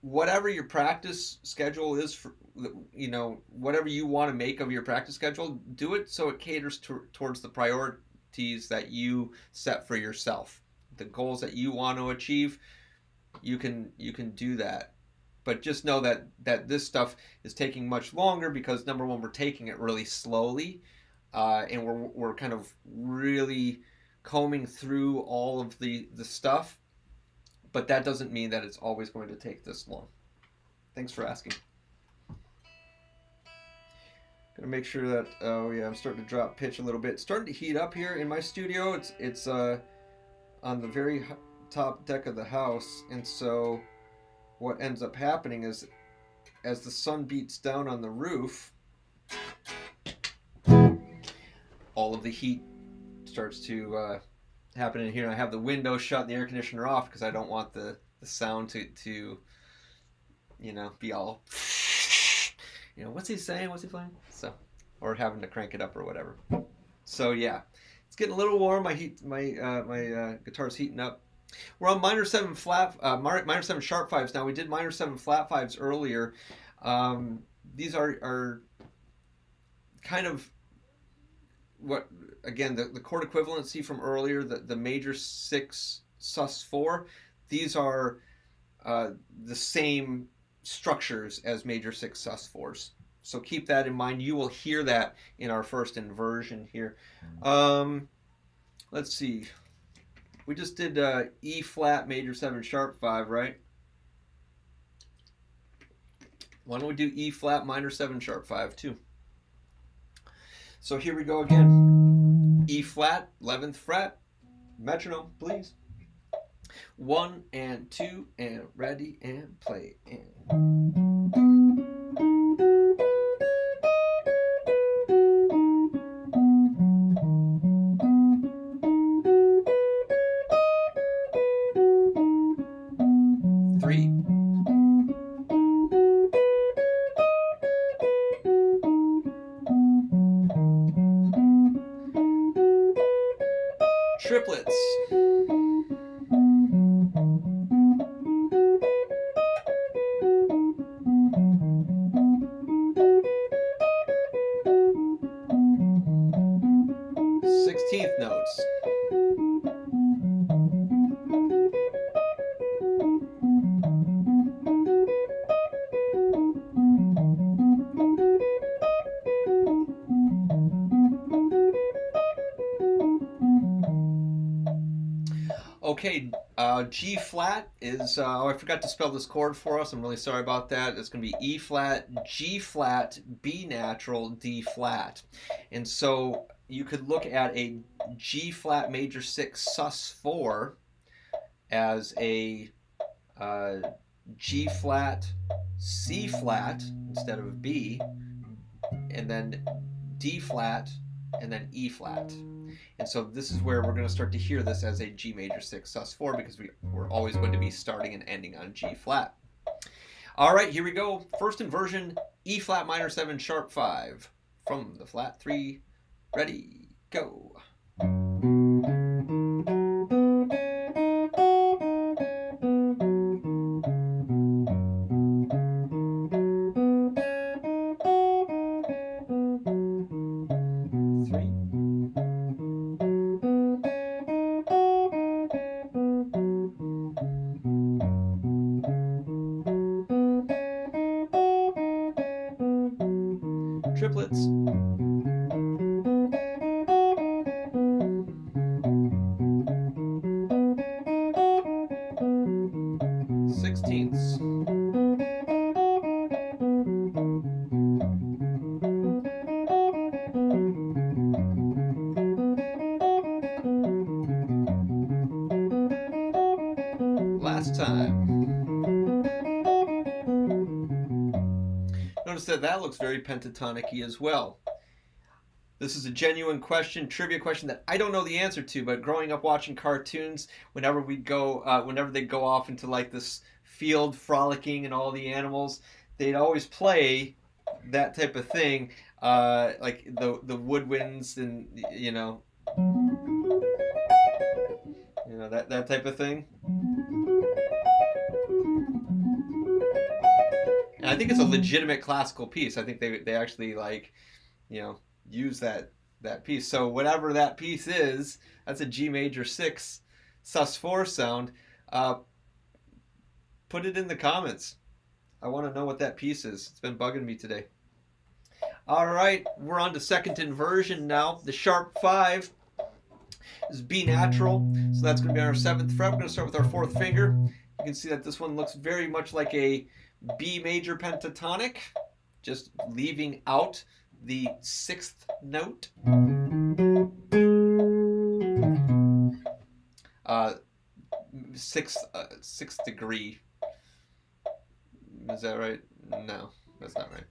whatever your practice schedule is, for whatever you want to make of your practice schedule, do it so it caters towards the priorities that you set for yourself, the goals that you want to achieve. You can do that. But just know that this stuff is taking much longer because, number one, we're taking it really slowly, and we're kind of really combing through all of the stuff. But that doesn't mean that it's always going to take this long. Thanks for asking. Gonna make sure that, oh yeah, I'm starting to drop pitch a little bit. It's starting to heat up here in my studio. It's on the very top deck of the house, and so what ends up happening is, as the sun beats down on the roof, all of the heat starts to happen in here. I have the window shut and the air conditioner off because I don't want the sound to be all, what's he saying? What's he playing? So, or having to crank it up or whatever. So yeah, it's getting a little warm. My guitar's heating up. We're on minor 7 sharp 5s now. We did minor 7 flat 5s earlier. These are kind of what, again, the chord equivalency from earlier, the major 6 sus4. These are the same structures as major 6 sus4s. So keep that in mind. You will hear that in our first inversion here. Let's see. We just did E flat major 7 sharp 5, right? Why don't we do E flat minor 7 sharp 5 too? So here we go again. E flat, 11th fret. Metronome, please. 1 and 2 and ready and play. And triplets. Sixteenth notes. Okay, G flat is, I forgot to spell this chord for us. I'm really sorry about that. It's going to be E flat, G flat, B natural, D flat. And so you could look at a G flat major 6 sus4 as a G flat, C flat instead of B, and then D flat, and then E flat. And so this is where we're going to start to hear this as a G major 6 sus4, because we're always going to be starting and ending on G flat. All right, here we go. First inversion, E flat minor 7 sharp 5 from the flat 3. Ready, go. triplets. Sixteenths. Last time. Notice that that looks very pentatonic-y as well. This is a genuine question, trivia question that I don't know the answer to, but growing up watching cartoons, whenever they go off into like this field frolicking and all the animals, they'd always play that type of thing, like the woodwinds and that type of thing. And I think it's a legitimate classical piece. I think they actually use that piece. So whatever that piece is, that's a G major 6 sus4 sound. Put it in the comments. I want to know what that piece is. It's been bugging me today. All right, we're on to second inversion now. The sharp 5 is B natural, so that's going to be on our 7th fret. We're going to start with our 4th finger. You can see that this one looks very much like a B major pentatonic, just leaving out the 6th note. 6th degree. Is that right? No, that's not right.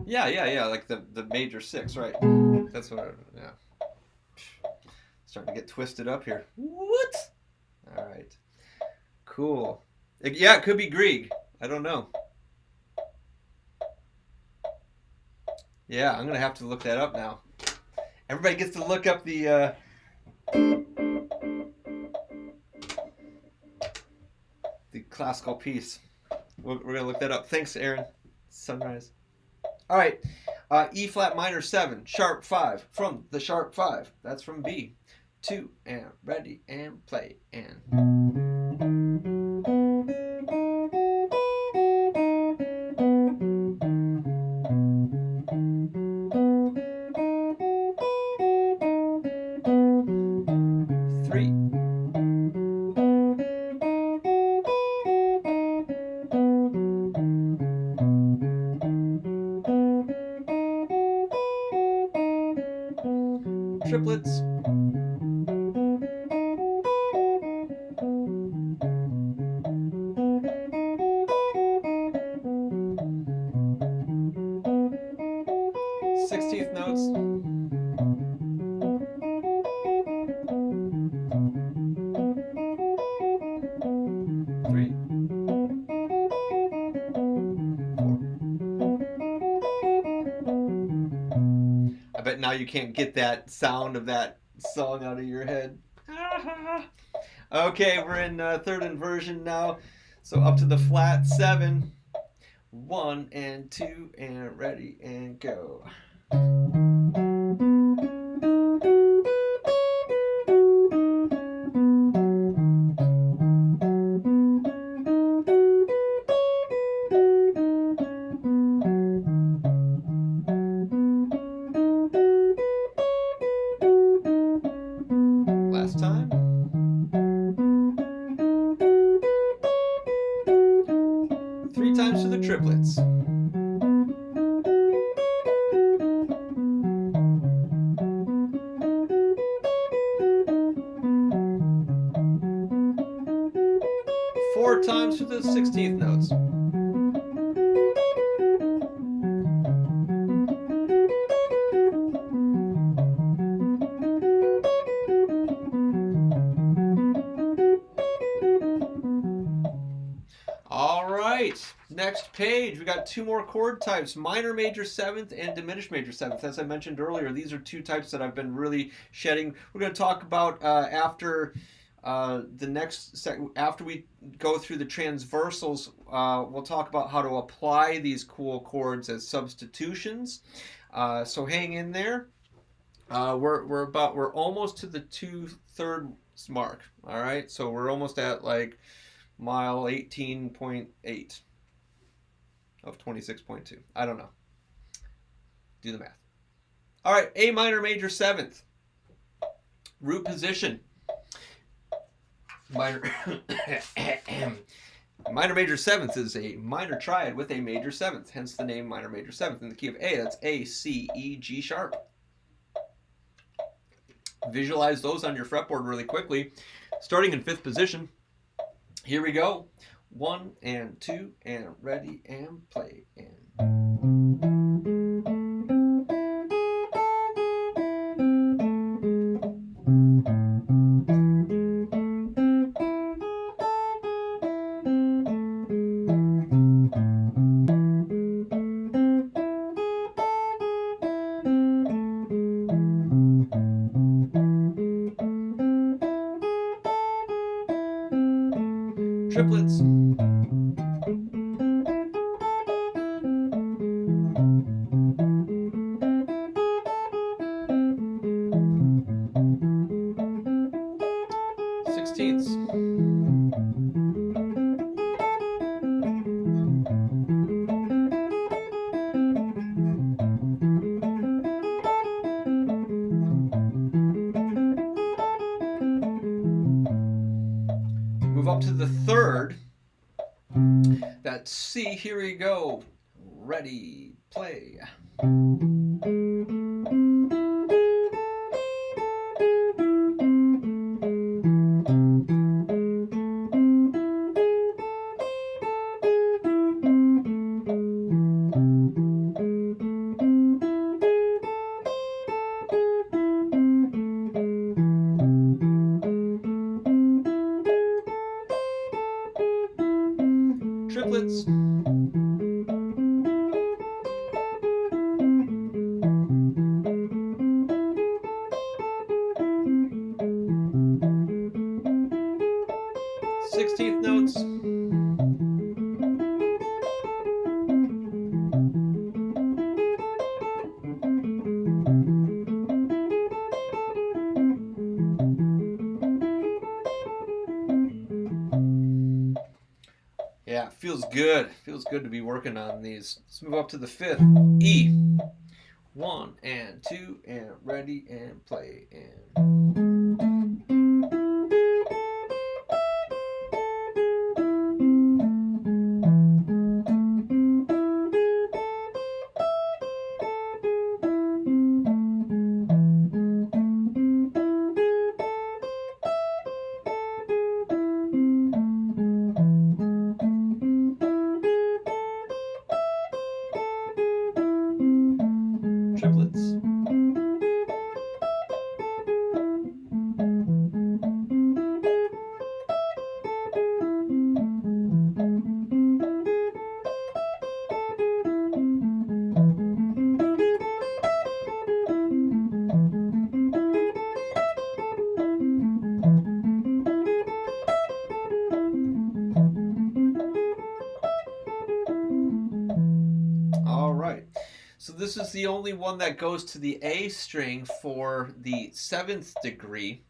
Yeah, like the major 6, right? That's what. Yeah. Starting to get twisted up here. What? All right. Cool. Yeah, it could be Grieg. I don't know. Yeah, I'm going to have to look that up now. Everybody gets to look up the classical piece. We're going to look that up. Thanks, Aaron. Sunrise. All right. E flat minor 7, sharp 5 from the sharp 5. That's from B. 2 and ready and play and. Triplets. Sixteenth notes. Three. 4. I bet now you can't get that sound of that song out of your head. Okay, we're in third inversion now. So up to the flat 7. 1 and 2 and ready and go. Last time. 3 times to the triplets. Four times to the 16th notes. All right, next page. We got 2 more chord types, minor major 7th and diminished major 7th. As I mentioned earlier, these are 2 types that I've been really shedding. We're going to talk about after the next after we go through the transversals. We'll talk about how to apply these cool chords as substitutions. So hang in there. We're almost to the 2/3 mark. All right, so we're almost at like mile 18.8 of 26.2. I don't know. Do the math. All right, A minor major seventh. Root position. Minor minor major seventh is a minor triad with a major seventh, hence the name minor major seventh. In the key of A, that's A, C, E, G sharp. Visualize those on your fretboard really quickly. Starting in fifth position. Here we go. 1 and 2 and ready and play and triplets. Sixteenths. Move up to the third. That's C. Here we go. Ready, play. Triplets. Sixteenth notes. Yeah, feels good. Feels good to be working on these. Let's move up to the fifth. E. 1 and 2 and ready and play and triplets. All right. So this is the only one that goes to the A string for the 7th degree.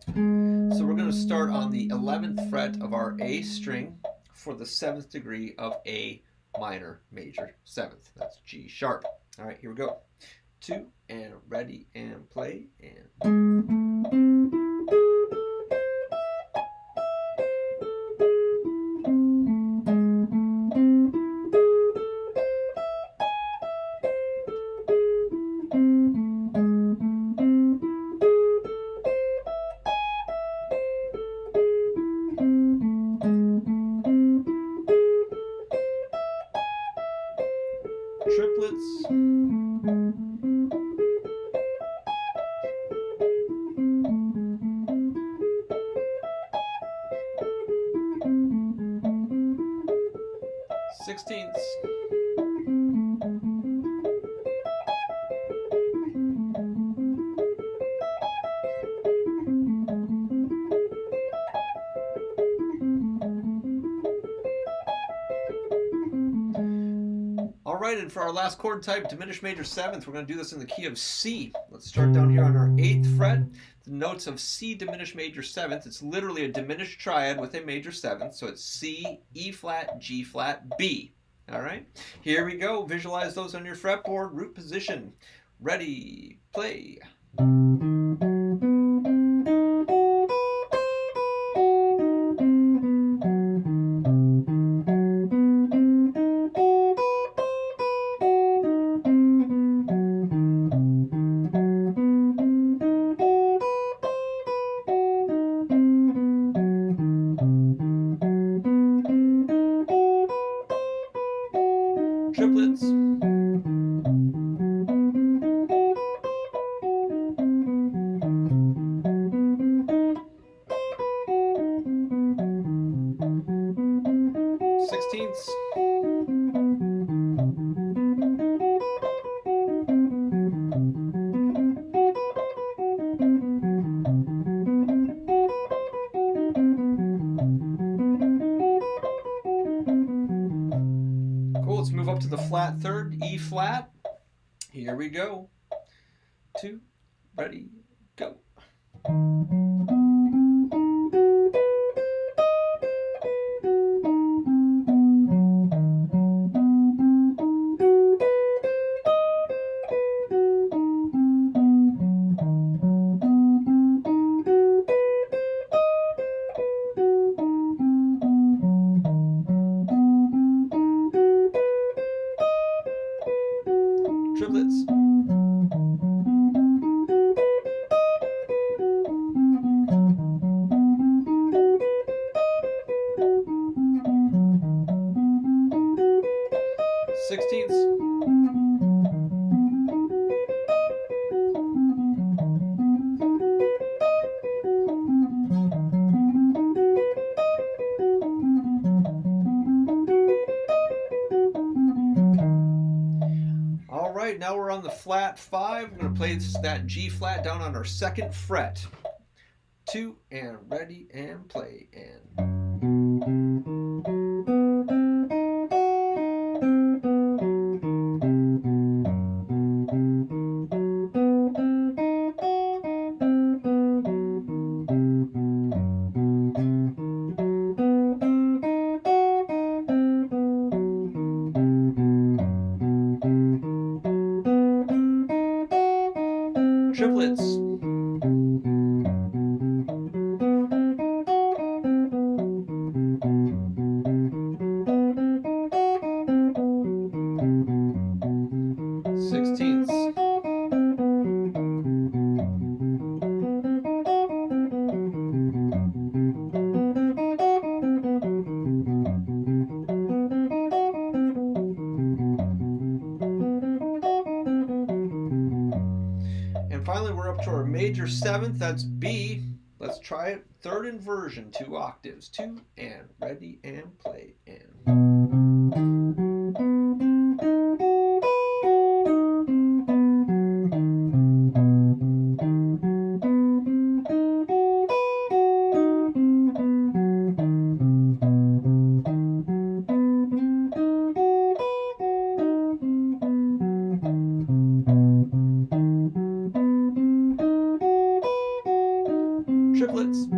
So we're going to start on the 11th fret of our A string for the 7th degree of A minor major 7th. That's G sharp. All right, here we go. 2 and ready and play and triplets. Sixteenths. All right, and for our last chord type, diminished major 7th, we're going to do this in the key of C. Let's start down here on our 8th fret. The notes of C diminished major 7th. It's literally a diminished triad with a major 7th. So it's C, E flat, G flat, B. All right, here we go. Visualize those on your fretboard. Root position. Ready, play. Triplets. Sixteenths. Cool, let's move up to the flat third, E flat. Here we go. 2, ready, go. Triplets. Sixteenths. All right, now we're on the flat 5. We're going to play that G flat down on our 2nd fret. 2, and ready, and play, and... Triplets. Sixteenths. And finally, we're up to our major 7th. That's B. Let's try it. 3rd inversion, 2 octaves. 2, and ready, and play, and... Triplets.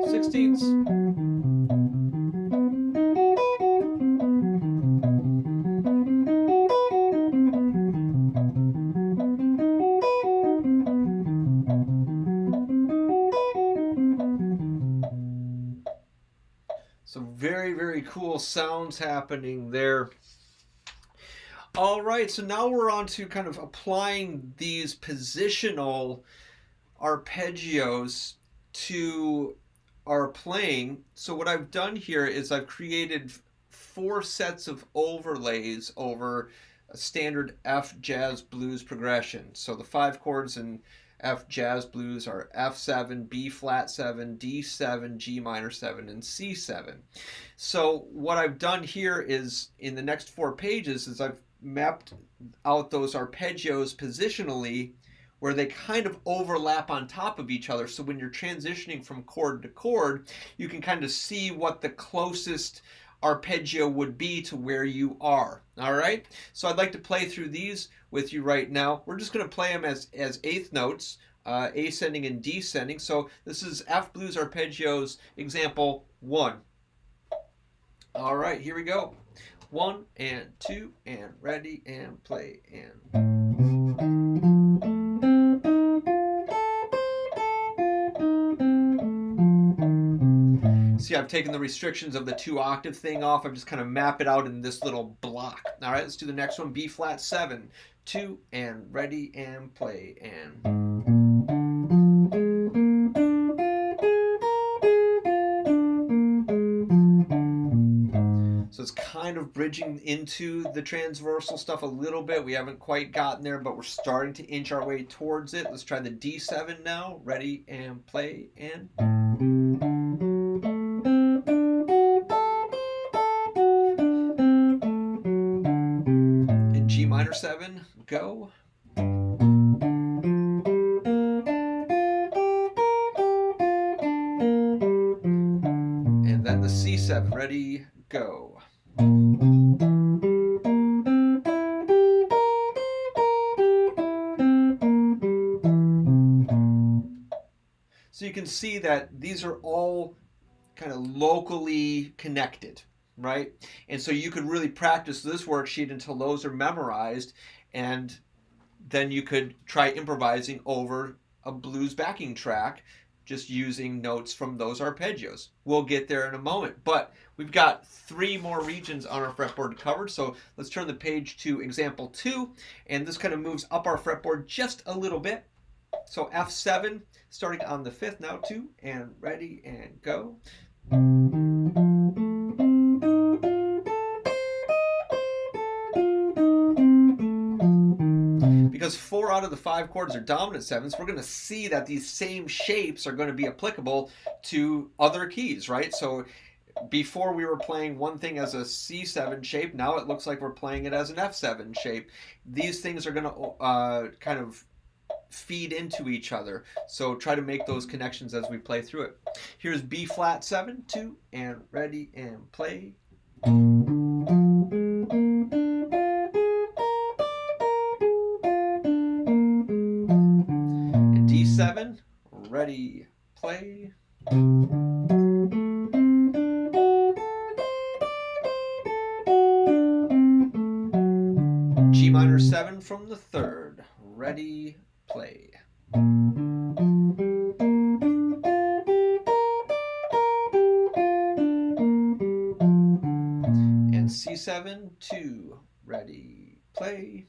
Sixteenths. Some very, very cool sounds happening there. All right, so now we're on to kind of applying these positional arpeggios to our playing. So what I've done here is I've created 4 sets of overlays over a standard F jazz blues progression. So the 5 chords in F jazz blues are F7, B flat 7, D7, G minor 7, and C7. So what I've done here is in the next 4 pages is I've mapped out those arpeggios positionally where they kind of overlap on top of each other. So when you're transitioning from chord to chord, you can kind of see what the closest arpeggio would be to where you are. All right, so I'd like to play through these with you right now. We're just going to play them as eighth notes, ascending and descending. So this is F blues arpeggios example 1. All right, here we go. 1 and 2 and ready and play and. See, I've taken the restrictions of the 2-octave thing off. I've just kind of map it out in this little block. All right, let's do the next one. B flat 7, 2 and ready and play and. So it's kind of bridging into the transversal stuff a little bit. We haven't quite gotten there, but we're starting to inch our way towards it. Let's try the D7 now. Ready and play and. And G minor 7, go. And then the C7, ready, go. So you can see that these are all kind of locally connected, right? And so you could really practice this worksheet until those are memorized, and then you could try improvising over a blues backing track just using notes from those arpeggios. We'll get there in a moment, but we've got 3 more regions on our fretboard covered. So let's turn the page to example 2, and this kind of moves up our fretboard just a little bit. So F7, starting on the 5th now, 2 and ready and go. Because 4 out of the 5 chords are dominant 7s, we're going to see that these same shapes are going to be applicable to other keys, right? So before we were playing one thing as a C7 shape, now it looks like we're playing it as an F7 shape. These things are going to kind of feed into each other. So try to make those connections as we play through it. Here's B flat 7, 2 and ready and play. And D7, ready, play. G minor 7 from the 3rd, ready, play. And C7, 2, ready, play.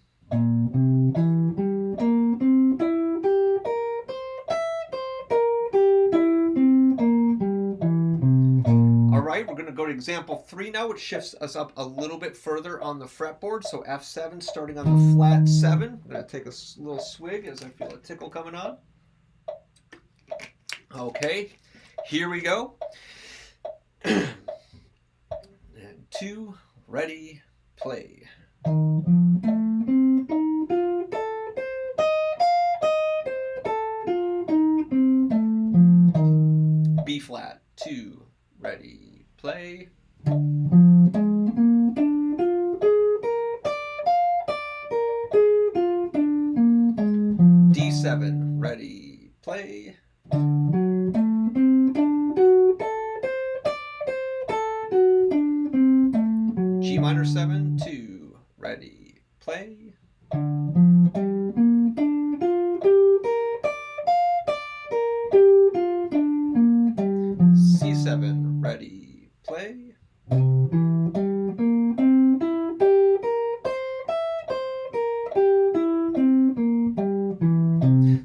All right, we're going to go to example 3 now, which shifts us up a little bit further on the fretboard. So F7 starting on the flat 7. I'm going to take a little swig as I feel a tickle coming on. Okay, here we go. And 2, ready, play. B flat, 2, ready, play. D7, ready, play. G minor 7, 2, ready, play. C7, ready, play.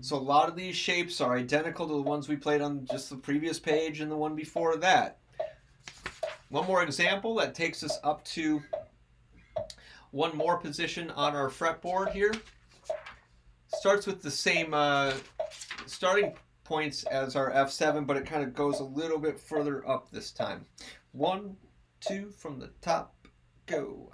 So a lot of these shapes are identical to the ones we played on just the previous page and the one before that. One more example that takes us up to one more position on our fretboard here. Starts with the same starting points as our F7, but it kind of goes a little bit further up this time. 1, 2 from the top, go.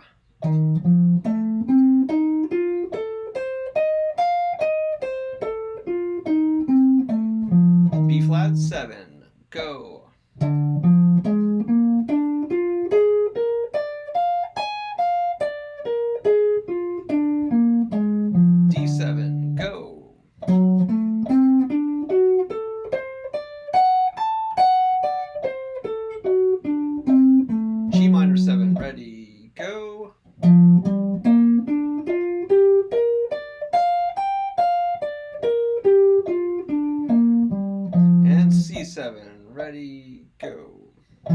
So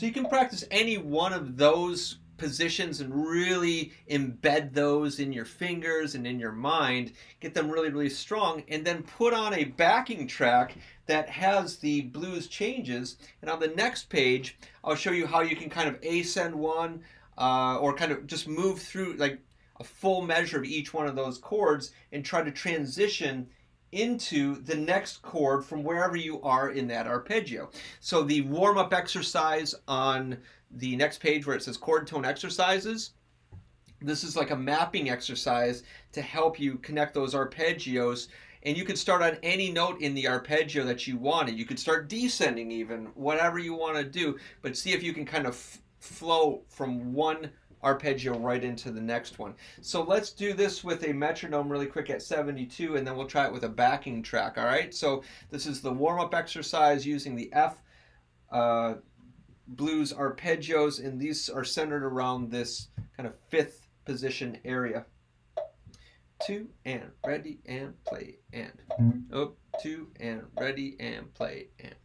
you can practice any one of those positions and really embed those in your fingers and in your mind, get them really, really strong, and then put on a backing track that has the blues changes. And on the next page, I'll show you how you can kind of ascend one or kind of just move through like a full measure of each one of those chords and try to transition into the next chord from wherever you are in that arpeggio. So the warm-up exercise on the next page where it says chord tone exercises, this is like a mapping exercise to help you connect those arpeggios. And you could start on any note in the arpeggio that you wanted. You could start descending even, whatever you want to do, but see if you can kind of flow from one arpeggio right into the next one. So let's do this with a metronome really quick at 72, and then we'll try it with a backing track, all right? So this is the warm-up exercise using the F blues arpeggios, and these are centered around this kind of fifth position area. 2 and ready and play and up 2 and ready and play and.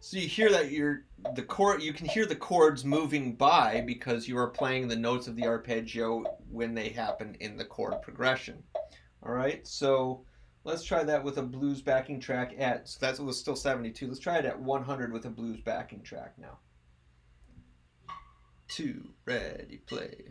So you hear that you can hear the chords moving by because you are playing the notes of the arpeggio when they happen in the chord progression. All right, so let's try that with a blues backing track so that was still 72. Let's try it at 100 with a blues backing track now. 2, ready, play.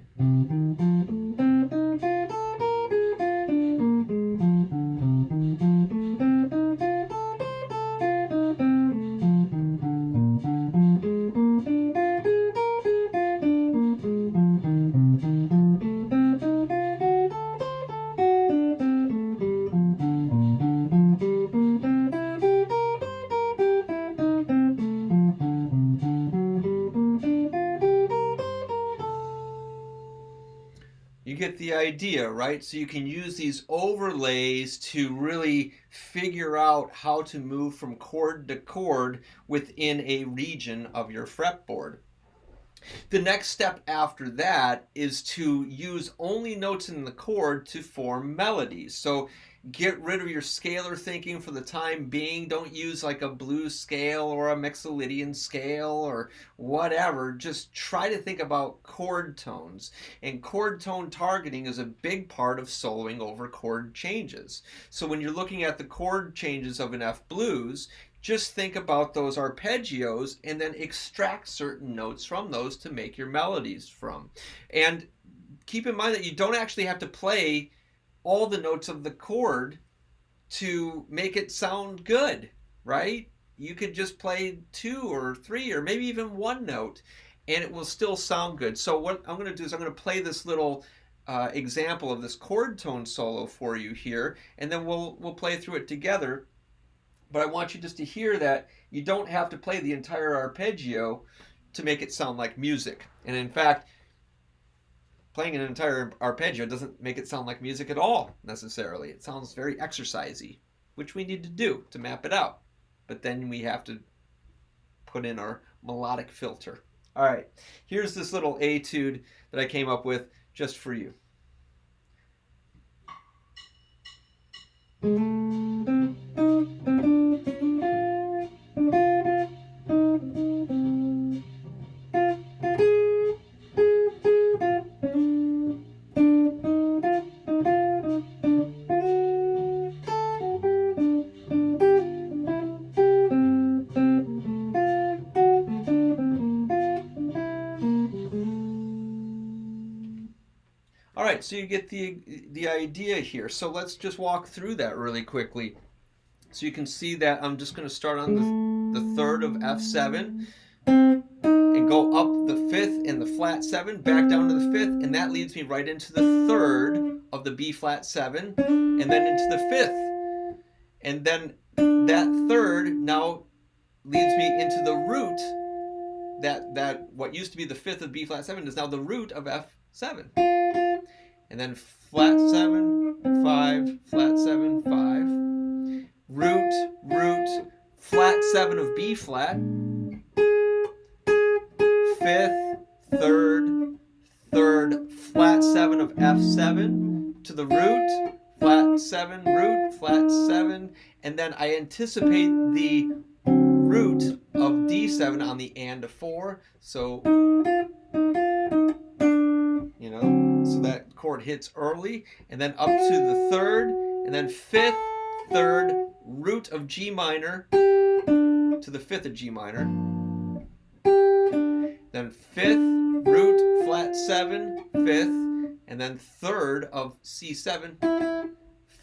You get the idea, right? So you can use these overlays to really figure out how to move from chord to chord within a region of your fretboard. The next step after that is to use only notes in the chord to form melodies. So get rid of your scalar thinking for the time being. Don't use like a blues scale or a Mixolydian scale or whatever. Just try to think about chord tones. And chord tone targeting is a big part of soloing over chord changes. So when you're looking at the chord changes of an F blues, just think about those arpeggios and then extract certain notes from those to make your melodies from. And keep in mind that you don't actually have to play all the notes of the chord to make it sound good, right? You could just play 2 or 3 or maybe even 1 note and it will still sound good. So what I'm going to do is I'm going to play this little example of this chord tone solo for you here, and then we'll play through it together. But I want you just to hear that you don't have to play the entire arpeggio to make it sound like music. And in fact, playing an entire arpeggio doesn't make it sound like music at all, necessarily. It sounds very exercisey, which we need to do to map it out. But then we have to put in our melodic filter. All right, here's this little etude that I came up with just for you. All right, so you get the idea here. So let's just walk through that really quickly. So you can see that I'm just going to start on the third of F7 and go up the fifth and the flat 7, back down to the fifth, and that leads me right into the third of the B flat 7, and then into the fifth. And then that third now leads me into the root. That what used to be the fifth of B flat 7 is now the root of F7. And then flat 7, 5, flat 7, 5, root, flat 7 of B flat, fifth, third, flat 7 of F7 to the root, flat 7, root, flat 7, and then I anticipate the root of D7 on the and of 4, so so that chord hits early, and then up to the third, and then fifth, third, root of G minor to the fifth of G minor, then fifth, root, flat 7, fifth, and then third of C7,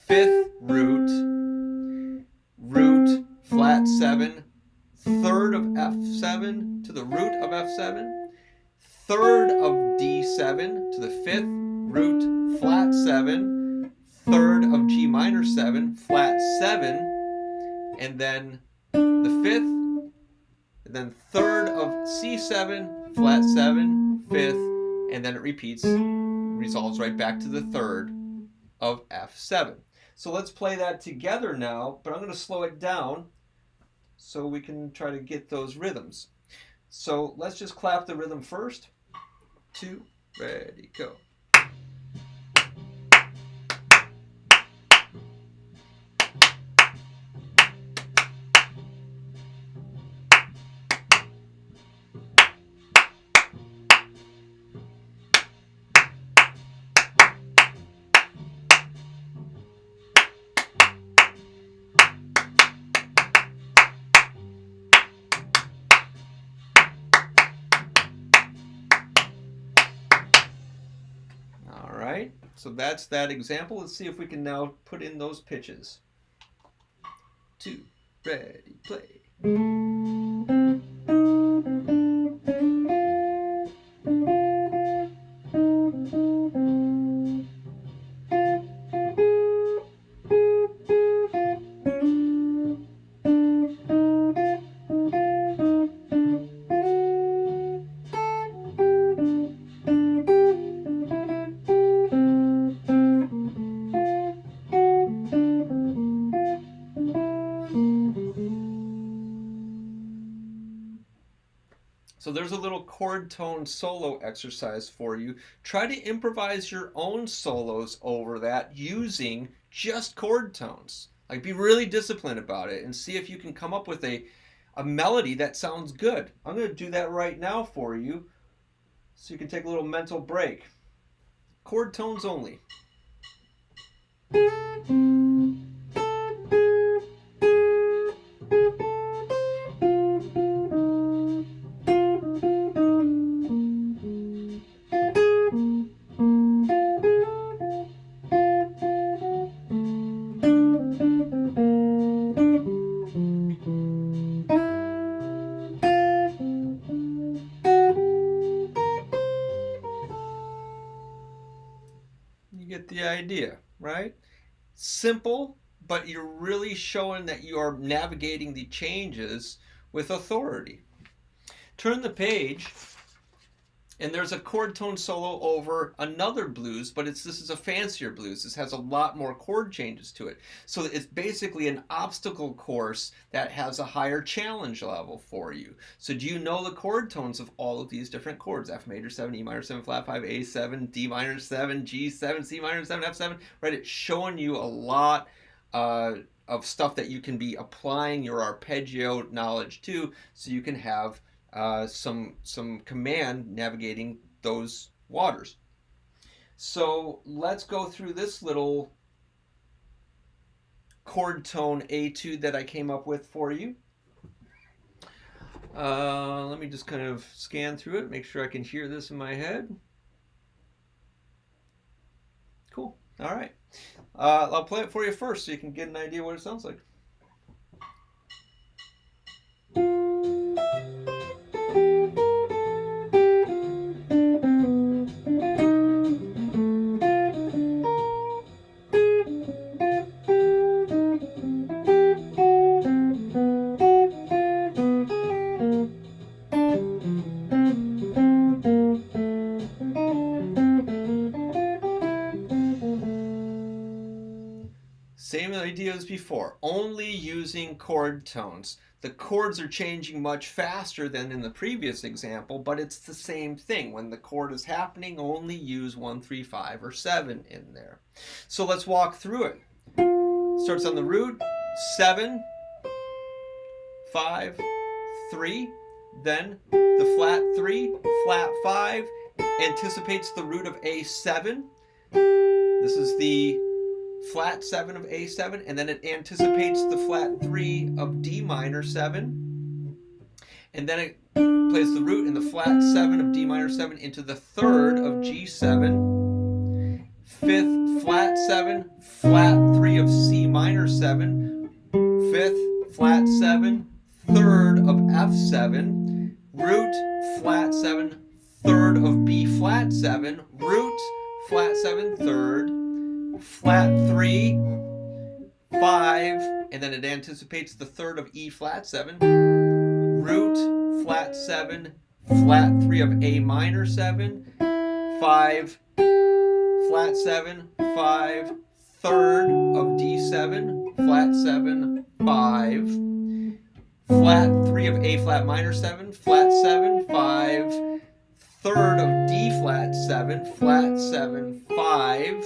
fifth, root, flat 7, third of F7 to the root of F7, third of D7 to the fifth, root, flat 7, third of G minor 7, flat 7, and then the fifth, and then third of C7, flat 7, fifth, and then it repeats, resolves right back to the third of F7. So let's play that together now, but I'm going to slow it down so we can try to get those rhythms. So let's just clap the rhythm first. 2, ready, go. So that's that example. Let's see if we can now put in those pitches. 2, ready, play. So there's a little chord tone solo exercise for you. Try to improvise your own solos over that using just chord tones. Like, be really disciplined about it and see if you can come up with a melody that sounds good. I'm going to do that right now for you so you can take a little mental break. Chord tones only. Get the idea, right? Simple, but you're really showing that you are navigating the changes with authority. Turn the page, and there's a chord tone solo over another blues, but this is a fancier blues. This has a lot more chord changes to it. So it's basically an obstacle course that has a higher challenge level for you. So do you know the chord tones of all of these different chords? F major 7, E minor 7, flat 5, A7, D minor 7, G7, C minor 7, F7, right? It's showing you a lot of stuff that you can be applying your arpeggio knowledge to, so you can have some command navigating those waters. So let's go through this little chord tone etude that I came up with for you. Let me just kind of scan through it, make sure I can hear this in my head. Cool. All right. I'll play it for you first so you can get an idea what it sounds like. before, only using chord tones. The chords are changing much faster than in the previous example, but it's the same thing. When the chord is happening, only use 1, 3, 5, or 7 in there. So let's walk through it. Starts on the root, 7, 5, 3, then the flat 3, flat 5, anticipates the root of A7. This is the flat 7 of A7, and then it anticipates the flat 3 of D minor 7, and then it plays the root in the flat 7 of D minor 7 into the 3rd of G7, 5th flat 7, flat 3 of C minor 7, 5th flat 7, 3rd of F7, root flat 7, 3rd of B flat 7, root flat 7, 3rd, flat 3, 5, and then it anticipates the 3rd of E flat 7, root, flat 7, flat 3 of A minor 7, 5, flat 7, 5, 3rd of D7, flat 7, 5, flat 3 of A flat minor 7, flat 7, 5, 3rd of D flat 7, flat 7, 5,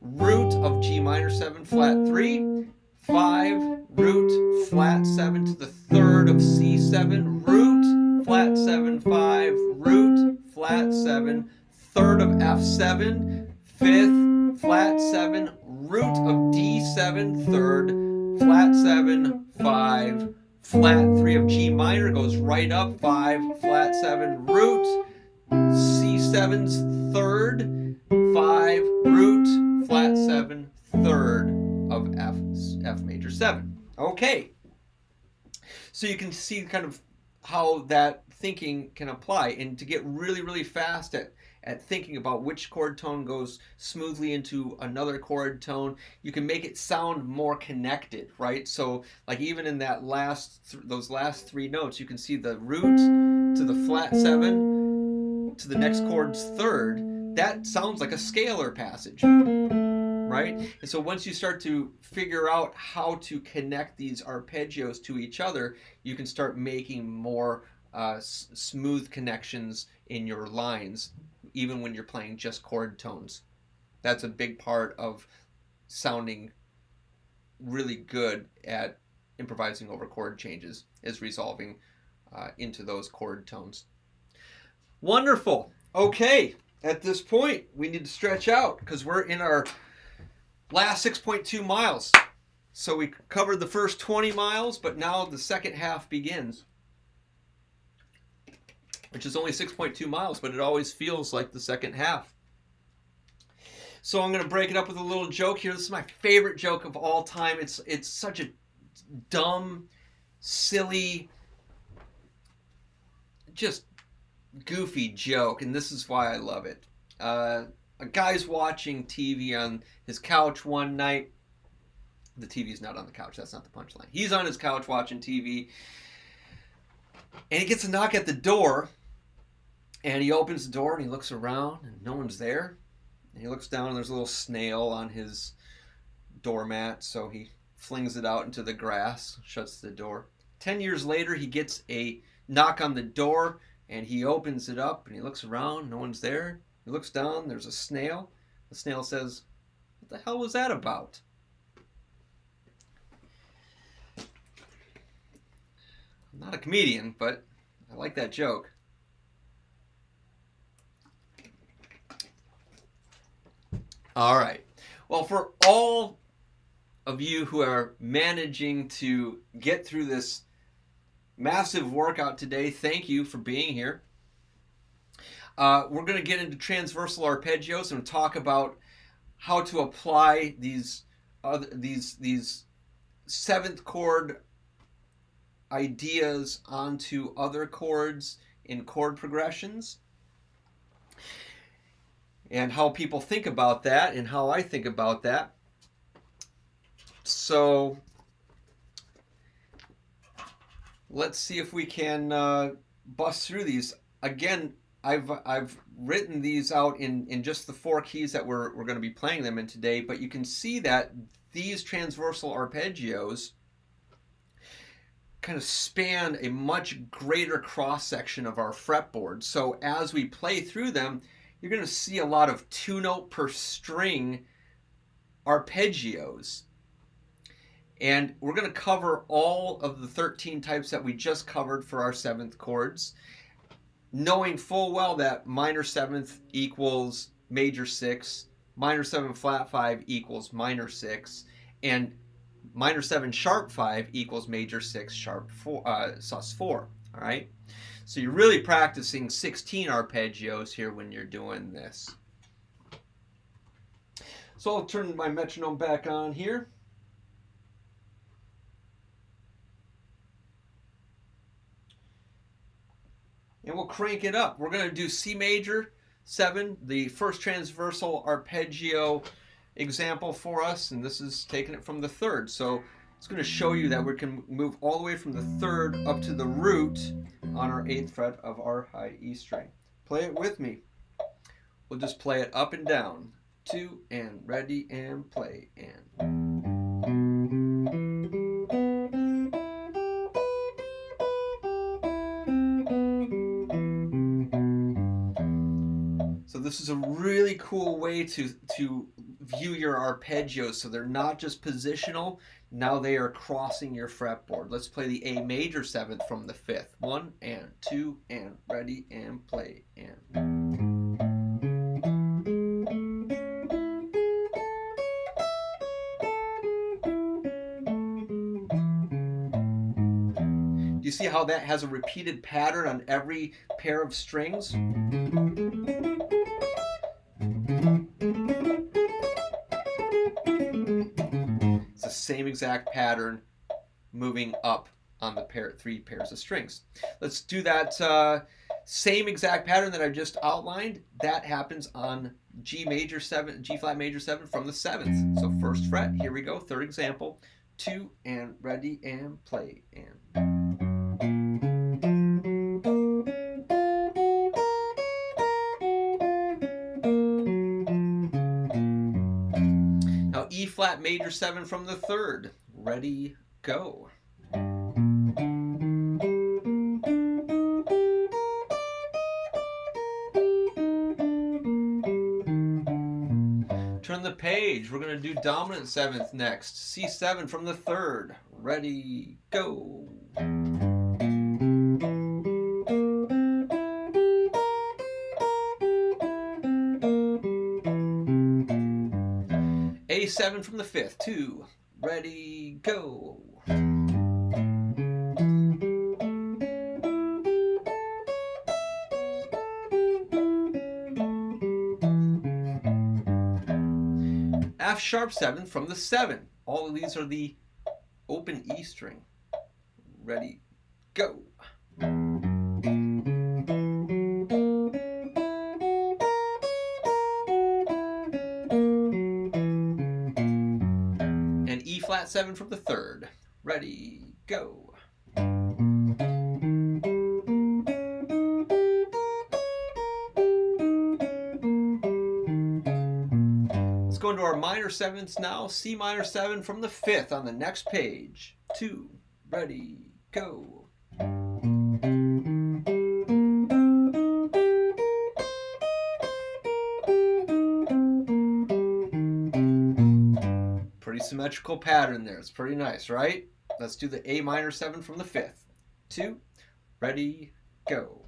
root of G minor 7, flat 3, 5, root, flat 7 to the 3rd of C7, root, flat 7, 5, root, flat 7, 3rd of F7, 5th, flat 7, root of D7, 3rd, flat 7, 5, flat 3 of G minor goes right up, 5, flat 7, root, C7's 3rd, 5, root, flat 7, 3rd of F major 7. Okay. So you can see kind of how that thinking can apply, and to get really, really fast at thinking about which chord tone goes smoothly into another chord tone, you can make it sound more connected, right? So like even in that those last 3 notes, you can see the root to the flat 7 to the next chord's 3rd. That sounds like a scalar passage, right? And so once you start to figure out how to connect these arpeggios to each other, you can start making more smooth connections in your lines, even when you're playing just chord tones. That's a big part of sounding really good at improvising over chord changes, is resolving into those chord tones. Wonderful. Okay, at this point, we need to stretch out because we're in our last 6.2 miles. So we covered the first 20 miles, but now the second half begins, which is only 6.2 miles, but it always feels like the second half. So I'm going to break it up with a little joke here. This is my favorite joke of all time. It's such a dumb, silly, just goofy joke, and this is why I love it. A guy's watching TV on his couch one night. The TV's not on the couch. That's not the punchline. He's on his couch watching TV, and he gets a knock at the door, and he opens the door, and he looks around, and no one's there. And he looks down, and there's a little snail on his doormat, so he flings it out into the grass, shuts the door. 10 years later, he gets a knock on the door, and he opens it up, and he looks around, no one's there. He looks down, there's a snail. The snail says, "What the hell was that about?" I'm not a comedian, but I like that joke. All right. Well, for all of you who are managing to get through this massive workout today, thank you for being here. We're going to get into transversal arpeggios and talk about how to apply these seventh chord ideas onto other chords in chord progressions, and how people think about that and how I think about that. So let's see if we can bust through these. Again, I've written these out in just the 4 keys that we're going to be playing them in today, but you can see that these transversal arpeggios kind of span a much greater cross-section of our fretboard. So as we play through them, you're going to see a lot of 2-note per string arpeggios. And we're going to cover all of the 13 types that we just covered for our 7th chords, knowing full well that minor 7th equals major 6, minor 7 flat 5 equals minor 6, and minor 7 sharp 5 equals major 6 sharp 4, sus 4. All right? So you're really practicing 16 arpeggios here when you're doing this. So I'll turn my metronome back on here. And we'll crank it up. We're going to do C major 7, the first transversal arpeggio example for us, and this is taking it from the 3rd. So it's going to show you that we can move all the way from the 3rd up to the root on our 8th fret of our high E string. Play it with me. We'll just play it up and down. 2 and ready and play and. So this is a really cool way to view your arpeggios, so they're not just positional, now they are crossing your fretboard. Let's play the A major 7th from the 5th. 1 and 2 and ready and play and. Do you see how that has a repeated pattern on every pair of strings? It's the same exact pattern moving up on the 3 pairs of strings. Let's do that same exact pattern that I just outlined. That happens on G flat major 7 from the 7th. So 1st fret, here we go, 3rd example. 2 and ready and play and. Now E flat major 7 from the 3rd. Ready, go. Turn the page. We're going to do dominant 7th next. C7 from the 3rd. Ready, go. A7 from the 5th. 2. Ready, go. F sharp 7 from the 7. All of these are the open E string. Ready, go. And E flat 7 from the 3rd. Ready, go. Go into our minor 7ths now. C minor 7 from the 5th on the next page. 2, ready, go. Pretty symmetrical pattern there. It's pretty nice, right? Let's do the A minor 7 from the 5th. 2, ready, go.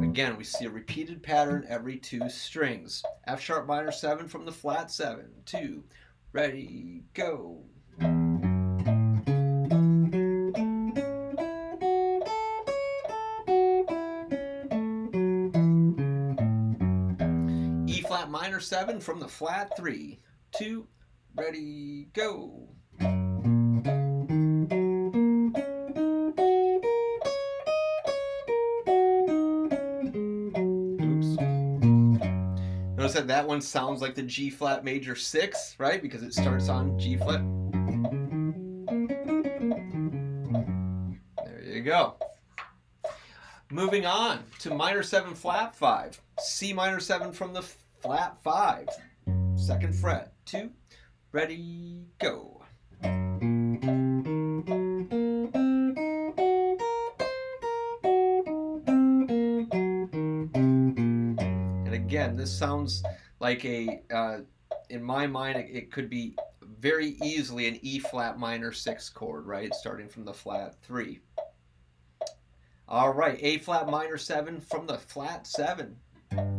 Again, we see a repeated pattern every 2 strings. F sharp minor 7 from the flat 7. 2, ready, go. E flat minor 7 from the flat 3. 2, ready, go. Notice that that one sounds like the G flat major 6, right? Because it starts on G flat. There you go. Moving on to minor 7 flat 5. C minor 7 from the flat 5. Second fret. 2. Ready, go. And again, this sounds like a, in my mind, it could be very easily an E flat minor 6 chord, right? Starting from the flat 3. All right, A flat minor 7 from the flat 7.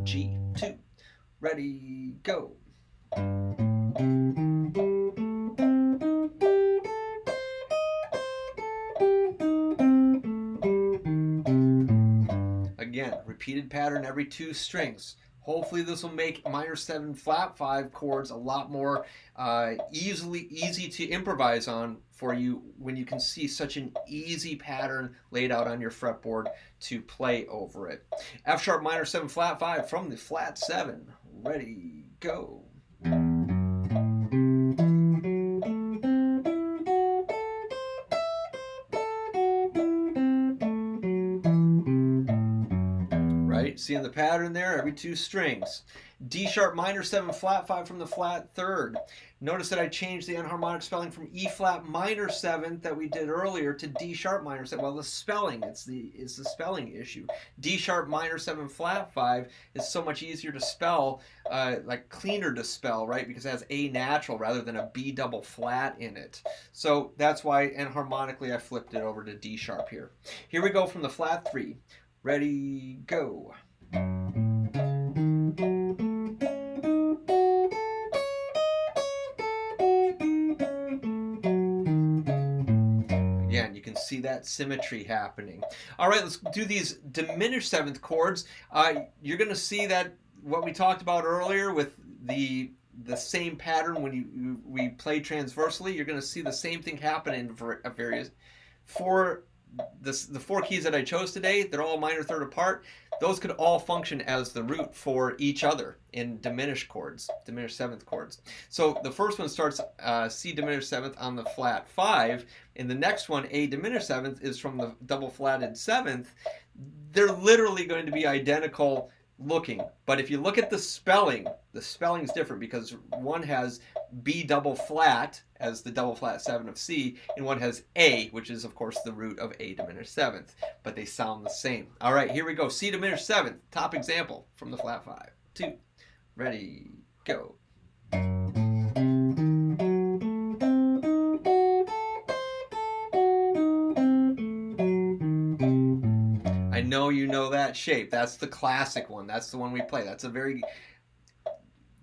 G, 2. Ready, go. Again, repeated pattern every 2 strings. Hopefully this will make minor 7 flat 5 chords a lot more easy to improvise on for you when you can see such an easy pattern laid out on your fretboard to play over it. F sharp minor 7 flat 5 from the flat 7. Ready, go. Right? Seeing the pattern there, every 2 strings. D sharp minor 7 flat 5 from the flat 3rd. Notice that I changed the enharmonic spelling from E flat minor 7 that we did earlier to D sharp minor 7. Well, the spelling, it's the spelling issue. D sharp minor 7 flat 5 is so much easier to spell, like cleaner to spell, right? Because it has A natural rather than a B double flat in it. So that's why enharmonically I flipped it over to D sharp here. Here we go from the flat 3. Ready, go. Again, you can see that symmetry happening. All right, let's do these diminished 7th chords. You're going to see that what we talked about earlier with the same pattern when we play transversally, you're going to see the same thing happen in various the 4 keys that I chose today. They're all minor 3rd apart. Those could all function as the root for each other in diminished chords, diminished 7th chords. So the first one starts C diminished 7th on the flat 5, and the next one, A diminished 7th, is from the double flatted 7th. They're literally going to be identical looking, but if you look at the spelling's different because one has B double flat as the double flat 7 of C, and one has A, which is of course the root of A diminished 7th, but they sound the same. All right, here we go. C diminished 7th, top example from the flat 5. 2, ready, go. I know you know that shape. That's the classic one. That's the one we play. That's a very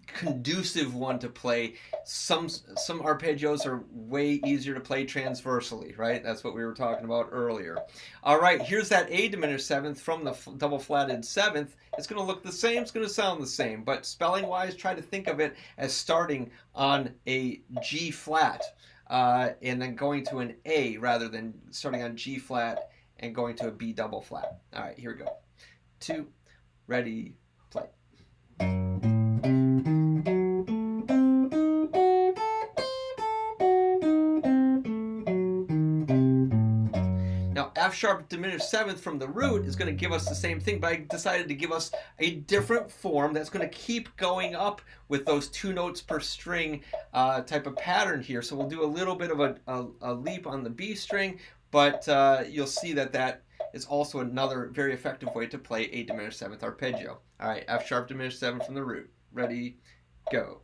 conducive one to play. Some arpeggios are way easier to play transversally, right? That's what we were talking about earlier. All right, here's that A diminished 7th from the double flatted 7th. It's going to look the same. It's going to sound the same, but spelling-wise, try to think of it as starting on a G flat and then going to an A rather than starting on G flat and going to a B double flat. All right, here we go. 2, ready, play. Now, F sharp diminished 7th from the root is going to give us the same thing, but I decided to give us a different form that's going to keep going up with those 2 notes per string type of pattern here. So we'll do a little bit of a leap on the B string, but you'll see that is also another very effective way to play a diminished 7th arpeggio. All right, F sharp diminished 7 from the root. Ready, go.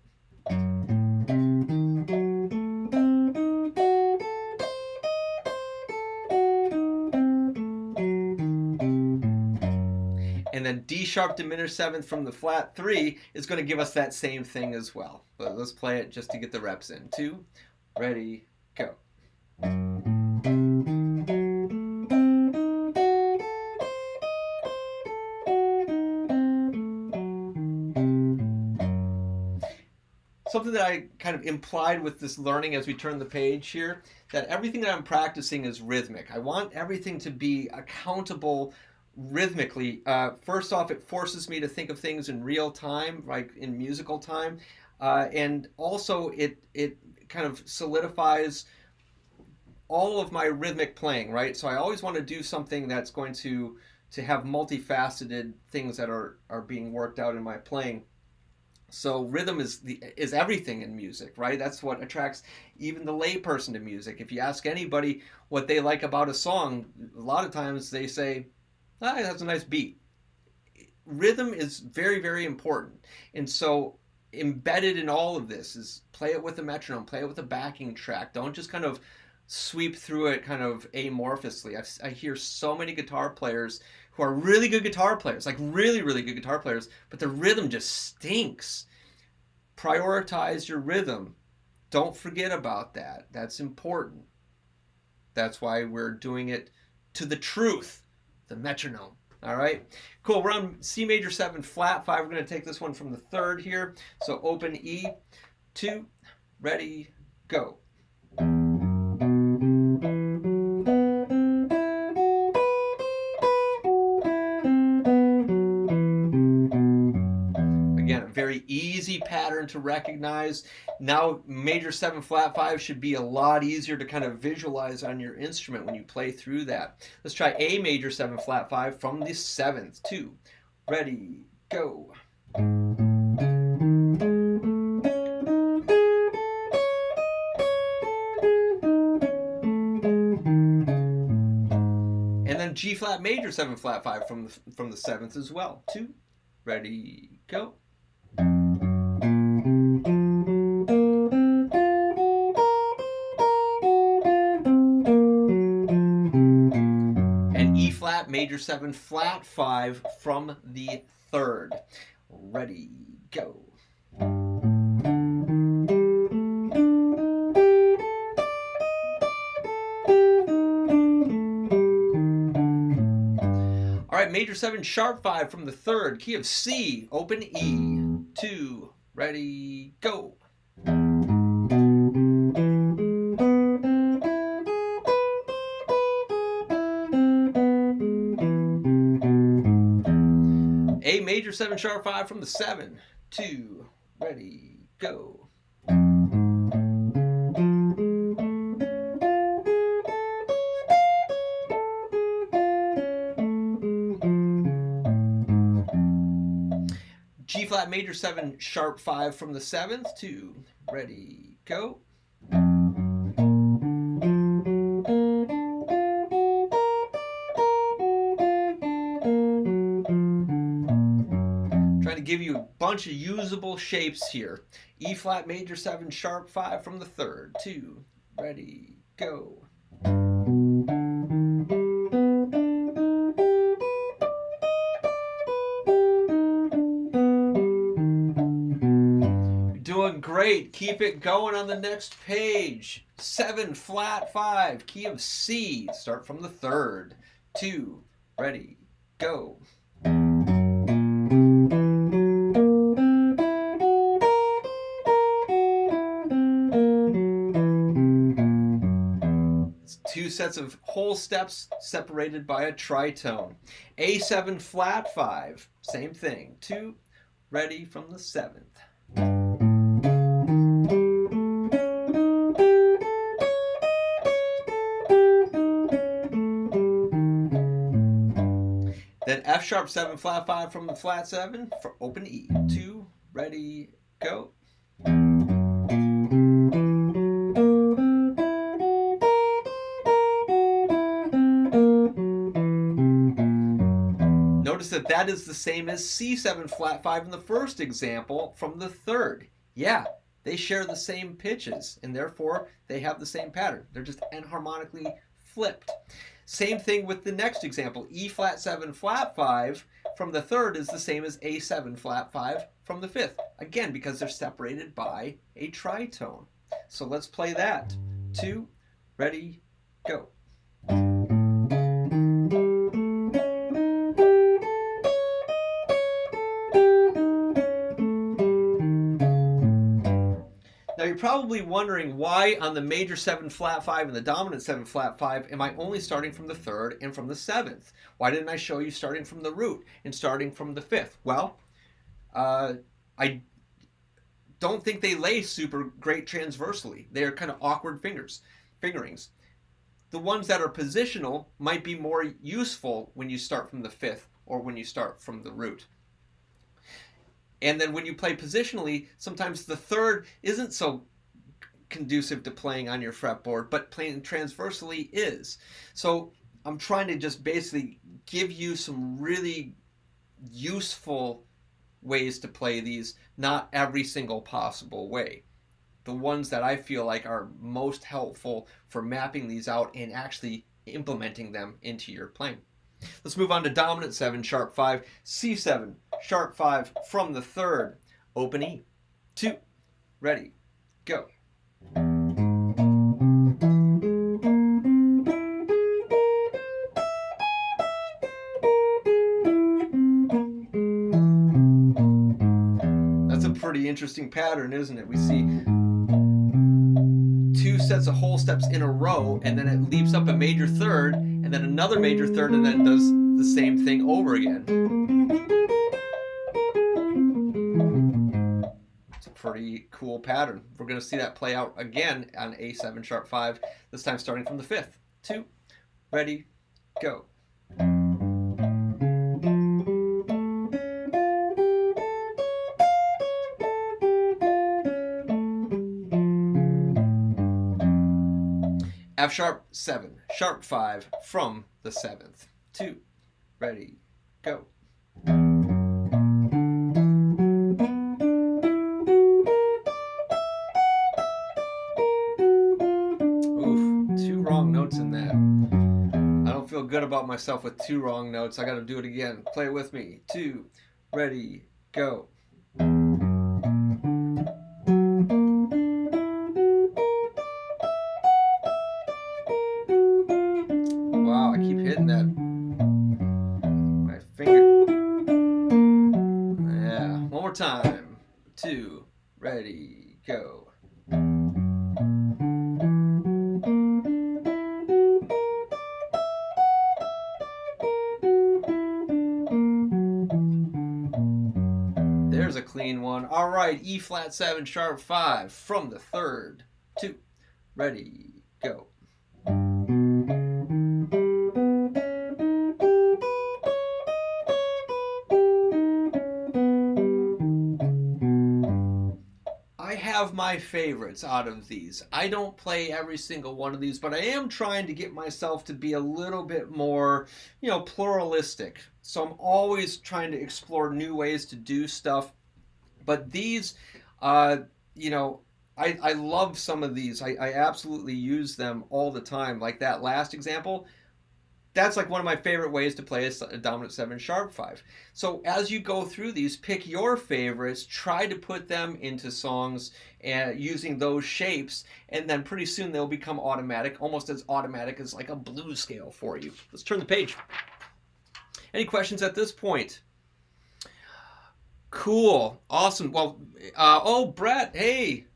And then D sharp diminished 7th from the flat 3 is going to give us that same thing as well. But let's play it just to get the reps in. 2, ready, go. Something that I kind of implied with this learning as we turn the page here, that everything that I'm practicing is rhythmic. I want everything to be accountable rhythmically. First off, it forces me to think of things in real time, like in musical time, and also it kind of solidifies all of my rhythmic playing, right? So I always want to do something that's going to to have multifaceted things that are being worked out in my playing. So rhythm is everything in music, right? That's what attracts even the layperson to music. If you ask anybody what they like about a song, a lot of times they say, "Ah, it has a nice beat." Rhythm is very, very important. And so embedded in all of this is play it with a metronome, play it with a backing track. Don't just kind of sweep through it kind of amorphously. I hear so many guitar players who are really good guitar players, like really, really good guitar players, but the rhythm just stinks. Prioritize your rhythm. Don't forget about that. That's important. That's why we're doing it to the truth, the metronome. All right, cool. We're on C major 7 flat 5. We're going to take this one from the 3rd here. So open E, 2, ready, go. Again, a very easy pattern to recognize. Now major 7 flat 5 should be a lot easier to kind of visualize on your instrument when you play through that. Let's try A major 7 flat 5 from the 7th. 2, ready, go. And then G flat major 7 flat 5 from the 7th as well. 2, ready, go. And E flat major 7 flat 5 from the 3rd. Ready, go. All right, major 7 sharp 5 from the 3rd, key of C, open E, 2, ready, go. A major 7 sharp 5 from the 7, 2, ready, go. G flat major 7 sharp 5 from the 7th, 2, ready, go. Trying to give you a bunch of usable shapes here. E flat major 7 sharp 5 from the 3rd, 2, ready, go. Doing great. Keep it going on the next page. 7 flat 5, key of C. Start from the 3rd. 2, ready, go. It's 2 sets of whole steps separated by a tritone. A7 flat 5, same thing. 2, ready from the 7th. Then F sharp 7 flat 5 from the flat 7 for open E. 2, ready, go. Notice that that is the same as C7 flat 5 in the first example from the 3rd. Yeah, they share the same pitches, and therefore they have the same pattern. They're just enharmonically flipped. Same thing with the next example. E flat 7 flat 5 from the 3rd is the same as A7 flat 5 from the 5th. Again, because they're separated by a tritone. So let's play that. 2, ready, go. Now you're probably wondering why on the major 7 flat 5 and the dominant 7 flat 5 am I only starting from the 3rd and from the 7th? Why didn't I show you starting from the root and starting from the 5th? Well, I don't think they lay super great transversally. They are kind of awkward fingerings. the ones that are positional might be more useful when you start from the fifth or when you start from the root. And then when you play positionally, sometimes the third isn't so conducive to playing on your fretboard, but playing transversally is. So I'm trying to just basically give you some really useful ways to play these, not every single possible way. The ones that I feel like are most helpful for mapping these out and actually implementing them into your playing. Let's move on to dominant 7, sharp 5, C7, sharp 5 from the third, open E, 2, ready, go. That's a pretty interesting pattern, isn't it? We see 2 sets of whole steps in a row, and then it leaps up a major third, and then another major third, and then it does the same thing over again. It's a pretty cool pattern. We're going to see that play out again on A7 sharp 5, this time starting from the 5th. 2, ready, go. F sharp 7, sharp 5 from the 7th. 2, ready, go. Oof, 2 wrong notes in that. I don't feel good about myself with 2 wrong notes. I got to do it again. Play it with me. 2, ready, go. Wow, I keep hitting that. My finger. Yeah, one more time. 2, ready, go. There's a clean one. All right, E flat 7, sharp 5 from the 3rd. 2, ready, go. I have my favorites out of these. I don't play every single one of these, but I am trying to get myself to be a little bit more, pluralistic. So I'm always trying to explore new ways to do stuff. But these, I love some of these. I absolutely use them all the time. Like that last example, that's like one of my favorite ways to play a dominant 7 sharp 5. So as you go through these, pick your favorites, try to put them into songs and using those shapes, and then pretty soon they'll become automatic, almost as automatic as like a blues scale for you. Let's turn the page. Any questions at this point? Cool. Awesome. Well, Brett, hey.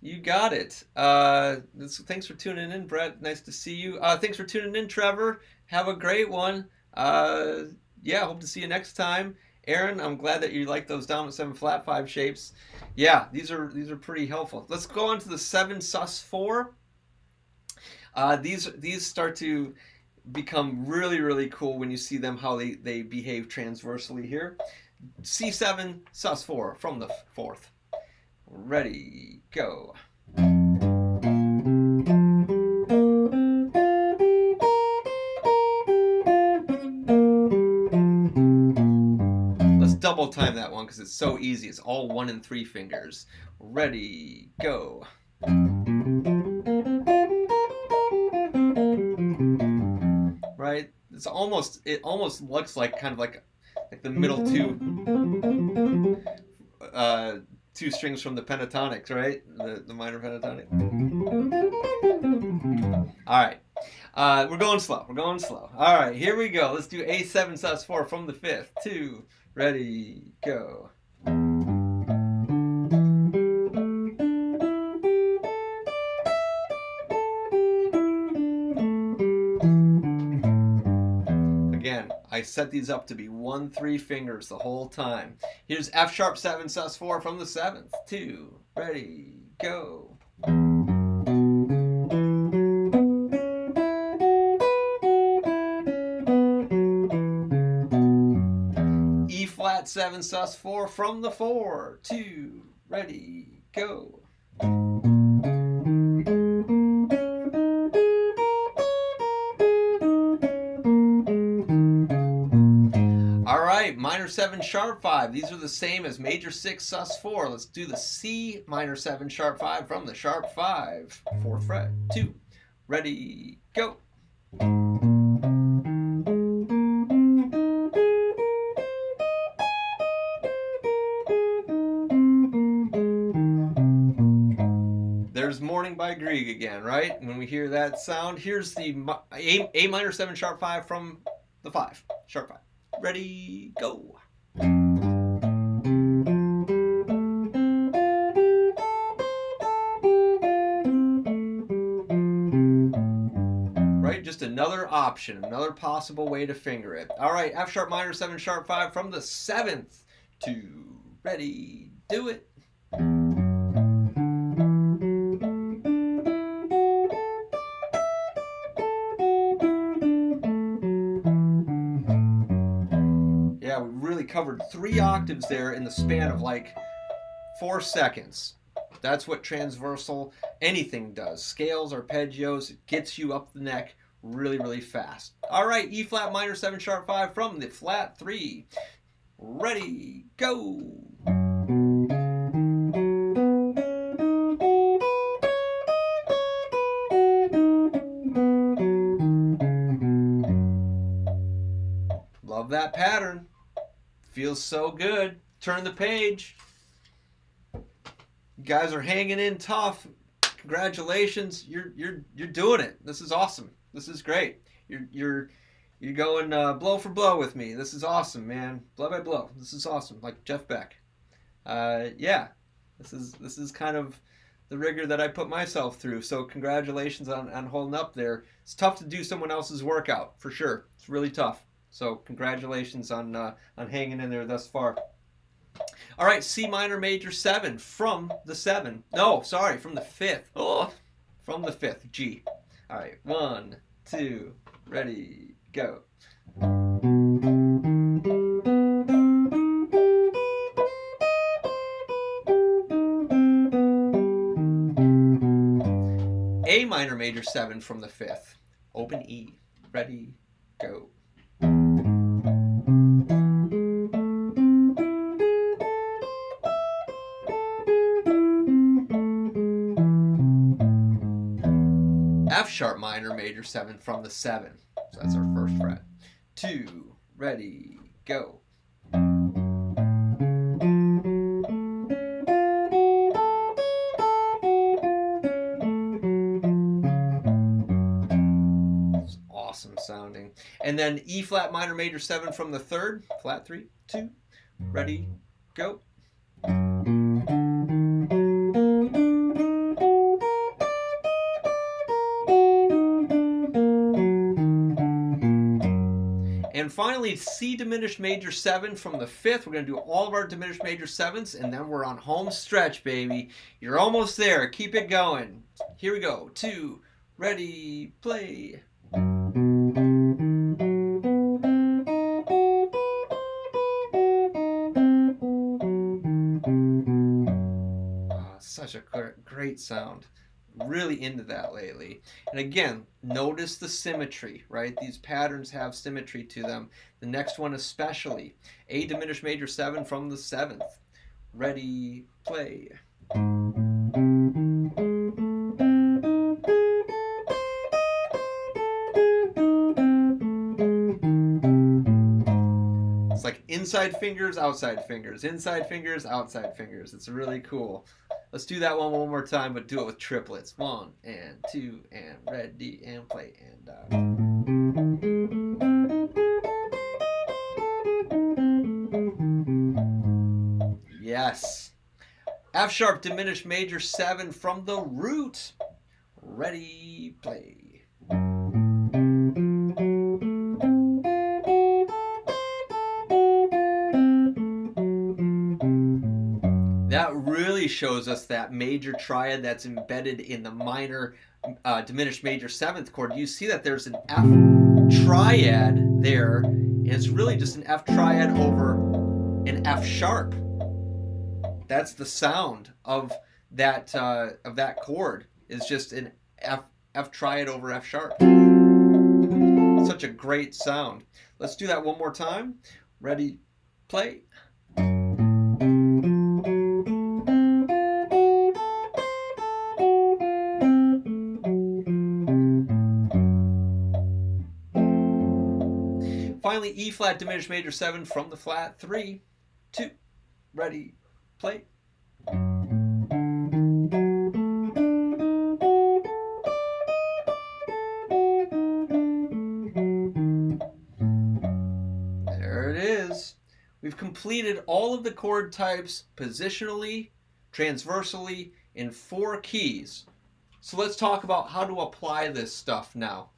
You got it. Thanks for tuning in, Brett. Nice to see you. Thanks for tuning in, Trevor. Have a great one. Hope to see you next time. Aaron, I'm glad that you like those dominant 7 flat 5 shapes. Yeah, these are pretty helpful. Let's go on to the 7 sus 4. These start to become really, really cool when you see them, how they behave transversally here. C7 sus 4 from the 4th. Ready, go. Let's double time that one because it's so easy. It's all 1 and 3 fingers. Ready, go. Right? It almost looks like kind of like the middle two strings from the pentatonics, right? The minor pentatonic. All right. We're going slow. All right, here we go. Let's do A7 sus 4 from the 5th. 2, ready, go. Again, I set these up to be 1, 3 fingers the whole time. Here's F sharp 7 sus 4 from the 7th. 2, ready, go. 7 sus4 from the 4, 2, ready, go. All right, minor 7 sharp 5. These are the same as major 6 sus4. Let's do the C minor 7 sharp 5 from the sharp 5. 4th fret, 2, ready, go. There's Morning by Grieg again, right? When we hear that sound, here's the A minor 7 sharp 5 from the 5, sharp 5. Ready, go. Right, just another option, another possible way to finger it. All right, F sharp minor 7 sharp 5 from the 7th, 2, ready, do it. Yeah, we really covered 3 octaves there in the span of like 4 seconds. That's what transversal anything does. Scales, arpeggios, it gets you up the neck really, really fast. All right, E flat minor 7 sharp 5 from the flat 3. Ready, go. Love that pattern. Feels so good. Turn the page. You guys are hanging in tough. Congratulations. You're doing it. This is awesome. This is great. You're going blow for blow with me. This is awesome, man. Blow by blow. This is awesome. Like Jeff Beck. Yeah. This is kind of the rigor that I put myself through. So congratulations on holding up there. It's tough to do someone else's workout, for sure. It's really tough. So congratulations on hanging in there thus far. All right, C minor major 7 from the 7. No, sorry, from the 5th. Oh, from the 5th, G. All right, 1, 2, ready, go. A minor major 7 from the 5th. Open E. Ready, go. F sharp minor major 7 from the 7. So that's our 1st fret. 2, ready, go. It's awesome sounding. And then E flat minor major 7 from the 3rd, flat 3, 2, ready, go. And finally, C diminished major 7 from the 5th. We're going to do all of our diminished major 7s, and then we're on home stretch, baby. You're almost there. Keep it going. Here we go. 2, ready, play. Oh, such a great sound. Really into that lately. And again, notice the symmetry, right? These patterns have symmetry to them. The next one especially. A diminished major 7 from the 7th. Ready, play. It's like inside fingers, outside fingers, inside fingers, outside fingers. It's really cool. Let's do that one more time, but do it with triplets. 1 and 2 and ready and play and yes. F sharp diminished major 7 from the root. Ready, play. That really shows us that major triad that's embedded in the minor diminished major 7th chord. You see that there's an F triad there, and it's really just an F triad over an F sharp. That's the sound of that chord, is just an F triad over F sharp. Such a great sound. Let's do that one more time. Ready, play. Finally, E flat diminished major 7 from the flat. 3, 2, ready, play. There it is. We've completed all of the chord types positionally, transversally, in 4 keys. So let's talk about how to apply this stuff now.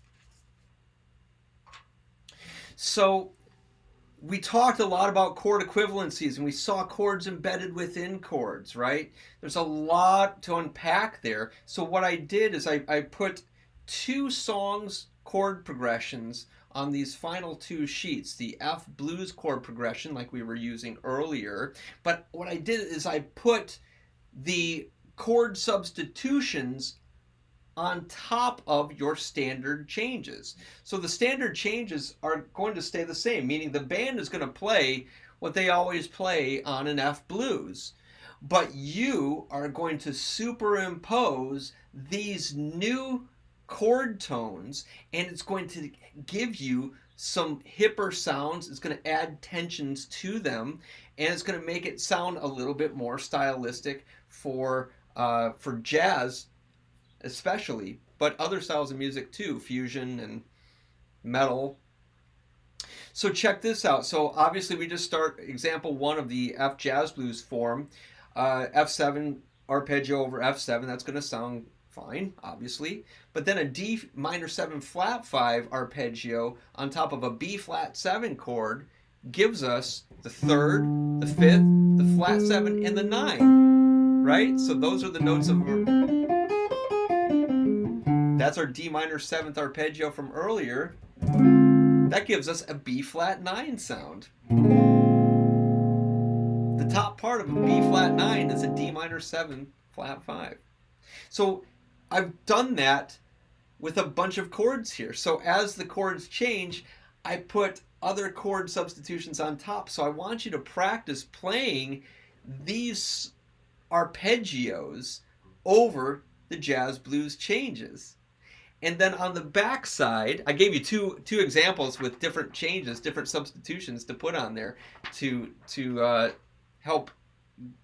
So we talked a lot about chord equivalencies, and we saw chords embedded within chords, right? There's a lot to unpack there. So what I did is I put 2 songs chord progressions on these final 2 sheets, the F blues chord progression like we were using earlier. But what I did is I put the chord substitutions on top of your standard changes. So the standard changes are going to stay the same, meaning the band is going to play what they always play on an F blues. But you are going to superimpose these new chord tones, and it's going to give you some hipper sounds. It's going to add tensions to them, and it's going to make it sound a little bit more stylistic for jazz especially, but other styles of music too, fusion and metal. So check this out. So obviously we just start example 1 of the F jazz blues form, F7 arpeggio over F7. That's going to sound fine, obviously. But then a D minor 7 flat 5 arpeggio on top of a B flat 7 chord gives us the 3rd, the 5th, the flat 7, and the 9, right? So those are the notes of... That's our D minor 7th arpeggio from earlier. That gives us a B flat 9 sound. The top part of a B flat 9 is a D minor 7 flat 5. So I've done that with a bunch of chords here. So as the chords change, I put other chord substitutions on top. So I want you to practice playing these arpeggios over the jazz blues changes. And then on the back side, I gave you two examples with different changes, different substitutions to put on there to help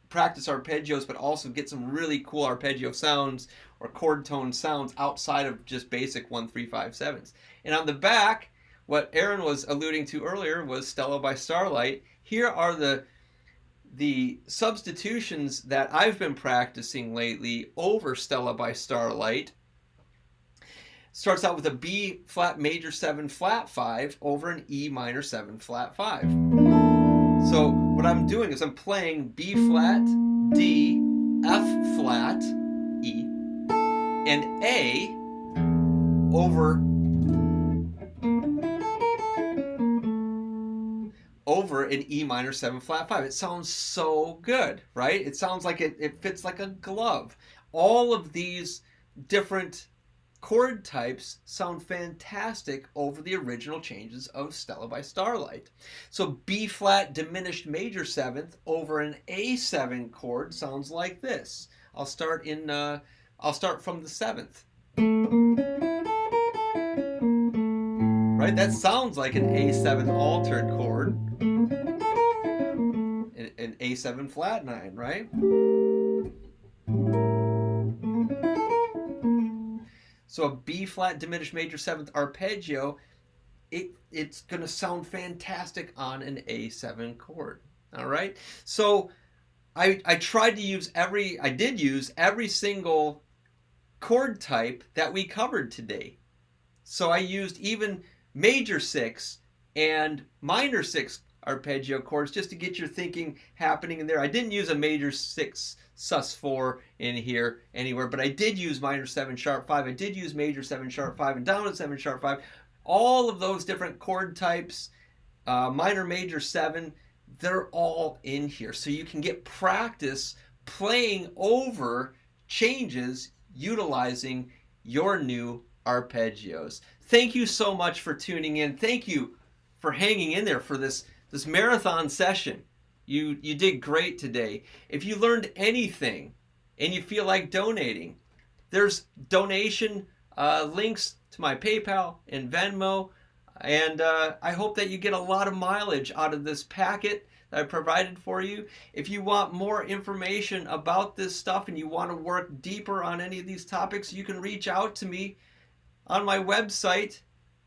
practice arpeggios, but also get some really cool arpeggio sounds or chord tone sounds outside of just basic 1, 3, 5, 7s. And on the back, what Aaron was alluding to earlier was Stella by Starlight. Here are the substitutions that I've been practicing lately over Stella by Starlight. Starts out with a B flat major 7 flat 5 over an E minor 7 flat 5. So what I'm doing is I'm playing B flat, D, F flat, E, and A over an E minor 7 flat 5. It sounds so good, right? It sounds like it fits like a glove. All of these different chord types sound fantastic over the original changes of Stella by Starlight. So B flat diminished major 7th over an A7 chord sounds like this. I'll start from the 7th. Right? That sounds like an A7 altered chord. An A7 flat 9, right? So a B flat diminished major 7th arpeggio, it's going to sound fantastic on an A7 chord. All right. So I did use every single chord type that we covered today. So I used even major 6 and minor 6 arpeggio chords just to get your thinking happening in there. I didn't use a major 6 sus4 in here anywhere, but I did use minor 7 sharp 5. I did use major 7 sharp 5 and dominant 7 sharp 5. All of those different chord types, minor major 7, they're all in here. So you can get practice playing over changes utilizing your new arpeggios. Thank you so much for tuning in. Thank you for hanging in there for this marathon session. You did great today. If you learned anything and you feel like donating, there's donation links to my PayPal and Venmo. And I hope that you get a lot of mileage out of this packet that I provided for you. If you want more information about this stuff and you want to work deeper on any of these topics, you can reach out to me on my website,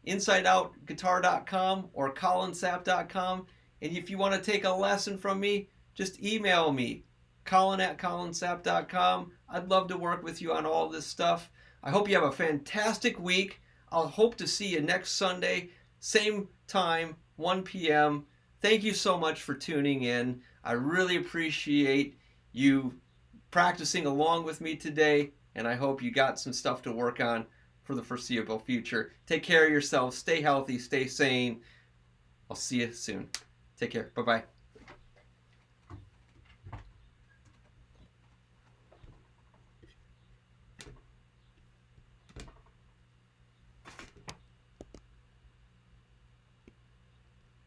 insideoutguitar.com or colinsapp.com. And if you want to take a lesson from me, just email me, colin@colinsapp.com. I'd love to work with you on all this stuff. I hope you have a fantastic week. I'll hope to see you next Sunday, same time, 1 p.m. Thank you so much for tuning in. I really appreciate you practicing along with me today, and I hope you got some stuff to work on for the foreseeable future. Take care of yourself. Stay healthy. Stay sane. I'll see you soon. Take care. Bye-bye.